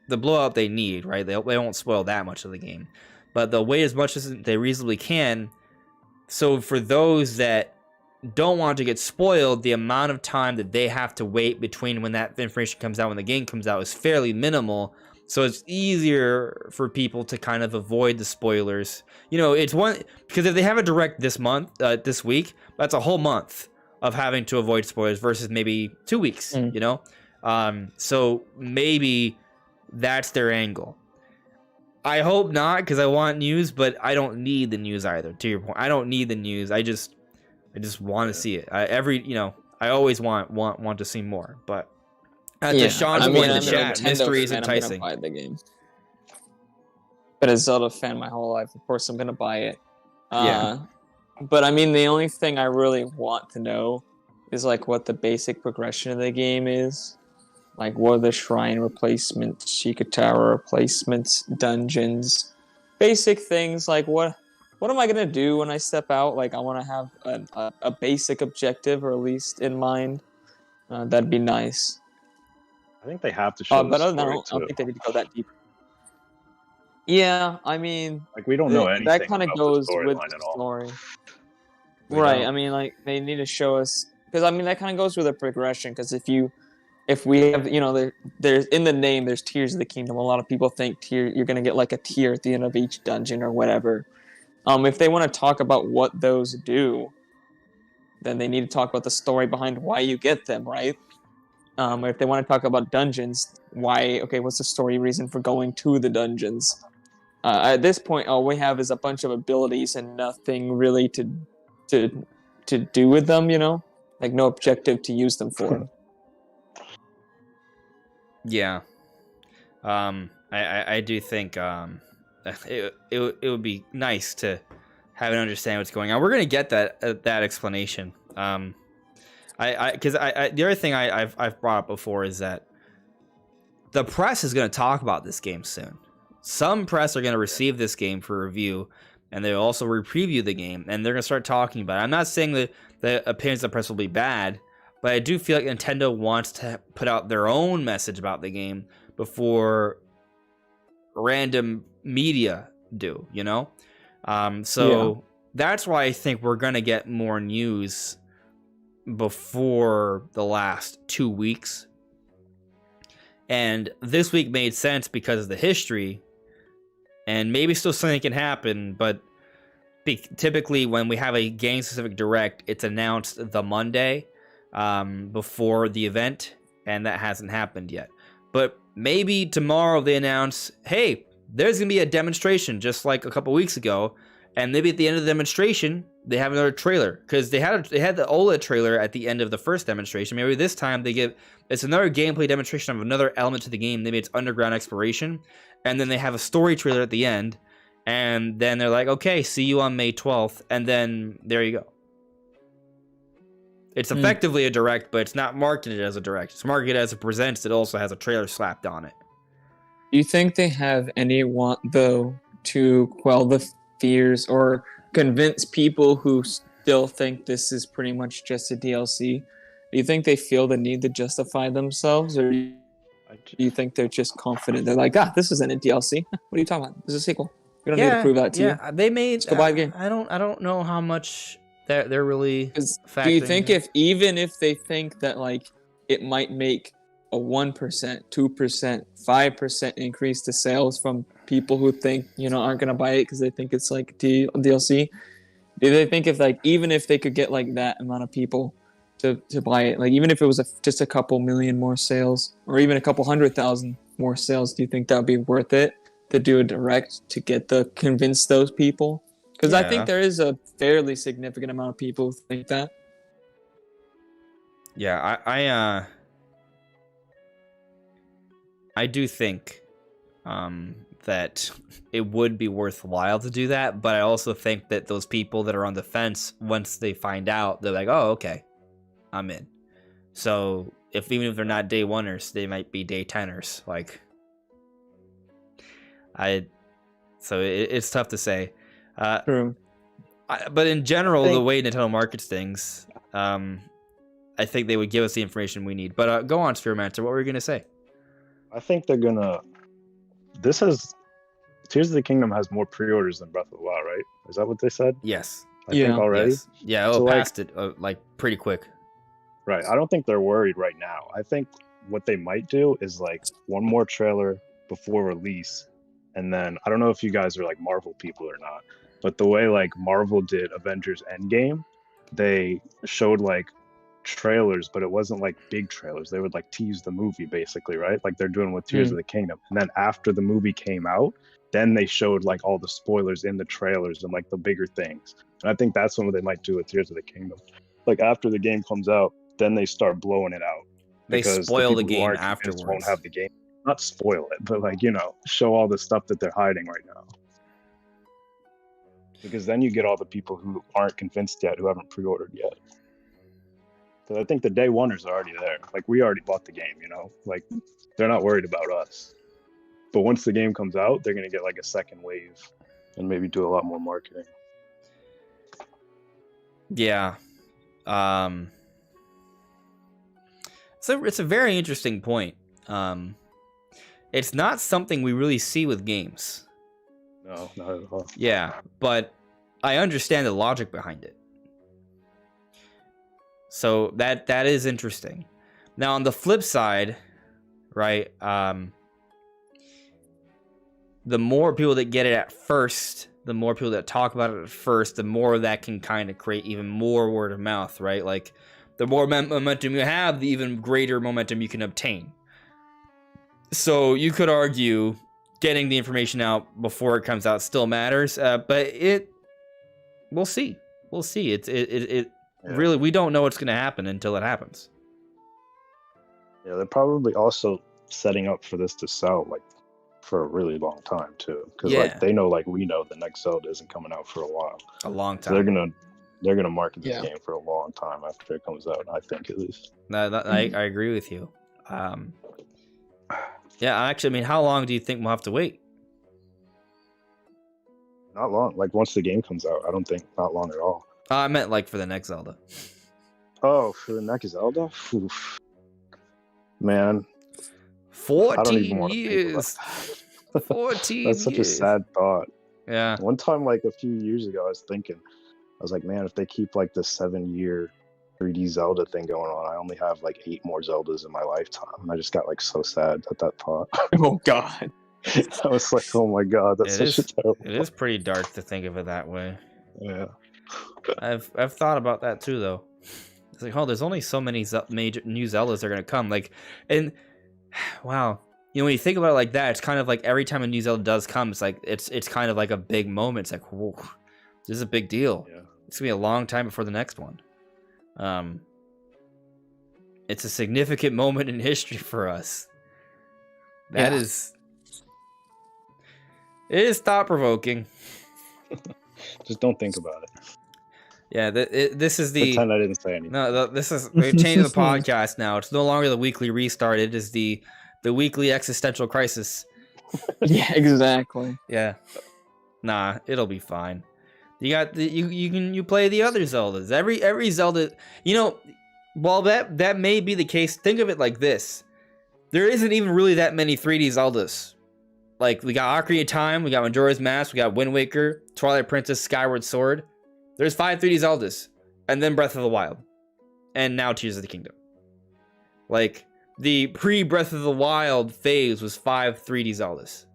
they need, right? They won't spoil that much of the game, but they'll wait as much as they reasonably can. So for those that don't want to get spoiled, the amount of time that they have to wait between when that information comes out, when the game comes out, is fairly minimal. So it's easier for people to kind of avoid the spoilers. You know, it's one, because if they have a direct this week, that's a whole month of having to avoid spoilers versus maybe 2 weeks, you know? So maybe that's their angle. I hope not, because I want news, but I don't need the news either, to your point. I don't need the news. I just want to see it. I always want to see more, but to Sean's point in the chat, mystery is enticing.
I'm gonna buy the game. Been a Zelda fan my whole life. Of course, I'm gonna buy it. But I mean, the only thing I really want to know is like what the basic progression of the game is. Like, what are the shrine replacements, Sheikah Tower replacements, dungeons, basic things. Like, what am I gonna do when I step out? Like, I want to have a basic objective, or at least in mind. That'd be nice.
I think they have to show.
But other than that, I don't think they need to go that deep. Yeah, I mean,
like we don't know anything.
That kind of goes with the story, right? I mean, like they need to show us. because I mean that kind of goes with a progression. Because if we have, there's in the name, there's tiers of the kingdom. A lot of people think you're gonna get like a tier at the end of each dungeon or whatever. If they want to talk about what those do, then they need to talk about the story behind why you get them, right? If they want to talk about dungeons, what's the story reason for going to the dungeons? At this point, all we have is a bunch of abilities and nothing really to do with them, like no objective to use them for.
Yeah. I do think it would be nice to have an understand what's going on. We're gonna get that explanation. Because the other thing I've brought up before is that the press is gonna talk about this game soon. Some press are gonna receive this game for review, and they'll also preview the game, and they're gonna start talking about it. I'm not saying that the opinions of the press will be bad, but I do feel like Nintendo wants to put out their own message about the game before random media do, That's why I think we're gonna get more news before the last 2 weeks. And this week made sense because of the history, and maybe still something can happen, but typically when we have a game-specific direct, it's announced the Monday before the event, and that hasn't happened yet. But maybe tomorrow they announce, hey, there's going to be a demonstration just like a couple weeks ago, and maybe at the end of the demonstration, they have another trailer, because they had the OLED trailer at the end of the first demonstration. Maybe this time it's another gameplay demonstration of another element to the game. Maybe it's underground exploration, and then they have a story trailer at the end, and then they're like, okay, see you on May 12th, and then there you go. It's effectively a direct, but it's not marketed as a direct. It's marketed as it presents. It also has a trailer slapped on it.
Do you think they have any want, though, to quell the fears or convince people who still think this is pretty much just a DLC? Do you think they feel the need to justify themselves, or do you think they're just confident? They're like, this isn't a DLC. What are you talking about? This is a sequel. We don't need to prove that to you.
Yeah, they made.
Let's go buy the game.
I don't know how much they're really.
Do you think even if they think that like it might make a 1%, 2%, 5% increase to sales from people who think aren't gonna buy it because they think it's like DLC? Do they think even if they could get like that amount of people to buy it, like even if it was just a couple million more sales or even a couple 100,000 more sales, do you think that would be worth it to do a direct to convince those people? Because I think there is a fairly significant amount of people who think that.
Yeah, I do think that it would be worthwhile to do that, but I also think that those people that are on the fence, once they find out, they're like, oh, okay, I'm in. So even if they're not day oneers, they might be day teners. It's tough to say.
True.
But in general, the way Nintendo markets things, I think they would give us the information we need. But go on, Spearmancer. What were you going to say?
I think they're going to... Tears of the Kingdom has more pre-orders than Breath of the Wild, right? Is that what they said?
Yes.
I think already?
Yes. Yeah, passed it pretty quick.
Right. I don't think they're worried right now. I think what they might do is one more trailer before release. And then, I don't know if you guys are Marvel people or not, but the way Marvel did Avengers Endgame, they showed trailers, but it wasn't big trailers. They would tease the movie basically, right? Like they're doing with Tears of the Kingdom. And then after the movie came out, then they showed all the spoilers in the trailers and the bigger things. And I think that's what they might do with Tears of the Kingdom. After the game comes out, then they start blowing it out.
They spoil the game afterwards.
Won't have the game. Not spoil it, but show all the stuff that they're hiding right now. Because then you get all the people who aren't convinced yet, who haven't pre-ordered yet. So I think the day oneers are already there. We already bought the game, they're not worried about us. But once the game comes out, they're gonna get a second wave and maybe do a lot more marketing.
Yeah. So it's a very interesting point. It's not something we really see with games.
No, not at all.
Yeah, but I understand the logic behind it. So that is interesting. Now on the flip side, right? The more people that get it at first, the more people that talk about it at first, the more that can kind of create even more word of mouth, right? Like the more momentum you have, the even greater momentum you can obtain. So you could argue getting the information out before it comes out still matters, but we'll see. We'll see. It really, we don't know what's going to happen until it happens.
Yeah, they're probably also setting up for this to sell like for a really long time too, because like they know, like we know, the next Zelda isn't coming out for a while.
A long time.
So they're gonna market this game for a long time after it comes out. I think at least.
I agree with you. Yeah, actually, I mean, how long do you think we'll have to wait?
Not long. Like once the game comes out, I don't think not long at all.
I meant like for the next Zelda.
Oh, for the next Zelda? Oof. Man.
14 years. 14
That's such a sad thought.
Yeah.
One time, like a few years ago, I was like, man, if they keep like the 7-year 3D Zelda thing going on, I only have like 8 more Zeldas in my lifetime. And I just got like so sad at that thought.
Oh God.
I was like, oh my God, that's such a terrible.
It is pretty dark to think of it that way.
Yeah.
I've thought about that too, though. It's like, oh, there's only so many major new Zeldas that are gonna come. Like, and wow, you know, when you think about it like that, it's kind of like every time a new Zelda does come, it's like it's kind of like a big moment. It's like, whoa, this is a big deal.
Yeah.
It's gonna be a long time before the next one. It's a significant moment in history for us. It is thought provoking.
Just don't think about it.
Yeah, this is the.
Pretend I didn't say anything.
No, this is. We've changed the podcast now. It's no longer the weekly restart. It is the weekly existential crisis.
Yeah, exactly.
Yeah. Nah, it'll be fine. You got you play the other Zeldas. Every Zelda, you know, while that may be the case, think of it like this. There isn't even really that many 3D Zeldas. Like, we got Ocarina of Time, we got Majora's Mask, we got Wind Waker, Twilight Princess, Skyward Sword. There's 5 3D Zeldas. And then Breath of the Wild. And now Tears of the Kingdom. Like, the pre-Breath of the Wild phase was 5 3D Zeldas.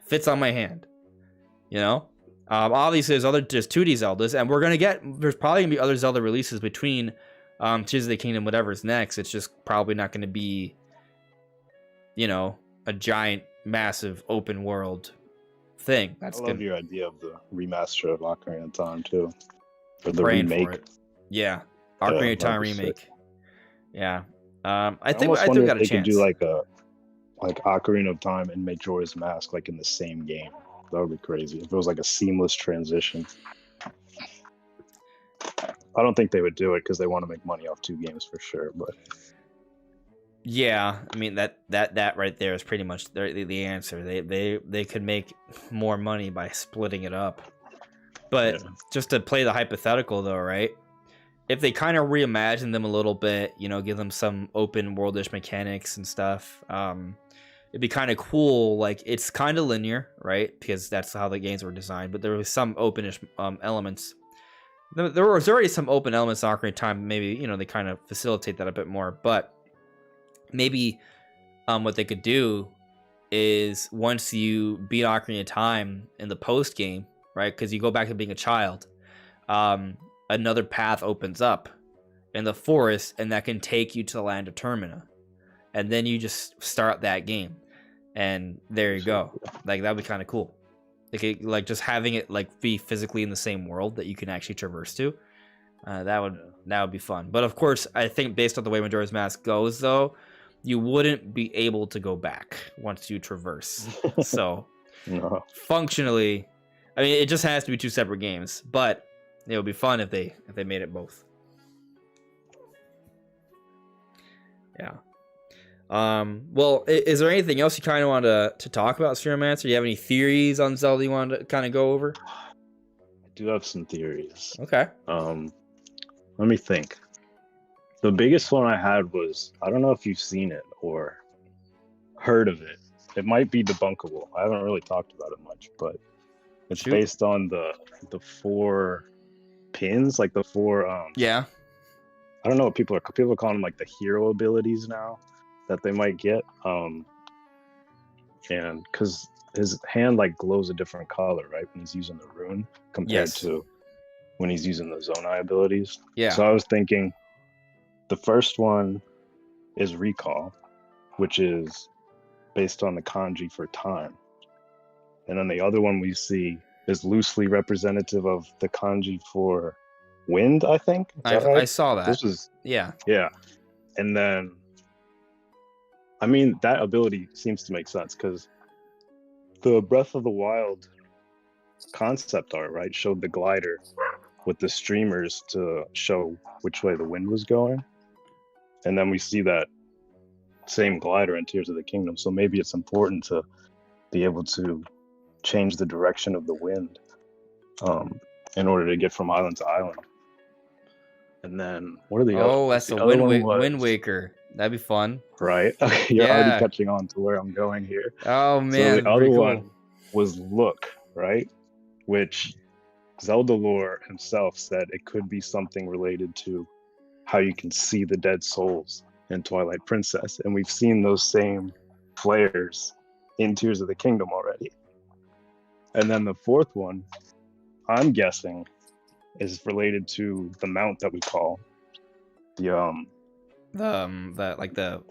Fits on my hand. You know? Obviously, there's 2D Zeldas, and there's probably going to be other Zelda releases between Tears of the Kingdom, whatever's next. It's just probably not going to be, you know, a giant, massive, open world thing.
I love your idea of the remaster of Ocarina of Time, too. Or the remake.
For it. Yeah, Ocarina of Time remake. Sick. Yeah. I think we got a chance.
They could do like Ocarina of Time and Majora's Mask like in the same game. That would be crazy. If it was like a seamless transition. I don't think they would do it because they want to make money off 2 games for sure, but
yeah, I mean that right there is pretty much the answer. They could make more money by splitting it up. But just to play the hypothetical though, right? If they kind of reimagine them a little bit, you know, give them some open worldish mechanics and stuff, it'd be kind of cool. Like, it's kind of linear, right? Because that's how the games were designed. But there was some openish elements. There was already some open elements in Ocarina of Time. Maybe, you know, they kind of facilitate that a bit more. But maybe what they could do is once you beat Ocarina of Time in the post game, right? Because you go back to being a child, another path opens up in the forest, and that can take you to the land of Termina. And then you just start that game, and there you go. Like, that'd be kind of cool. Like just having it like be physically in the same world that you can actually traverse to. That would be fun. But of course, I think based on the way Majora's Mask goes, though, you wouldn't be able to go back once you traverse. So functionally, I mean, it just has to be 2 separate games. But it would be fun if they made it both. Yeah. Well, is there anything else you kind of want to talk about, Spheromancer? Do you have any theories on Zelda you want to kind of go over?
I do have some theories.
Okay.
Let me think. The biggest one I had was, I don't know if you've seen it or heard of it. It might be debunkable. I haven't really talked about it much, but it's based on the 4 pins, like the 4
Yeah.
I don't know what people are calling them, like the hero abilities now that they might get. And because his hand like glows a different color, right, when he's using the rune compared to when he's using the Zonai abilities.
Yeah.
So I was thinking the first one is recall, which is based on the kanji for time. And then the other one we see is loosely representative of the kanji for wind, I think. Is that right?
I saw that.
This was
Yeah.
And then I mean that ability seems to make sense because the Breath of the Wild concept art, right, showed the glider with the streamers to show which way the wind was going. And then we see that same glider in Tears of the Kingdom. So maybe it's important to be able to change the direction of the wind in order to get from island to island. And then what are the other?
Oh, that's the Wind Waker. That'd be fun.
Right? Okay, you're already catching on to where I'm going here.
Oh man.
So the other one was Look, right? Which Zelda lore himself said it could be something related to how you can see the dead souls in Twilight Princess. And we've seen those same flares in Tears of the Kingdom already. And then the fourth one, I'm guessing, is related to the mount that we call the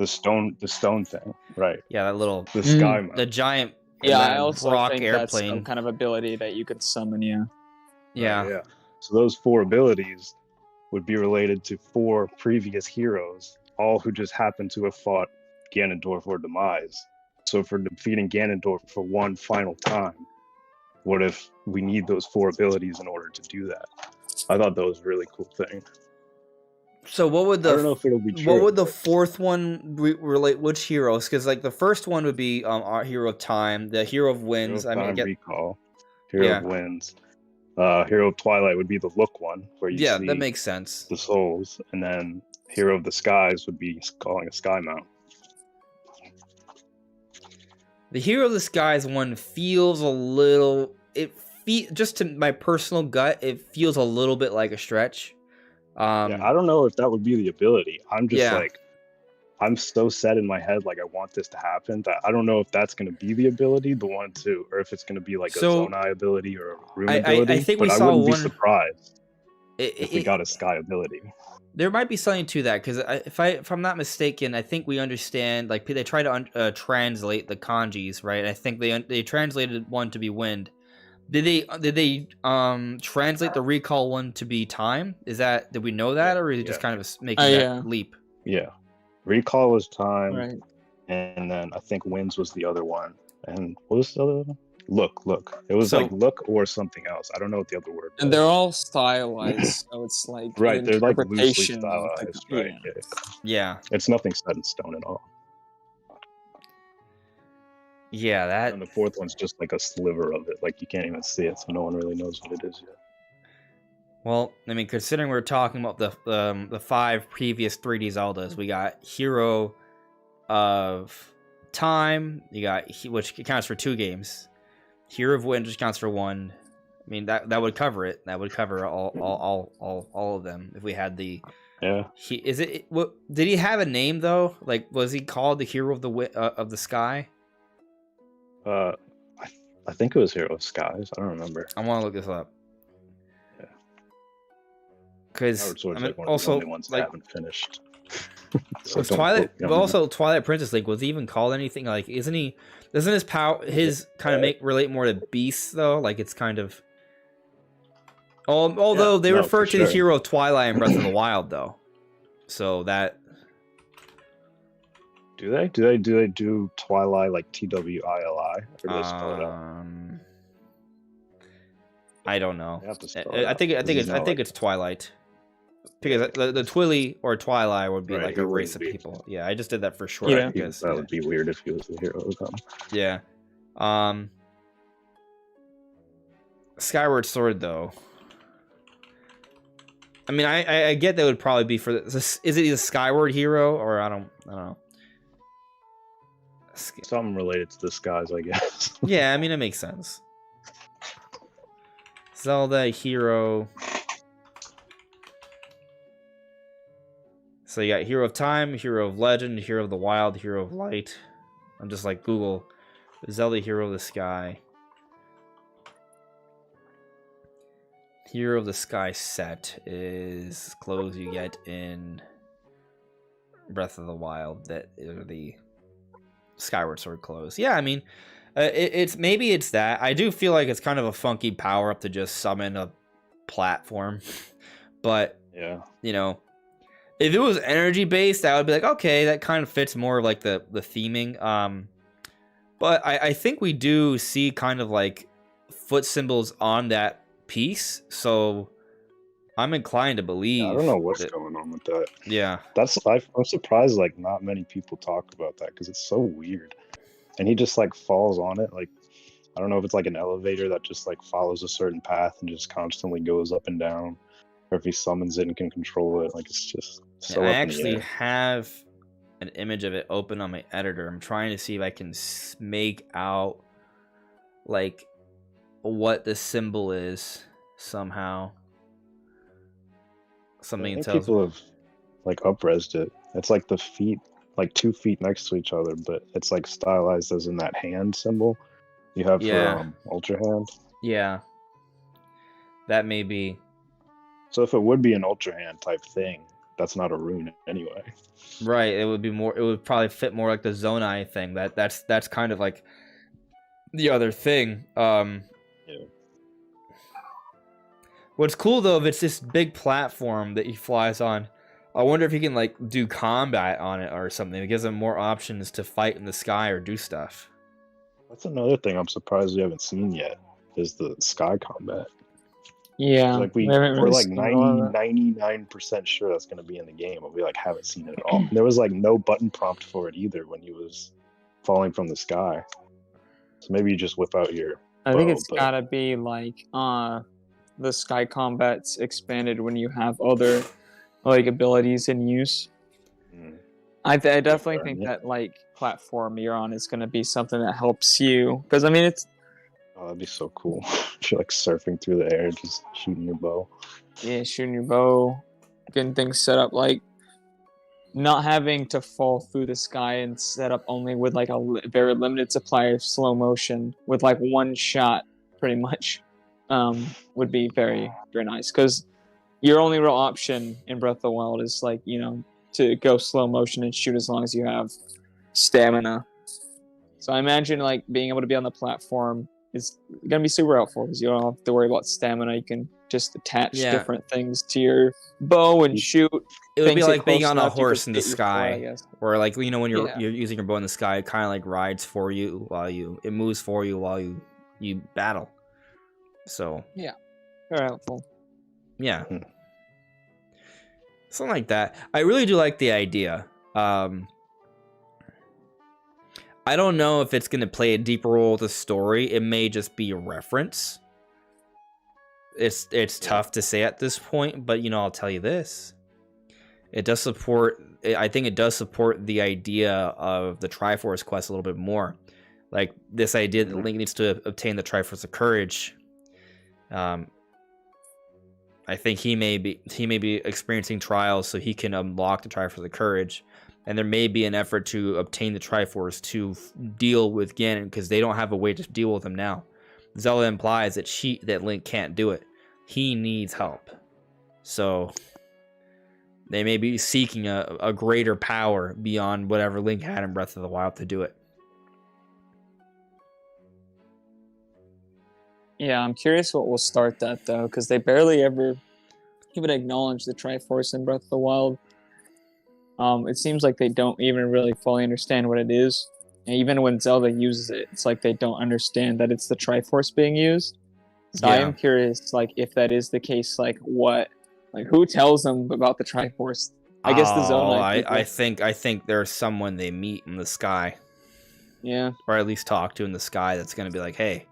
stone thing, right?
Yeah, that little
the sky mount.
The giant
I also
rock
think
airplane.
that's some kind of ability that you could summon.
Yeah.
So those 4 abilities would be related to 4 previous heroes, all who just happened to have fought Ganondorf or Demise. So for defeating Ganondorf for one final time, what if we need those 4 abilities in order to do that? I thought that was a really cool thing.
So what would
I don't know if it'll be true.
What would the fourth one relate? Which heroes? Because like the first one would be our hero of time, the hero of winds.
Hero of time, recall, hero of winds. Hero of Twilight would be the Look one, where you see
that makes sense.
The souls, and then Hero of the Skies would be calling a sky mount.
The Hero of the Skies one feels a little. Just to my personal gut, it feels a little bit like a stretch.
I don't know if that would be the ability. I'm just like, I'm so set in my head, like I want this to happen, that I don't know if that's going to be the ability, the one to, or if it's going to be like a Zonai ability or a rune ability. I think I wouldn't be surprised if we got a sky ability.
There might be something to that, because if I'm not mistaken, I think we understand. Like they try to translate the kanjis, right? I think they translated one to be wind. Did they translate the recall one to be time? Did we know that, or is it just kind of making that leap?
Yeah, recall was time,
Right.
And then I think winds was the other one. And what was the other one? Look. It was like look or something else. I don't know what the other word was.
And they're all stylized, so it's like
right. They're like loosely stylized, right?
Yeah.
It's nothing set in stone at all.
Yeah,
and the fourth one's just like a sliver of it, like you can't even see it, so no one really knows what it is yet.
Well, I mean, considering we're talking about the 5 previous 3D Zeldas, we got Hero of Time, which accounts for 2 games. Hero of Wind, which counts for 1. I mean, that would cover it. That would cover all of them if we had the.
Yeah.
Did he have a name though? Like, was he called the Hero of the Sky?
I think it was Hero of Skies. I don't remember.
I want to look this up.
Yeah.
Because
like one of the only ones I haven't finished.
So Twilight Princess, like, was he even called anything? Like, doesn't his power kind of relate more to beasts though? Like, it's kind of. Although they refer to the Hero of Twilight in Breath of the Wild though, so that.
Do they do Twilight like TWILI, or do they spell it out?
I don't know. I think it's Twilight, because the Twilly or Twilight would be like a race of people. Yeah, I just did that for short.
Yeah,
because
that would be weird if he was the hero of them.
Yeah. Skyward Sword though. I mean, I get that would probably be for this. Is it a Skyward hero, or I don't know.
Something related to the skies, I guess.
Yeah, I mean, it makes sense. Zelda hero So you got Hero of Time, Hero of Legend, Hero of the Wild, Hero of Light. I'm just like Google Zelda Hero of the Sky. Hero of the Sky set is clothes you get in Breath of the Wild that are the Skyward Sword clothes. Yeah, I mean, it's maybe it's that. I do feel like it's kind of a funky power up to just summon a platform, but
Yeah.
you know, if it was energy based, I would be like, okay, that kind of fits more like the theming. But I think we do see kind of like foot symbols on that piece, so I'm inclined to believe.
I don't know what's
that,
going on with that.
Yeah,
I'm surprised like not many people talk about that because it's so weird. And he just like falls on it. Like I don't know if it's like an elevator that just like follows a certain path and just constantly goes up and down, or if he summons it and can control it. Like it's just so
I
up in the
actually
air.
have an image of it open on my editor. I'm trying to see if I can make out like what the symbol is somehow.
I
Something
think
tells
people have like up-resed it. It's like the feet, like 2 feet next to each other, but it's like stylized as in that hand symbol you have
Yeah.
for Ultra Hand.
Yeah, that may be
So if it would be an Ultra Hand type thing, that's not a rune anyway.
right. It would be more. It would probably fit more like the Zonai thing. That's kind of like the other thing.
Yeah.
What's cool though, if it's this big platform that he flies on, I wonder if he can like do combat on it or something. It gives him more options to fight in the sky or do stuff.
That's another thing I'm surprised we haven't seen yet is the sky combat.
Yeah,
Like
we haven't
we're
really
like
seen a lot of
99% sure that's going to be in the game, but we like haven't seen it at all. There was like no button prompt for it either when he was falling from the sky. So maybe you just whip out your
I think
bow,
it's
but-
gotta be like the sky combat's expanded when you have other like abilities in use.
Mm.
I definitely
fair,
think
yeah.
that like platform you're on is gonna be something that helps you because I mean it's
Oh, that'd be so cool. You're like surfing through the air, just shooting your bow.
yeah shooting your bow, getting things set up like not having to fall through the sky and set up only with like a very limited supply of slow motion with like one shot pretty much would be very very nice because your only real option in Breath of the Wild is like to go slow motion and shoot as long as you have stamina. So I imagine like being able to be on the platform is gonna be super helpful because you don't have to worry about stamina. You can just attach different things to your bow and shoot.
It would be
Things
like
get
being
close
on a
enough, you could
horse in the
hit your foot, I
sky,
guess.
or like when you're
Yeah.
using your bow in the sky, it kind of like rides for you while it moves for you while you battle. So
Very helpful.
yeah,
Hmm.
something like that. I really do like the idea. I don't know if it's going to play a deeper role with the story. It may just be a reference. It's tough to say at this point, but I'll tell you this. It does support. I think it does support the idea of the Triforce quest a little bit more. Like this idea that Link needs to obtain the Triforce of Courage. I think he may be experiencing trials so he can unlock the Triforce of Courage. And there may be an effort to obtain the Triforce to deal with Ganon because they don't have a way to deal with him now. Zelda implies that Link can't do it. He needs help. So they may be seeking a greater power beyond whatever Link had in Breath of the Wild to do it.
Yeah, I'm curious what will start that though, because they barely ever even acknowledge the Triforce in Breath of the Wild. It seems like they don't even really fully understand what it is. And even when Zelda uses it, it's like they don't understand that it's the Triforce being used. So I am curious, like, if that is the case, who tells them about the Triforce? I guess the Zonai people.
I think there's someone they meet in the sky.
Yeah.
Or at least talk to in the sky that's gonna be like, hey.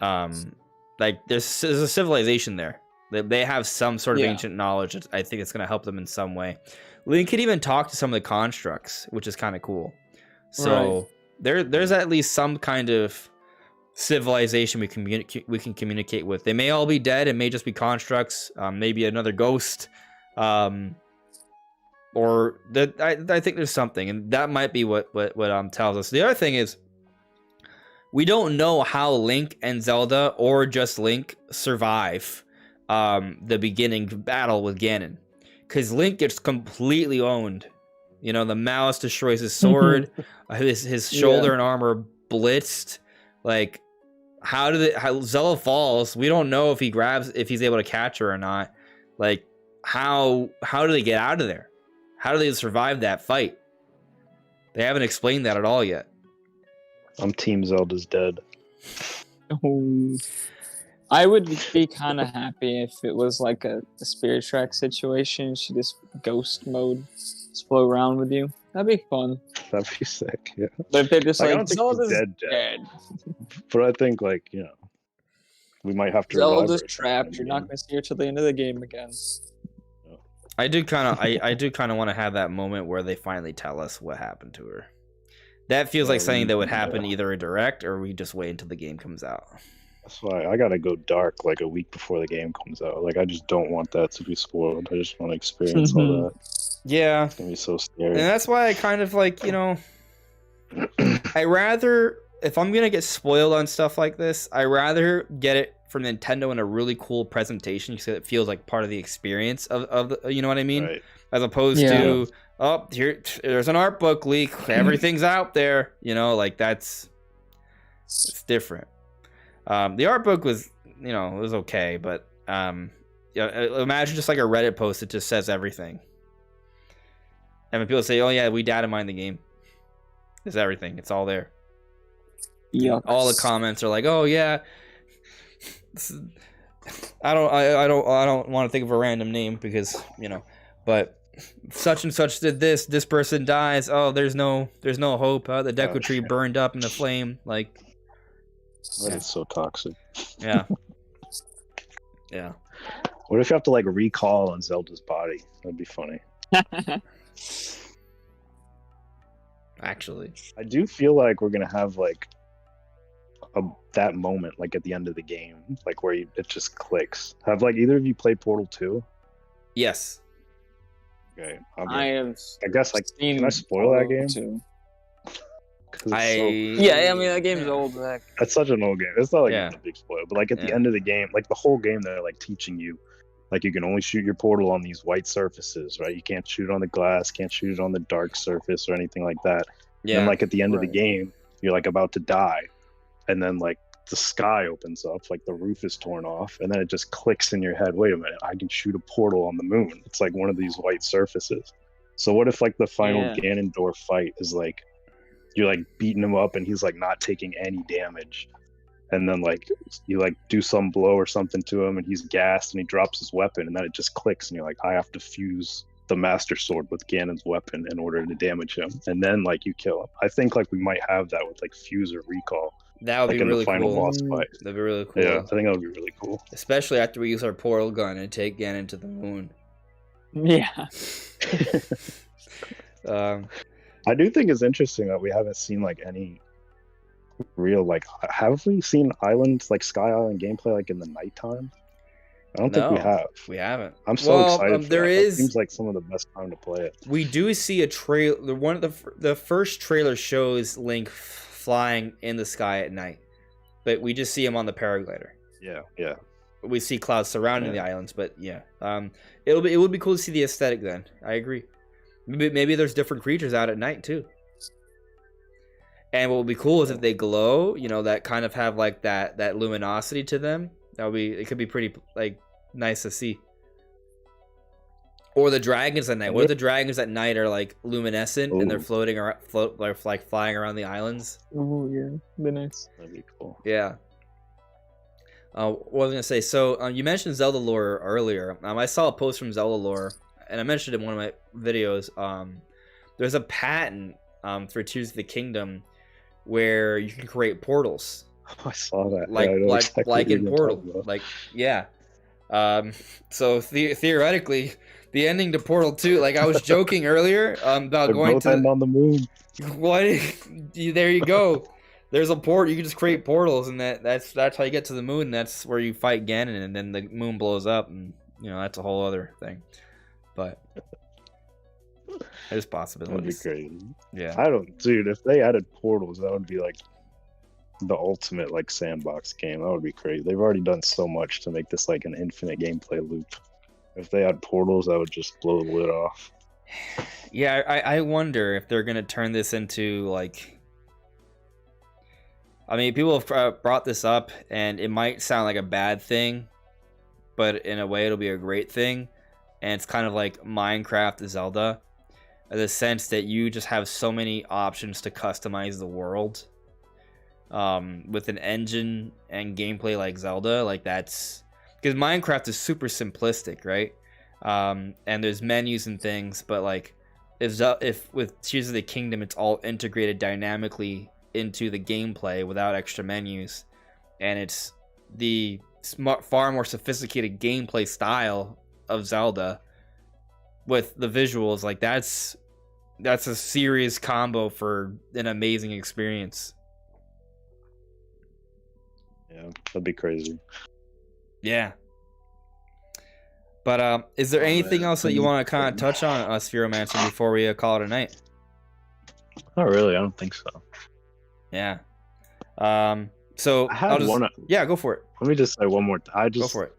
Like there's a civilization there. They have some sort of ancient knowledge. I think it's gonna help them in some way. Link can even talk to some of the constructs, which is kind of cool. So there's at least some kind of civilization we can communicate with. They may all be dead. It may just be constructs. Maybe another ghost. or that I think there's something, and that might be what tells us. The other thing is, we don't know how Link and Zelda, or just Link, survive the beginning battle with Ganon, because Link gets completely owned. You know, the mouse destroys his sword, his shoulder and arm are blitzed. Like, how Zelda falls? We don't know if he's able to catch her or not. Like, how do they get out of there? How do they survive that fight? They haven't explained that at all yet.
I'm Team Zelda's dead.
Oh. I would be kind of happy if it was like a Spirit Track situation. She just ghost mode, just flow around with you. That'd be fun.
That'd be sick. Yeah.
But if they're just
I
like,
don't think
Zelda's
she's dead. But I think, like, you know, we might have to.
Zelda's trapped. You're not going to see her till the end of the game again.
I do kind of want to have that moment where they finally tell us what happened to her. That feels like something that would happen either a direct, or we just wait until the game comes out.
That's why I gotta go dark like a week before the game comes out. Like, I just don't want that to be spoiled. I just want to experience all that.
Yeah,
it's gonna be so scary.
And that's why I kind of like, you know, I rather, if I'm gonna get spoiled on stuff like this, I rather get it from Nintendo in a really cool presentation, because it feels like part of the experience of the, you know what I mean? Right. As opposed to, oh, there's an art book leak, everything's out there, you know, like it's different. The art book was, you know, it was okay, but imagine just like a Reddit post that just says everything. And when people say, oh yeah, we data mine the game, it's everything, it's all there. Yeah. All the comments are like, oh yeah, I don't want to think of a random name because, you know, but such and such did this person dies, oh there's no hope, the Deku tree burned up in the flame, like
that is so toxic.
Yeah.
What if you have to like recall on Zelda's body? That'd be funny.
Actually,
I do feel like we're gonna have like that moment like at the end of the game, like where it just clicks. Have like either of you played Portal 2?
Yes.
Okay.
I
guess like, can I spoil that game?
Too.
I
mean that game's old.
That's such an old game. It's not like a big spoiler, but like at the end of the game, like the whole game, they're like teaching you, like you can only shoot your portal on these white surfaces, right? You can't shoot it on the glass, can't shoot it on the dark surface or anything like that. Yeah. And like at the end of the game, you're like about to die, and then like the sky opens up, like the roof is torn off, and then it just clicks in your head. Wait a minute, I can shoot a portal on the moon. It's like one of these white surfaces. So what if like the final Ganondorf fight is like, you're like beating him up and he's like not taking any damage, and then like you like do some blow or something to him and he's gassed and he drops his weapon, and then it just clicks and you're like, I have to fuse the Master Sword with Ganon's weapon in order to damage him, and then like you kill him. I think like we might have that with like fuse or recall.
That would
like
be really
cool. Final boss fight.
That'd be really cool.
Yeah, I think that would be really cool.
Especially after we use our portal gun and take Ganon to the moon.
Yeah.
I do think it's interesting that we haven't seen like any real like. Have we seen islands like Sky Island gameplay like in the nighttime? I don't think we have.
We haven't.
I'm so excited. For
there
that.
Is.
That seems like some of the best time to play it.
We do see a trailer. One of the first trailer shows Link flying in the sky at night, but we just see him on the paraglider.
Yeah.
We see clouds surrounding the islands, but yeah, it would be cool to see the aesthetic. Then I agree. Maybe there's different creatures out at night too. And what would be cool is if they glow, you know, that kind of have like that luminosity to them. It could be pretty like nice to see. Or the dragons at night. What if the dragons at night are like luminescent and they're floating around, like flying around the islands?
Oh yeah, be nice.
That'd be cool.
Yeah. What was I gonna say? So you mentioned Zelda lore earlier. I saw a post from Zelda lore, and I mentioned it in one of my videos. There's a patent for Tears of the Kingdom where you can create portals.
Oh, I saw that.
Like in Portal. Like, yeah. So theoretically, the ending to Portal 2, like I was joking earlier about going to
end on the moon.
What? There you go. There's a port. You can just create portals, and that's how you get to the moon. And that's where you fight Ganon, and then the moon blows up, and you know that's a whole other thing. But There's
That'd be
possibilities.
crazy.
Yeah.
I don't, dude. If they added portals, that would be like the ultimate like sandbox game. That would be crazy. They've already done so much to make this like an infinite gameplay loop. If they had portals, that would just blow the lid off.
Yeah, I wonder if they're gonna turn this into like. I mean, people have brought this up, and it might sound like a bad thing, but in a way, it'll be a great thing. And it's kind of like Minecraft Zelda, in the sense that you just have so many options to customize the world. With an engine and gameplay like Zelda, like that's because Minecraft is super simplistic, right? And there's menus and things, but like if with Tears of the Kingdom, it's all integrated dynamically into the gameplay without extra menus, and it's the far more sophisticated gameplay style of Zelda with the visuals. Like that's a serious combo for an amazing experience.
Yeah, that'd be crazy.
Yeah. But is there anything else that you want to kind of touch on, Spheromancer, before we call it a night?
Not really. I don't think so.
Yeah. So
I had
I'll just,
one.
yeah, go for it.
Let me just say one more.
Go for it.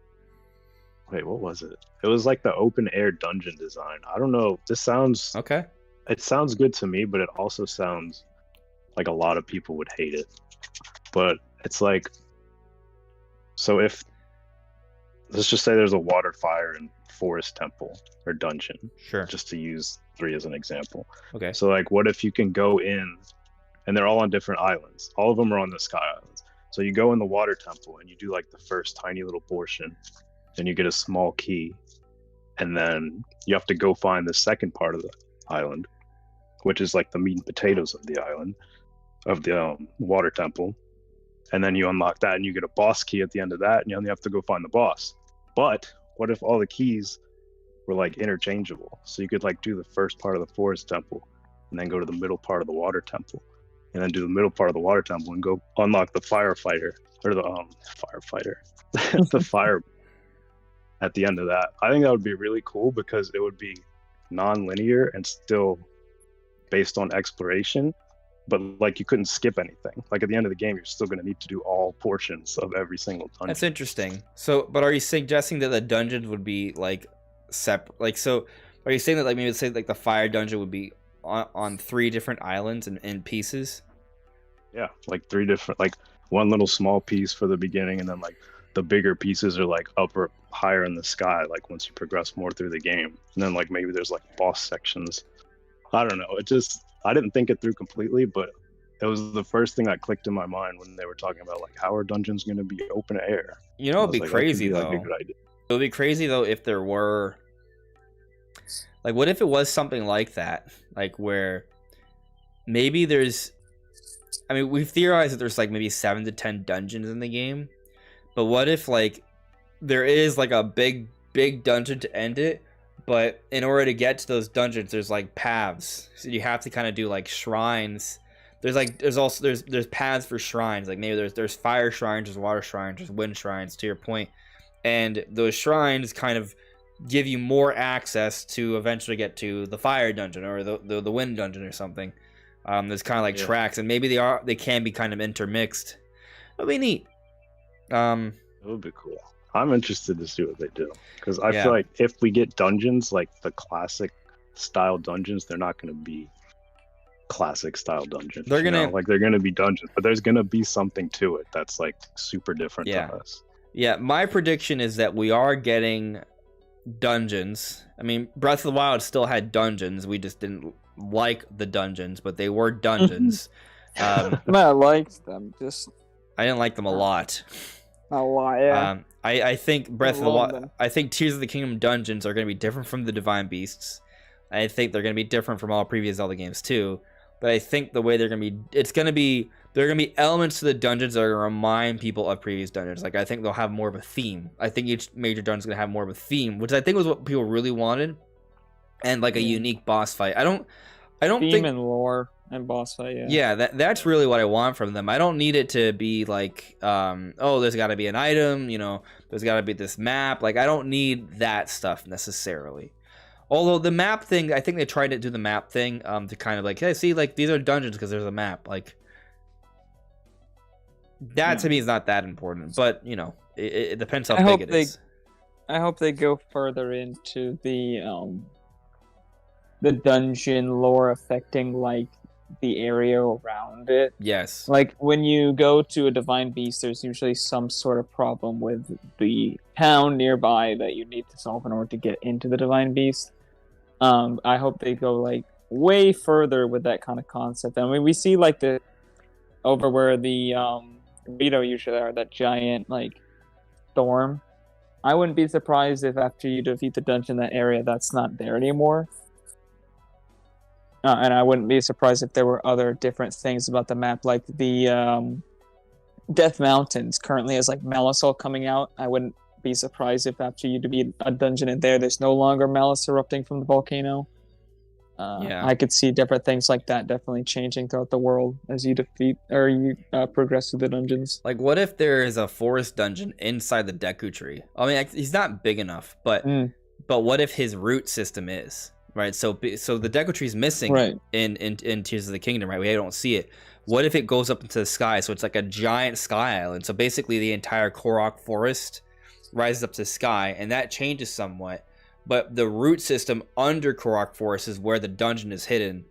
Wait, what was it? It was like the open air dungeon design. I don't know. This sounds.
Okay.
It sounds good to me, but it also sounds like a lot of people would hate it. But it's like, so if let's just say there's a water, fire, and forest temple or dungeon,
Sure.
just to use 3 as an example.
Okay.
So like, what if you can go in, and they're all on different islands. All of them are on the Sky Islands. So you go in the water temple and you do like the first tiny little portion, then you get a small key, and then you have to go find the second part of the island, which is like the meat and potatoes of the island, of the water temple. And then you unlock that and you get a boss key at the end of that, and you only have to go find the boss. But what if all the keys were like interchangeable? So you could like do the first part of the forest temple and then go to the middle part of the water temple, and then do the middle part of the water temple and go unlock the firefighter, or the firefighter, the fire at the end of that. I think that would be really cool because it would be non-linear and still based on exploration, but like you couldn't skip anything. Like at the end of the game, you're still going to need to do all portions of every single dungeon.
That's interesting. So, but are you suggesting that the dungeons would be like separate? Like, so are you saying that like maybe say like the fire dungeon would be on 3 different islands and in pieces?
Yeah, like 3 different, like one little small piece for the beginning, and then like the bigger pieces are like upper, higher in the sky, like once you progress more through the game. And then like maybe there's like boss sections. I don't know. It just, I didn't think it through completely, but it was the first thing that clicked in my mind when they were talking about like how are dungeons going to be open air.
You know, it'd be crazy though.
Like a good idea.
It would be crazy though if there were, like, what if it was something like that, like where maybe there's, I mean, we've theorized that there's like maybe 7 to 10 dungeons in the game, but what if like there is like a big dungeon to end it, but in order to get to those dungeons, there's like paths, so you have to kind of do like shrines. There's also paths for shrines, like maybe there's fire shrines, there's water shrines, there's wind shrines, to your point, and those shrines kind of give you more access to eventually get to the fire dungeon or the wind dungeon or something. There's kind of like tracks, and maybe they can be kind of intermixed. That'd be neat.
It would be cool. I'm interested to see what they do, because I feel like if we get dungeons like the classic style dungeons, they're not going to be classic style dungeons. They're gonna be dungeons, but there's gonna be something to it that's like super different to us.
Yeah, my prediction is that we are getting dungeons. I mean, Breath of the Wild still had dungeons. We just didn't like the dungeons, but they were dungeons.
I liked them.
I didn't like them a lot.
A lot, yeah.
I think Breath of the Wild. I think Tears of the Kingdom dungeons are going to be different from the Divine Beasts. I think they're going to be different from all previous Zelda games too. But I think the way they're going to be, there are going to be elements to the dungeons that are going to remind people of previous dungeons. Like, I think they'll have more of a theme. I think each major dungeon is going to have more of a theme, which I think was what people really wanted. And like a unique boss fight. I don't
theme
think,
and lore and boss fight,
yeah. That's really what I want from them. I don't need it to be like, oh, there's got to be an item, there's got to be this map. Like, I don't need that stuff necessarily. Although the map thing, I think they tried to do the map thing to kind of like, hey, see, like these are dungeons because there's a map. Like that to me is not that important, but you know, it depends how big it is.
I hope they go further into the dungeon lore affecting like the area around it.
Yes.
Like when you go to a divine beast, there's usually some sort of problem with the town nearby that you need to solve in order to get into the divine beast. I hope they go like way further with that kind of concept. I mean, we see like the over where the Vito usually are, that giant like storm. I wouldn't be surprised if after you defeat the dungeon in that area, that's not there anymore. And I wouldn't be surprised if there were other different things about the map, like the Death Mountains currently has like Malasol coming out. I wouldn't be surprised if after you defeat a dungeon in there, there's no longer Malice erupting from the volcano. I could see different things like that definitely changing throughout the world as you defeat or you progress through the dungeons.
Like, what if there is a forest dungeon inside the Deku Tree? I mean, he's not big enough, but what if his root system is right? So the Deku Tree is missing in Tears of the Kingdom, right? We don't see it. What if it goes up into the sky? So it's like a giant sky island. So basically, the entire Korok forest rises up to the sky, and that changes somewhat. But the root system under Korok Forest is where the dungeon is hidden,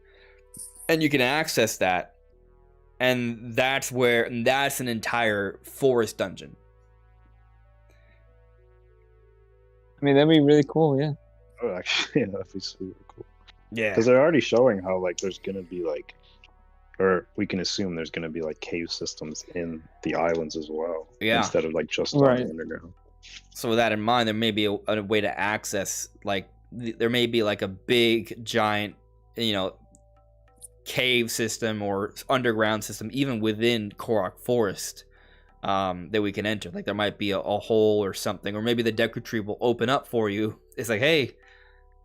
and you can access that, and that's an entire forest dungeon.
I mean, that'd be really cool, yeah.
Oh, actually, that'd be super cool.
Yeah,
because they're already showing how like there's gonna be like, or we can assume there's gonna be like cave systems in the islands as well.
Yeah,
instead of like just on the underground.
So with that in mind, there may be a way to access, like, there may be like a big, giant, you know, cave system or underground system, even within Korok Forest, that we can enter. Like, there might be a hole or something, or maybe the Deku Tree will open up for you. It's like, hey,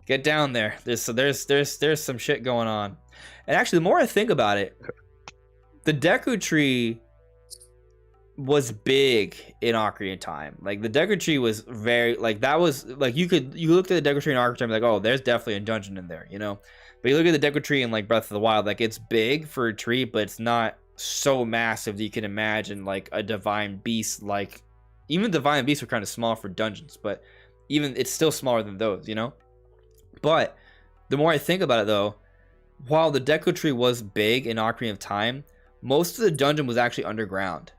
get down there. There's some shit going on. And actually, the more I think about it, the Deku Tree was big in Ocarina of Time. Like, the Deku Tree was very, like, that was, like, you looked at the Deku Tree in Ocarina of Time, like, oh, there's definitely a dungeon in there, you know? But you look at the Deku Tree in, like, Breath of the Wild, like, it's big for a tree, but it's not so massive that you can imagine, like, a Divine Beast, like, even Divine Beasts were kind of small for dungeons, but even, it's still smaller than those, you know? But, the more I think about it, though, while the Deku Tree was big in Ocarina of Time, most of the dungeon was actually underground.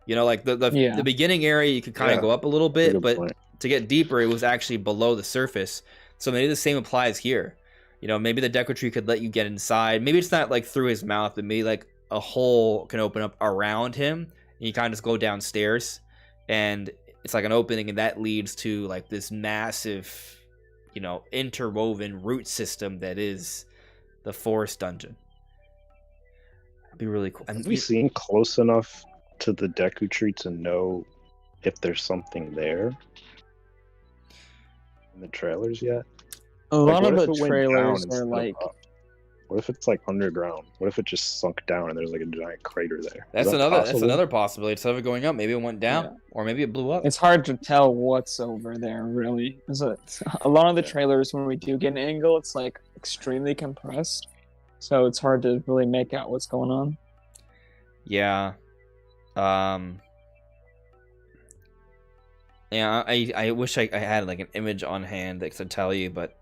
You know, like the beginning area, you could kind of go up a little bit, but to get deeper, it was actually below the surface. So maybe the same applies here. You know, maybe the Deku Tree could let you get inside. Maybe it's not like through his mouth, but maybe like a hole can open up around him, and you kind of just go downstairs, and it's like an opening, and that leads to like this massive, you know, interwoven root system that is the forest dungeon. That'd be really cool.
Have we seen close enough to the Deku Tree to know if there's something there in the trailers yet?
A lot of the trailers are like,
what if it's like underground? What if it just sunk down and there's like a giant crater there?
That's another possibility. Instead of it going up, maybe it went down, or maybe it blew up.
It's hard to tell what's over there, really. A lot of the trailers, when we do get an angle, it's like extremely compressed, so it's hard to really make out what's going on.
Yeah. Yeah, I wish I had like an image on hand that could tell you, but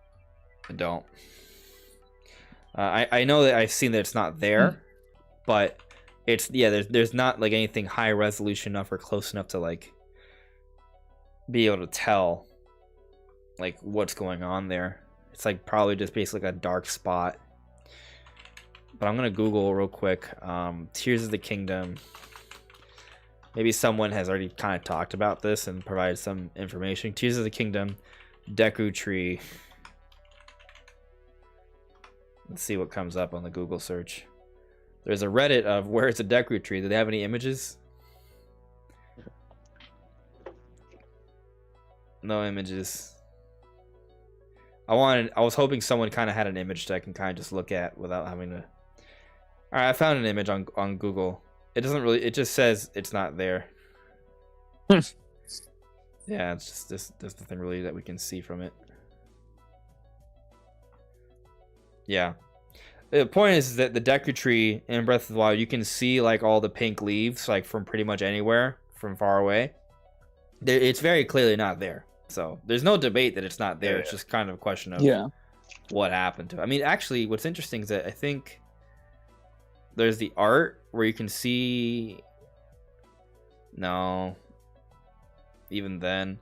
I don't. I know that I've seen that it's not there, but it's, yeah, there's not like anything high resolution enough or close enough to like be able to tell like what's going on there. It's like probably just basically a dark spot. But I'm gonna Google real quick. Tears of the Kingdom. Maybe someone has already kind of talked about this and provided some information. Tears of the Kingdom, Deku Tree. Let's see what comes up on the Google search. There's a Reddit of where's the Deku Tree. Do they have any images? No images. I was hoping someone kind of had an image that I can kind of just look at without having to. All right, I found an image on Google. It doesn't really. It just says it's not there. Yeah, it's just there's nothing really that we can see from it. Yeah. The point is that the Deku Tree in Breath of the Wild, you can see like all the pink leaves like from pretty much anywhere from far away. It's very clearly not there. So there's no debate that it's not there.
Yeah.
It's just kind of a question of what happened to it. I mean, actually, what's interesting is that I think there's the art where you can see. No. Even then.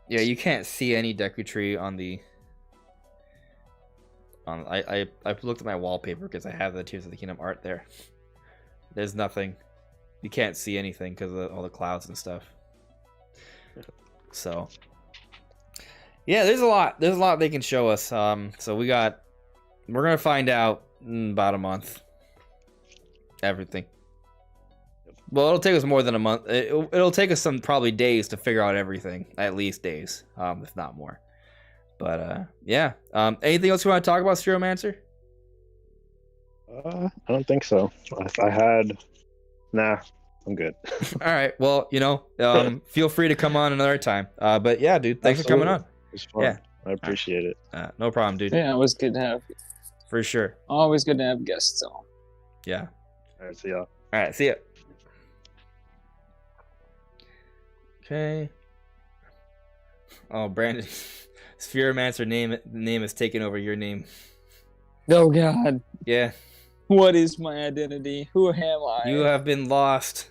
Yeah, you can't see any Deku Tree on the. I looked at my wallpaper because I have the Tears of the Kingdom art there. There's nothing. You can't see anything because of all the clouds and stuff. So, yeah, there's a lot. There's a lot they can show us. So we're gonna find out in about a month. Everything. Well, it'll take us more than a month. It'll take us some probably days to figure out everything. At least days, if not more. But yeah. Anything else you want to talk about, Stereomancer?
I don't think so. Nah, I'm good.
All right. Well, feel free to come on another time. But yeah, dude, thanks for coming on.
It was fun.
Yeah.
I appreciate it.
No problem, dude.
Yeah, it was good to have.
For sure.
Always good to have guests on.
Yeah.
All right, see y'all.
All right. See ya. Okay. Oh, Brandon, Spheromancer name is taking over your name.
Oh God.
Yeah.
What is my identity? Who am I?
You have been lost.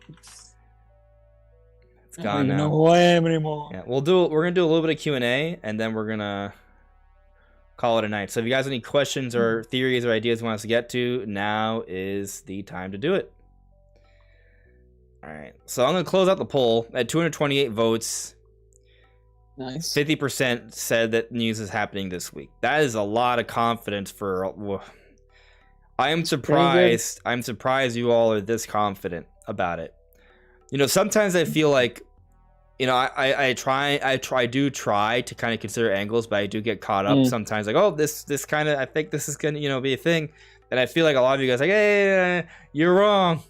It's
I don't
gone
even know
now.
who I am anymore.
Yeah, we're gonna do a little bit of Q&A, and then we're gonna call it a night. So if you guys have any questions or theories or ideas you want us to get to, now is the time to do it. All right. So I'm gonna close out the poll at 228 votes.
Nice.
50% said that news is happening this week. That is a lot of confidence for. I am surprised. I'm surprised you all are this confident about it. Sometimes I feel like, I do try to kind of consider angles, but I do get caught up sometimes. Like, oh, this kind of, I think this is gonna, be a thing, and I feel like a lot of you guys are like, hey, you're wrong.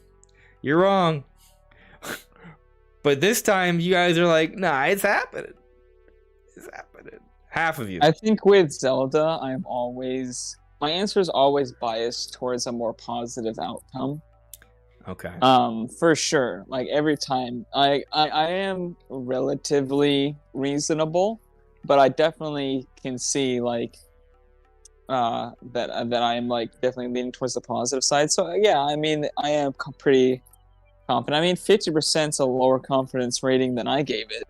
But this time, you guys are like, nah, it's happening. It's happening. Half of you.
I think with Zelda, my answer is always biased towards a more positive outcome.
Okay.
For sure. Like every time, I am relatively reasonable, but I definitely can see like that I am like definitely leaning towards the positive side. So yeah, I mean, I am pretty confident. I mean, 50% is a lower confidence rating than I gave it.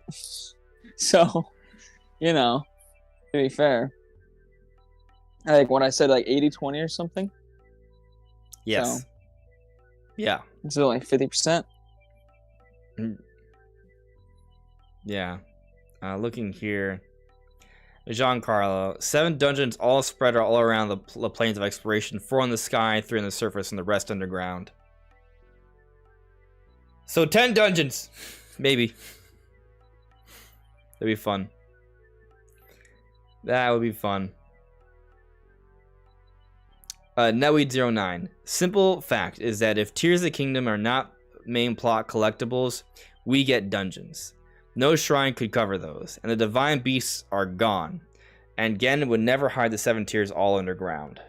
So, to be fair. Like when I said like 80-20 or something.
Yes.
So,
yeah.
So like 50%.
Yeah. Looking here. Giancarlo, 7 dungeons all spread all around the plains of exploration, 4 on the sky, 3 on the surface, and the rest underground. So 10 dungeons, maybe. That'd be fun. That would be fun. Netweed09. Simple fact is that if Tears of the Kingdom are not main plot collectibles, we get dungeons. No shrine could cover those, and the divine beasts are gone. And Ganon would never hide the 7 tiers all underground.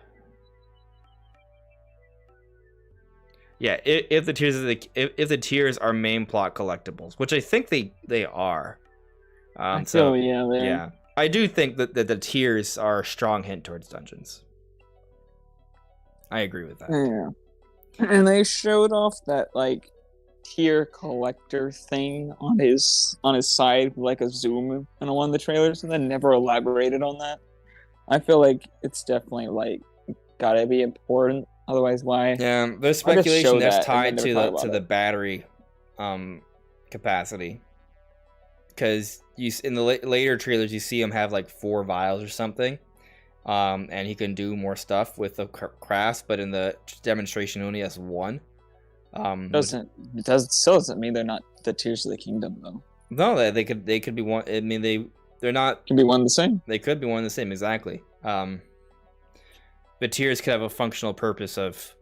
Yeah, if the tiers are main plot collectibles, which I think they are. Yeah, I do think that the tiers are a strong hint towards dungeons. I agree with that.
Yeah, and they showed off that like tier collector thing on his side, like a zoom in one of the trailers, and then never elaborated on that. I feel like it's definitely like gotta be important. Otherwise, why?
Yeah, there's speculation that's tied to the battery capacity. Because in the later trailers, you see him have like 4 vials or something, and he can do more stuff with the crafts. But in the demonstration, only has 1.
Still doesn't mean they're not the Tears of the Kingdom though.
No, they could be one. I mean, they're not.
Could be one the same.
They could be one the same, exactly. The tiers could have a functional purpose of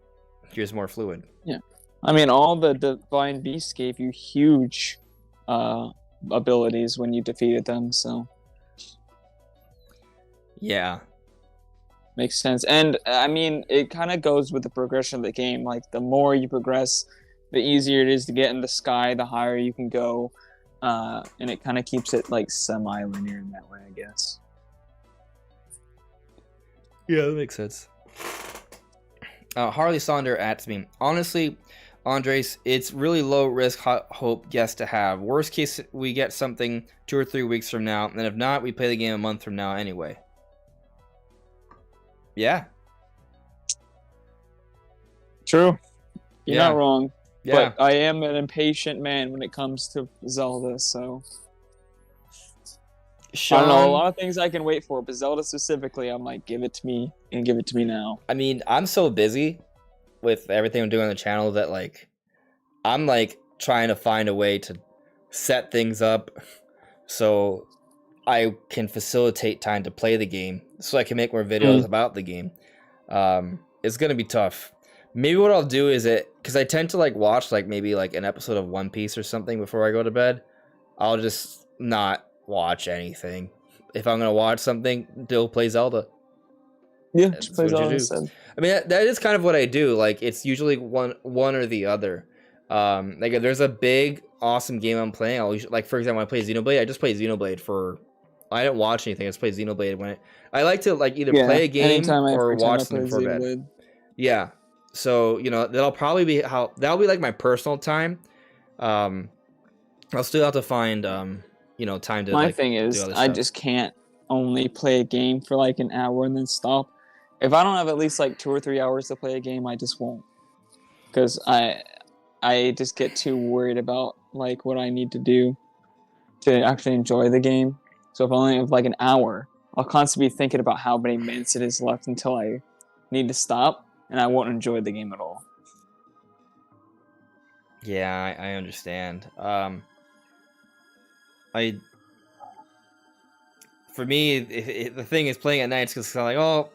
here's more fluid.
Yeah, I mean, all the divine beasts gave you huge abilities when you defeated them, so
Yeah.
makes sense. And I mean, it kind of goes with the progression of the game. Like, the more you progress, the easier it is to get in the sky, the higher you can go, and it kind of keeps it like semi-linear in that way, I guess.
Yeah, that makes sense. Harley Sonder asks me, honestly, Andres, it's really low risk hope guess to have. Worst case, we get something 2 or 3 weeks from now, and if not, we play the game a month from now anyway. Yeah.
True. You're
Yeah.
not wrong.
Yeah.
But I am an impatient man when it comes to Zelda, so
Sean,
I don't know, a lot of things I can wait for, but Zelda specifically, I'm like, give it to me and give it to me now.
I mean, I'm so busy with everything I'm doing on the channel that, like, I'm, like, trying to find a way to set things up so I can facilitate time to play the game, so I can make more videos about the game. It's gonna be tough. Maybe what I'll do is because I tend to, like, watch, like, maybe, like, an episode of One Piece or something before I go to bed. I'll just not watch anything. If I'm gonna watch something, they'll play Zelda.
Yeah,
That's
just play
what you
Zelda
do.
instead.
I mean, that is kind of what I do. Like, it's usually one or the other. Like, if there's a big, awesome game I'm playing, I'll usually, like, for example, when I play Xenoblade, I just play Xenoblade for. I didn't watch anything. I just play Xenoblade when I like to, like, either play a game or watch something before bed. Yeah. So, you know, that'll probably be that'll be like my personal time. I'll still have to find you know, time to.
My
like,
thing is,
do other
I
stuff.
just can't only play a game for like an hour and then stop. If I don't have at least like 2 or 3 hours to play a game, I just won't. Because I just get too worried about like what I need to do to actually enjoy the game. So if I only have like an hour, I'll constantly be thinking about how many minutes it is left until I need to stop, and I won't enjoy the game at all.
Yeah, I understand. For me, the thing is playing at night is because I'm like, oh,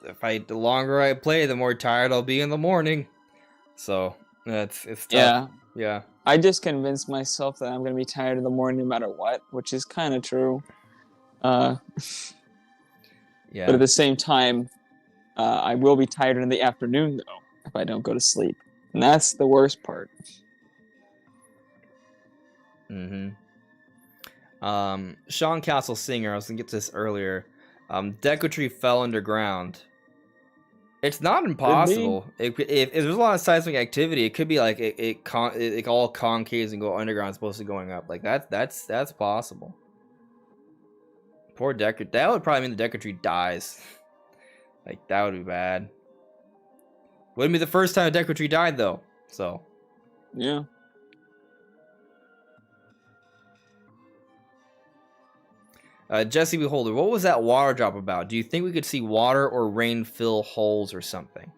the longer I play, the more tired I'll be in the morning. So it's tough.
Yeah.
Yeah.
I just convinced myself that I'm going to be tired in the morning no matter what, which is kind of true.
Yeah.
But at the same time, I will be tired in the afternoon, though, if I don't go to sleep. And that's the worst part.
Mm-hmm. Sean Castle Singer, I was gonna get to this earlier. Deku Tree fell underground. It's not impossible. If there's a lot of seismic activity, it could be like it all concaves and go underground as opposed to going up. Like that's possible. Poor Deku. That would probably mean the Deku Tree dies. Like, that would be bad. Wouldn't be the first time a Deku Tree died though. So
Yeah.
Jesse Beholder, what was that water drop about? Do you think we could see water or rain fill holes or something?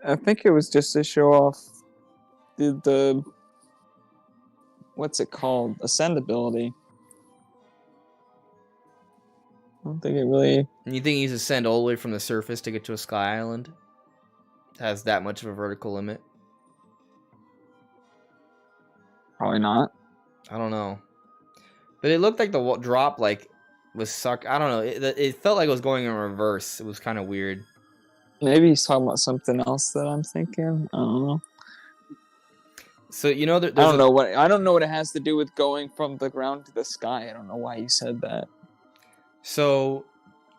I think it was just to show off the what's it called? Ascendability. I don't think it really.
And you think he's ascend all the way from the surface to get to a sky island? It has that much of a vertical limit?
Probably not.
I don't know. But it looked like the drop like was sucked. I don't know. It felt like it was going in reverse. It was kind of weird.
Maybe he's talking about something else that I'm thinking. I don't know.
So you know,
I don't know what it has to do with going from the ground to the sky. I don't know why you said that.
So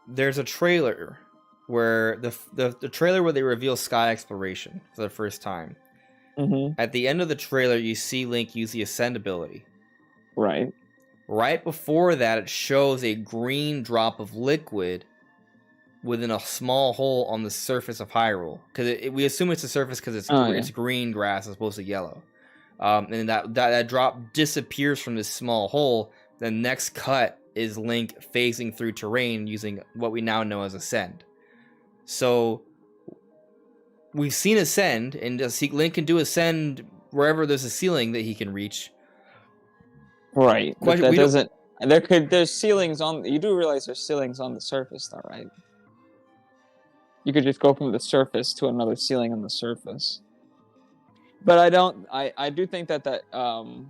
there's a trailer where the trailer where they reveal sky exploration for the first time.
Mm-hmm.
At the end of the trailer, you see Link use the ascend ability.
Right.
Right before that, it shows a green drop of liquid within a small hole on the surface of Hyrule. Because we assume it's the surface because it's green grass as opposed to yellow. And that drop disappears from this small hole. The next cut is Link phasing through terrain using what we now know as Ascend. So we've seen Ascend, and Link can do Ascend wherever there's a ceiling that he can reach.
Right. But that doesn't. There's ceilings on. You do realize there's ceilings on the surface, though, right? You could just go from the surface to another ceiling on the surface. But I do think that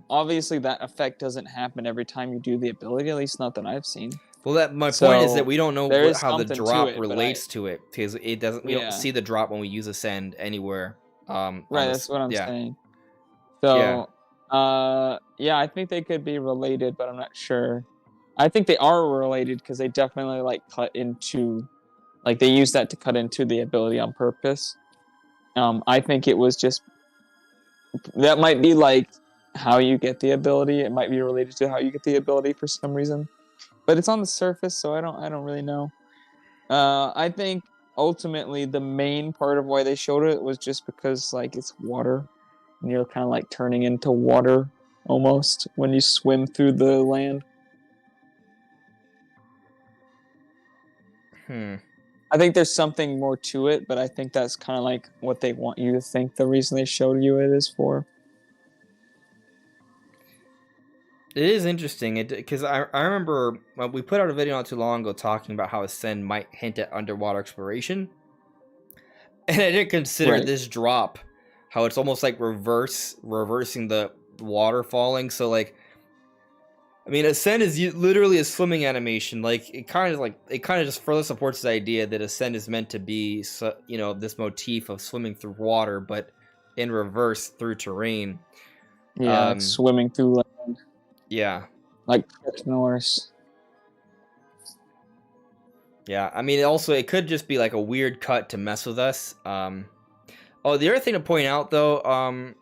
obviously that effect doesn't happen every time you do the ability, at least not that I've seen.
Well, my point is that we don't know
there is
how the
something to
drop
it, but
relates to it, because it doesn't. We don't
Yeah.
see the drop when we use Ascend anywhere.
Right, that's what I'm
yeah.
saying. So, yeah, I think they could be related, but I'm not sure. I think they are related because they definitely like cut into, like they use that to cut into the ability on purpose. I think it was just that might be like how you get the ability. It might be related to how you get the ability for some reason, but it's on the surface, so I don't really know. I think ultimately the main part of why they showed it was just because like it's water, and you're kind of like turning into water almost when you swim through the land. I think there's something more to it, but I think that's kind of like what they want you to think the reason they showed you it is for.
It is interesting, because I remember we put out a video not too long ago talking about how Ascend might hint at underwater exploration, and I didn't consider this drop, how it's almost like reversing the water falling. So like, I mean, Ascend is literally a swimming animation. Like it kind of just further supports the idea that Ascend is meant to be, this motif of swimming through water, but in reverse through terrain.
Yeah, like swimming through land.
Yeah.
Like Chuck Norris.
Yeah, I mean, it could just be like a weird cut to mess with us. The other thing to point out, though,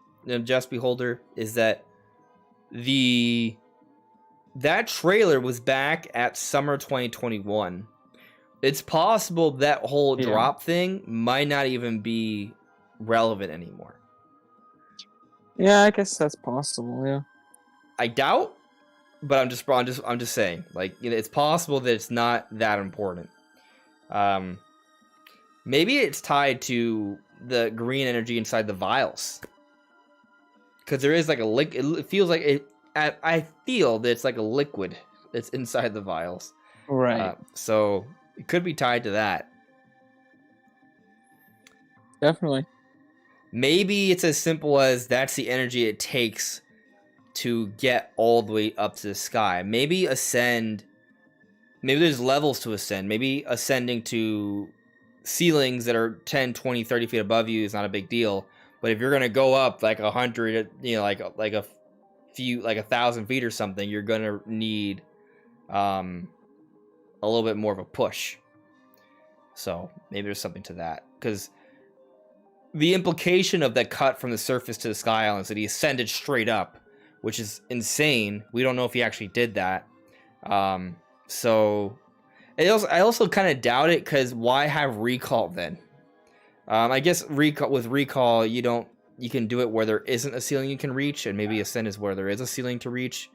Just Beholder, is that that trailer was back at summer 2021. It's possible that whole drop thing might not even be relevant anymore.
Yeah, I guess that's possible. Yeah.
I doubt, but I'm just saying, like, it's possible that it's not that important. Maybe it's tied to the green energy inside the vials, because there is like it feels like it. I feel that it's like a liquid that's inside the vials,
right?
So it could be tied to that.
Definitely.
Maybe it's as simple as that's the energy it takes to get all the way up to the sky. Maybe there's levels to Ascend. Maybe ascending to ceilings that are 10, 20, 30 feet above you is not a big deal. But if you're going to go up like 100, like a few, like 1,000 feet or something, you're going to need a little bit more of a push. So maybe there's something to that. Because the implication of that cut from the surface to the Sky Islands that he ascended straight up, which is insane. We don't know if he actually did that. So I also kind of doubt it, because why have recall then? I guess with recall you can do it where there isn't a ceiling you can reach, and maybe Ascend is where there is a ceiling to reach.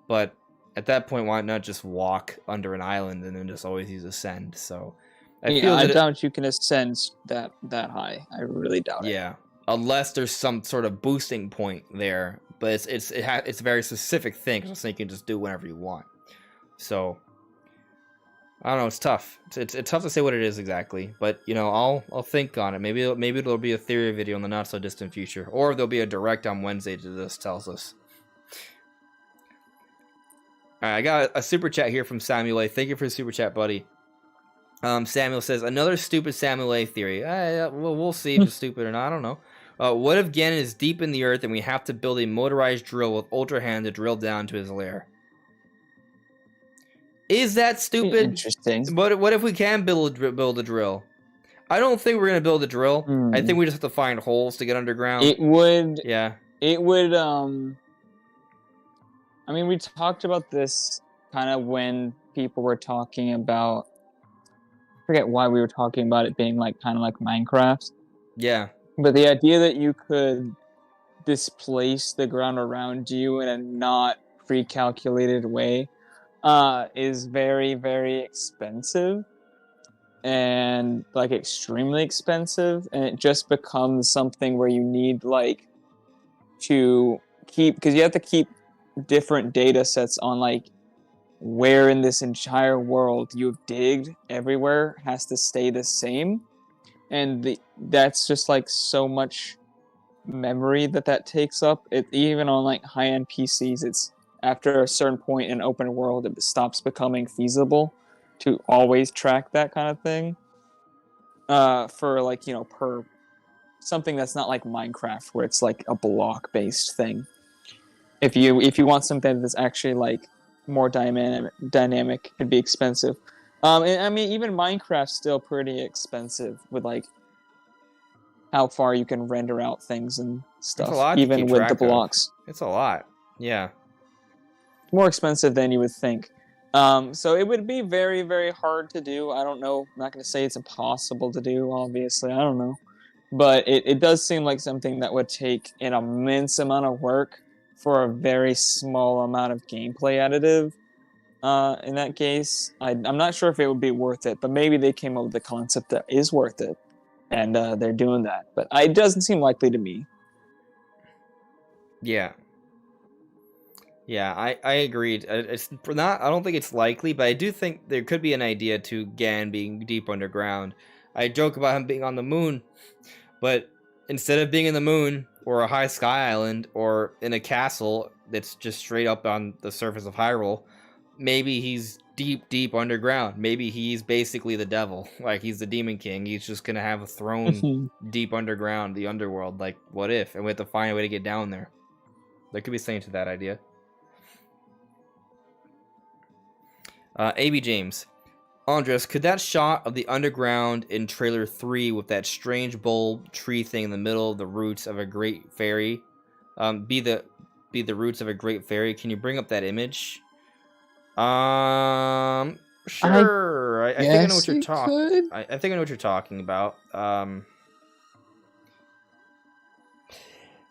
But at that point, why not just walk under an island and then just always use Ascend? So I
doubt you can ascend that high. I really doubt it.
Yeah, unless there's some sort of boosting point there, but it's a very specific thing, so you can just do whenever you want. So I don't know. It's tough. It's tough to say what it is exactly, but I'll think on it. Maybe it'll be a theory video in the not so distant future, or there'll be a direct on Wednesday that this tells us. All right, I got a super chat here from Samuel A. Thank you for the super chat, buddy. Samuel says, another stupid Samuel A. theory. We'll see if it's stupid or not. I don't know. What if Ganon is deep in the earth and we have to build a motorized drill with Ultra Hand to drill down to his lair? Is that stupid?
Interesting.
But what if we can build a drill? I don't think we're gonna build a drill. I think we just have to find holes to get underground.
It would.
Yeah.
It would. I mean, we talked about this kind of when people were talking about. I forget why we were talking about it being like kind of like Minecraft.
Yeah.
But the idea that you could displace the ground around you in a not pre-calculated way is very, very expensive, and like extremely expensive, and it just becomes something where you need like to keep, because you have to keep different data sets on like where in this entire world you've digged everywhere has to stay the same, and that's just like so much memory that takes up. Even on like high-end PCs, it's after a certain point in open world, it stops becoming feasible to always track that kind of thing. For like, per something that's not like Minecraft, where it's like a block-based thing. If you want something that's actually like more dynamic, it'd be expensive. And, I mean, even Minecraft's still pretty expensive with like how far you can render out things and stuff,
It's a lot to
even
keep
with the
track of.
blocks.
It's a lot. Yeah.
More expensive than you would think. So it would be very, very hard to do. I don't know. I'm not going to say it's impossible to do, obviously. I don't know. But it does seem like something that would take an immense amount of work for a very small amount of gameplay additive. In that case, I'm not sure if it would be worth it, but maybe they came up with a concept that is worth it, and they're doing that. But it doesn't seem likely to me.
Yeah. Yeah, I agreed. It's not. I don't think it's likely, but I do think there could be an idea to Gan being deep underground. I joke about him being on the moon, but instead of being in the moon or a high sky island or in a castle that's just straight up on the surface of Hyrule, maybe he's deep underground. Maybe he's basically the devil, like he's the Demon King. He's just gonna have a throne deep underground, the underworld. Like, what if? And we have to find a way to get down there. There could be something to that idea. AB James. Andres, could that shot of the underground in trailer 3 with that strange bulb tree thing in the middle of the roots of a great fairy be the roots of a great fairy? Can you bring up that image? Sure. I think I know what you're talking. I think I know what you're talking about.
I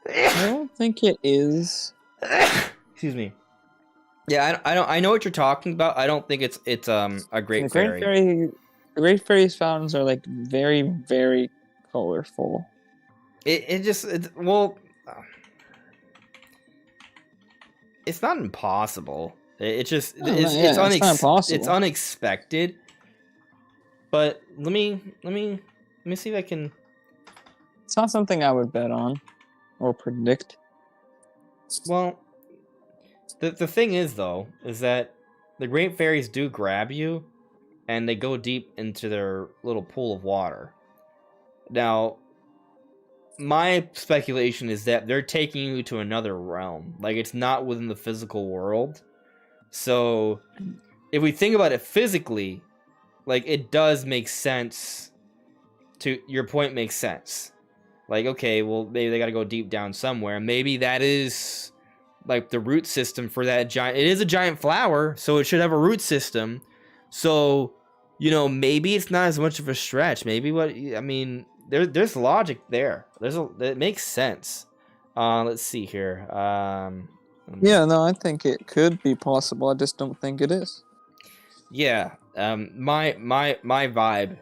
don't think it is.
Excuse me. Yeah, I know what you're talking about. I don't think it's a great fairy.
The great fairy's fountains are like very, very colorful.
It's not impossible. It's not impossible. It's unexpected. But let me see if I can.
It's not something I would bet on or predict.
Well, the thing is though, is that the great fairies do grab you, and they go deep into their little pool of water. Now, my speculation is that they're taking you to another realm. Like, it's not within the physical world. So, if we think about it physically, like, it does make sense. Your point makes sense. Like, okay, well, maybe they gotta go deep down somewhere. Maybe that is, like, the root system for that giant... It is a giant flower, so it should have a root system. So, maybe it's not as much of a stretch. Maybe there's logic there. It makes sense. Let's see here.
Yeah, no, I think it could be possible. I just don't think it is.
Yeah. My vibe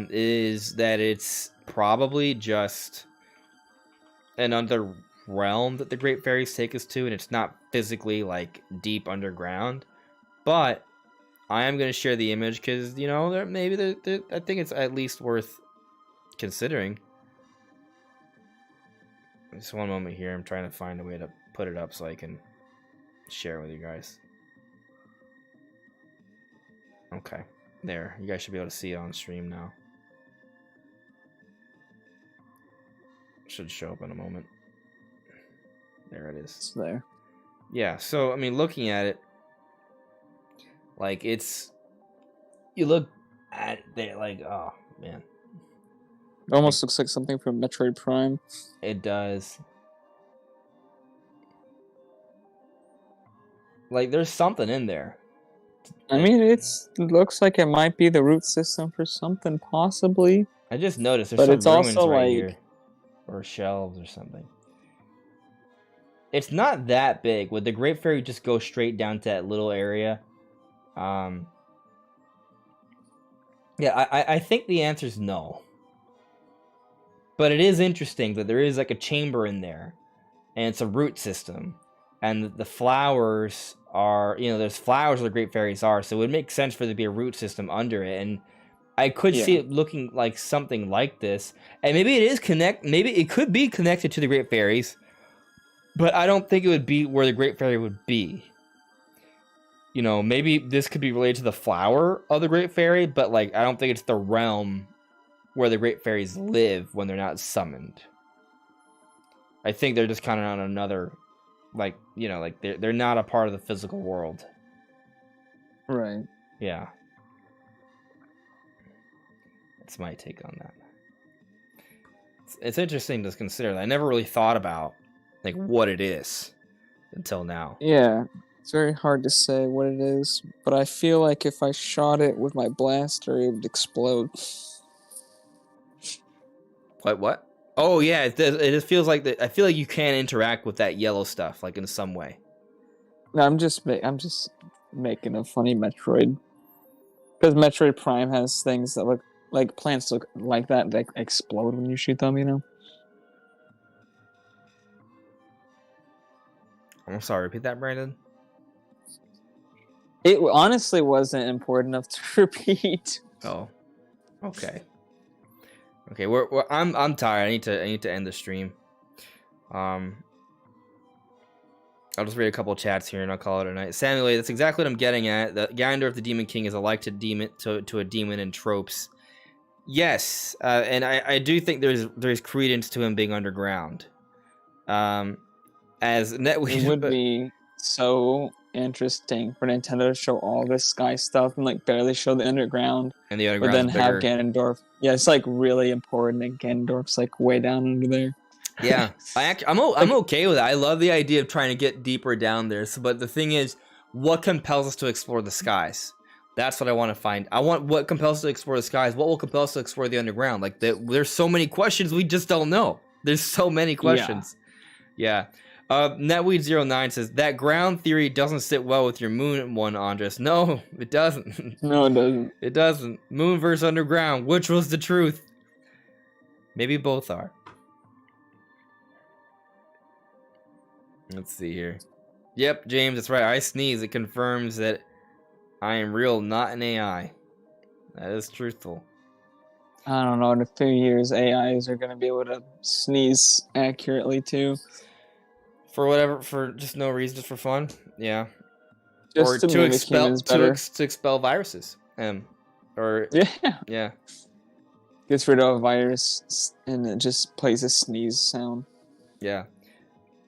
is that it's probably just another realm that the great fairies take us to, and it's not physically like deep underground. But I am going to share the image because, I think it's at least worth considering. Just one moment here. I'm trying to find a way to put it up so I can share it with you guys. Okay. There. You guys should be able to see it on stream now. Should show up in a moment. There it is.
It's there.
Yeah, so, looking at it, like, you look at it there, like, oh, man.
It almost looks like something from Metroid Prime.
It does. Like, there's something in there.
It looks like it might be the root system for something, possibly.
I just noticed there's some ruins right here. Or shelves or something. It's not that big. Would the Great Fairy just go straight down to that little area? Yeah, I think the answer is no. But it is interesting that there is like a chamber in there, and it's a root system, and the flowers are, there's flowers where the Great Fairies are, so it would make sense for there to be a root system under it. And I could see
Yeah.
it looking like something like this, and maybe it is maybe it could be connected to the Great Fairies, but I don't think it would be where the Great Fairy would be. You know, maybe this could be related to the flower of the Great Fairy, but like I don't think it's the realm where the Great Fairies live when they're not summoned. I think they're just kind of on another, like, you know, like they're not a part of the physical world.
Right.
Yeah. That's my take on that. It's interesting to consider. I never really thought about like what it is until now.
Yeah. It's very hard to say what it is, but I feel like if I shot it with my blaster, it would explode.
What? Oh yeah, it just feels like that. I feel like you can interact with that yellow stuff, like in some way.
No, I'm just making a funny Metroid, because Metroid Prime has things that look like plants look like that explode when you shoot them. You know.
I'm sorry. Repeat that, Brandon.
It honestly wasn't important enough to repeat.
Oh, okay. Okay, I'm tired. I need to end the stream. I'll just read a couple chats here and I'll call it a night. Samuel, that's exactly what I'm getting at. The Ganondorf, the Demon King, is alike to a demon in tropes. Yes, and I do think there's credence to him being underground. As
It would be so interesting for Nintendo to show all this sky stuff and like barely show the underground,
and the
but then
underground's
have
bigger.
Ganondorf. Yeah, it's like really important that Ganondorf's like way down under there.
Yeah, I'm okay with it. I love the idea of trying to get deeper down there. But the thing is, what compels us to explore the skies? That's what I want to find. I want what compels us to explore the skies. What will compel us to explore the underground? Like there's so many questions we just don't know. There's so many questions. Yeah. Netweed09 says that ground theory doesn't sit well with your moon one, Andres. No, it doesn't.
No, it doesn't.
It doesn't. Moon versus underground. Which was the truth? Maybe both are. Let's see here. Yep, James, that's right. I sneeze. It confirms that I am real, not an AI. That is truthful.
I don't know. In a few years, AIs are going to be able to sneeze accurately too.
For just no reason, just for fun. Yeah.
Just
or
to mimic humans better.
to expel viruses. Or
Yeah. Gets rid of a virus and it just plays a sneeze sound.
Yeah.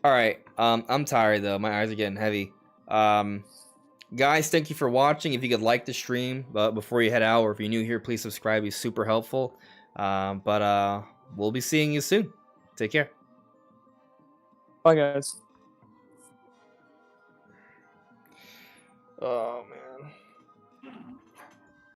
All right. I'm tired though. My eyes are getting heavy. Guys, thank you for watching. If you could like the stream before you head out, or if you're new here, please subscribe. It'd be super helpful. But we'll be seeing you soon. Take care.
Bye, guys.
Oh man.